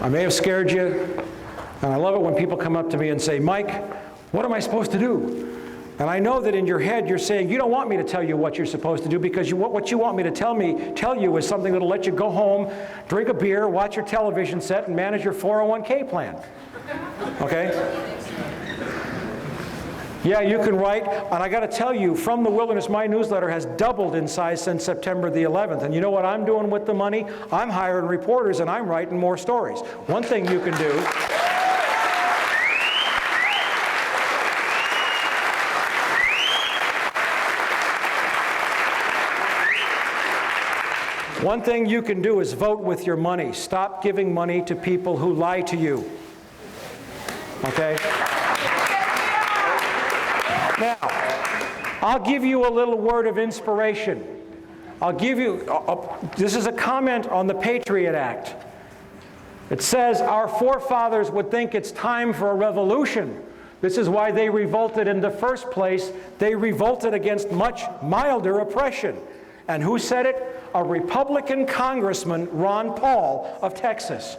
S6: I may have scared you, and I love it when people come up to me and say, Mike, what am I supposed to do? And I know that in your head you're saying, you don't want me to tell you what you're supposed to do because what you want me to tell you is something that'll let you go home, drink a beer, watch your television set, and manage your 401k plan. Okay? Yeah, you can write, and I got to tell you, From the Wilderness, my newsletter has doubled in size since September the 11th. And you know what I'm doing with the money? I'm hiring reporters and I'm writing more stories. One thing you can do. One thing you can do is vote with your money. Stop giving money to people who lie to you. Okay? Now, I'll give you a little word of inspiration. I'll give you, this is a comment on the Patriot Act. It says, our forefathers would think it's time for a revolution. This is why they revolted in the first place. They revolted against much milder oppression. And who said it? A Republican Congressman, Ron Paul of Texas.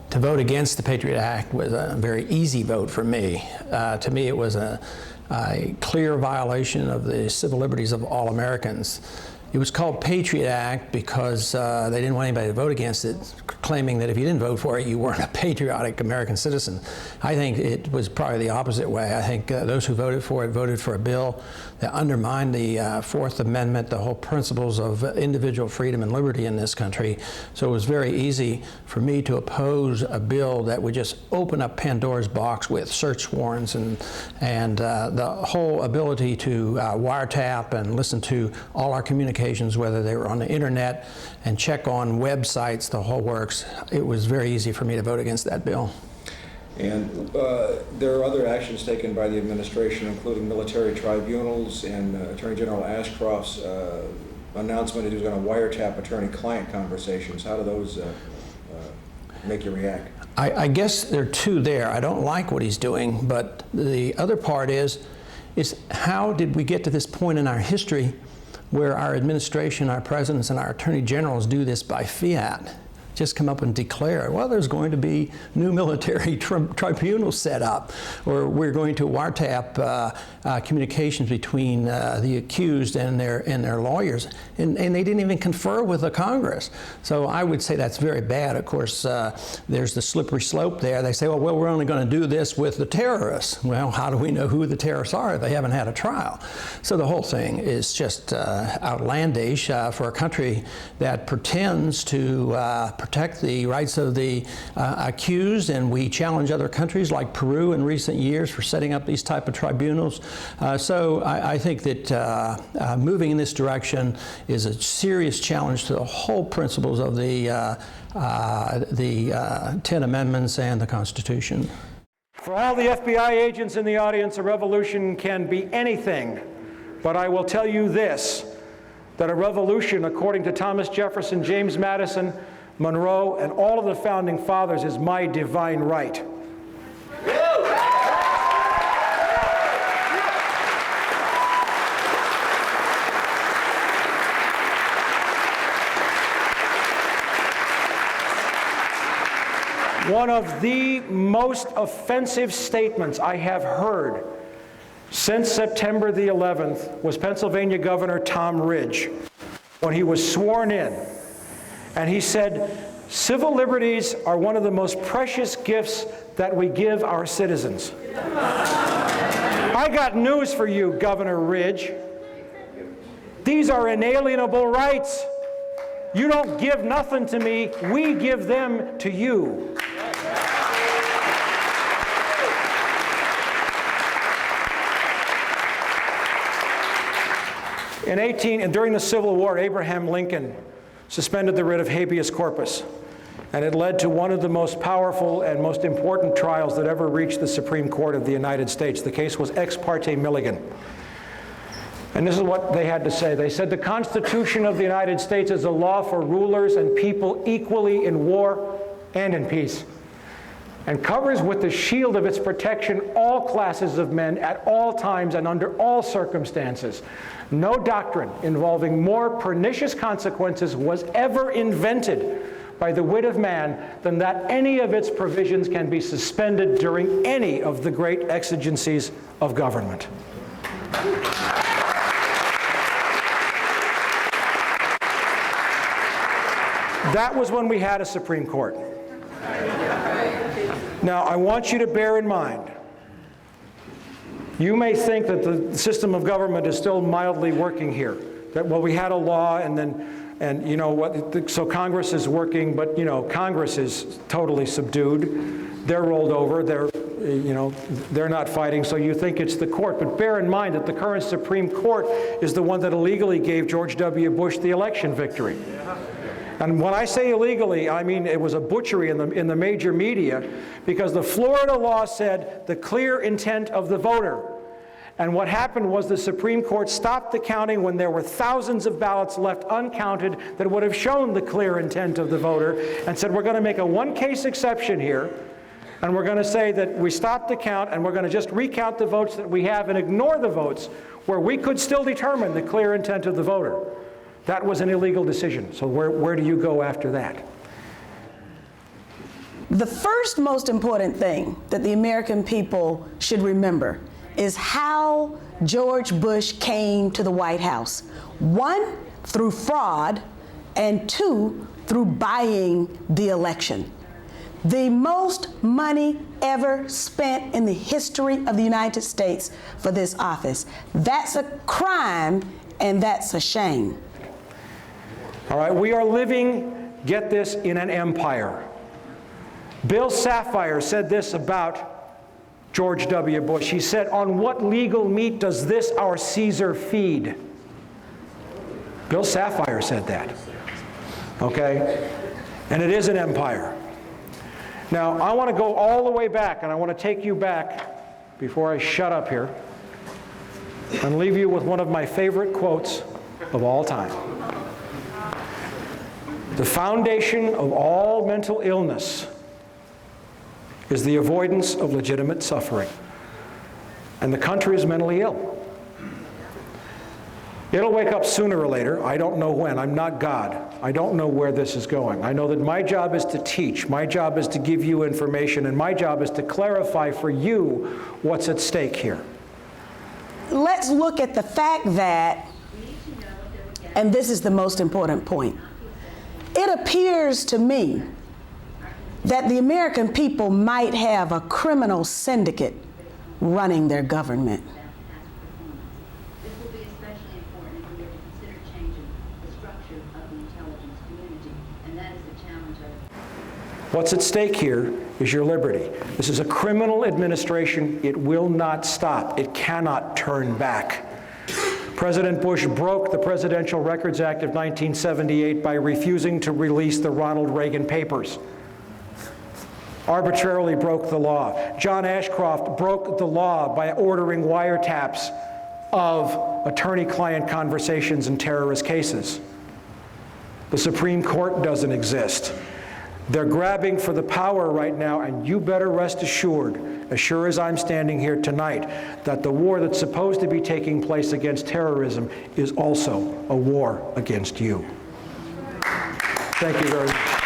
S17: To vote against the Patriot Act was a very easy vote for me. To me, it was a clear violation of the civil liberties of all Americans. It was called Patriot Act because they didn't want anybody to vote against it, claiming that if you didn't vote for it, you weren't a patriotic American citizen. I think it was probably the opposite way. I think those who voted for it voted for a bill that undermined the Fourth Amendment, the whole principles of individual freedom and liberty in this country. So it was very easy for me to oppose a bill that would just open up Pandora's box with search warrants and the whole ability to wiretap and listen to all our communications, whether they were on the internet, and check on websites, the whole works. It was very easy for me to vote against that bill.
S16: And there are other actions taken by the administration, including military tribunals and Attorney General Ashcroft's announcement that he was going to wiretap attorney-client conversations. How do those make you react?
S17: I guess there are two there. I don't like what he's doing, but the other part is how did we get to this point in our history where our administration, our presidents, and our attorney generals do this by fiat? Just come up and declare, well, there's going to be new military tribunals set up, or we're going to wiretap communications between the accused and their lawyers, and they didn't even confer with the Congress. So I would say that's very bad. Of course, there's the slippery slope there. They say, well, we're only going to do this with the terrorists. Well, how do we know who the terrorists are if they haven't had a trial? So the whole thing is just outlandish for a country that pretends to protect the rights of the accused, and we challenge other countries like Peru in recent years for setting up these type of tribunals. So I think that moving in this direction is a serious challenge to the whole principles of the 10 Amendments and the Constitution.
S2: For all the FBI agents in the audience, a revolution can be anything, but I will tell you this, that a revolution, according to Thomas Jefferson, James Madison, Monroe, and all of the founding fathers, is my divine right. One of the most offensive statements I have heard since September the 11th was Pennsylvania Governor Tom Ridge, when he was sworn in. And he said, civil liberties are one of the most precious gifts that we give our citizens. I got news for you, Governor Ridge. These are inalienable rights. You don't give nothing to me, we give them to you. During the Civil War, Abraham Lincoln suspended the writ of habeas corpus, and it led to one of the most powerful and most important trials that ever reached the Supreme Court of the United States. The case was Ex parte Milligan. And this is what they had to say. They said, the Constitution of the United States is a law for rulers and people equally in war and in peace, and covers with the shield of its protection all classes of men at all times and under all circumstances. No doctrine involving more pernicious consequences was ever invented by the wit of man than that any of its provisions can be suspended during any of the great exigencies of government. That was when we had a Supreme Court. Now, I want you to bear in mind, you may think that the system of government is still mildly working here. That, well, we had a law and you know what, so Congress is working, but you know, Congress is totally subdued. They're rolled over, they're not fighting, so you think it's the court. But bear in mind that the current Supreme Court is the one that illegally gave George W. Bush the election victory. And when I say illegally, I mean it was a butchery in the major media, because the Florida law said the clear intent of the voter. And what happened was the Supreme Court stopped the counting when there were thousands of ballots left uncounted that would have shown the clear intent of the voter, and said, we're going to make a one-case exception here, and we're going to say that we stopped the count, and we're going to just recount the votes that we have and ignore the votes where we could still determine the clear intent of the voter. That was an illegal decision. So where do you go after that?
S18: The first most important thing that the American people should remember is how George Bush came to the White House. 1, through fraud, and 2, through buying the election. The most money ever spent in the history of the United States for this office. That's a crime, and that's a shame.
S2: All right, we are living, get this, in an empire. Bill Sapphire said this about George W. Bush. He said, on what legal meat does this our Caesar feed? Bill Sapphire said that. Okay? And it is an empire.
S6: Now, I want to go all the way back, and I want to take you back before I shut up here and leave you with one of my favorite quotes of all time. The foundation of all mental illness is the avoidance of legitimate suffering. And the country is mentally ill. It'll wake up sooner or later. I don't know when. I'm not God. I don't know where this is going. I know that my job is to teach. My job is to give you information, and my job is to clarify for you what's at stake here.
S18: Let's look at the fact that, and this is the most important point, it appears to me that the American people might have a criminal syndicate running their government.
S19: This will be especially important if we are to consider changing the structure of the intelligence community, and that is the challenge of...
S6: What's at stake here is your liberty. This is a criminal administration. It will not stop. It cannot turn back. President Bush broke the Presidential Records Act of 1978 by refusing to release the Ronald Reagan papers. Arbitrarily broke the law. John Ashcroft broke the law by ordering wiretaps of attorney-client conversations in terrorist cases. The Supreme Court doesn't exist. They're grabbing for the power right now, and you better rest assured as I'm standing here tonight, that the war that's supposed to be taking place against terrorism is also a war against you. Thank you very much.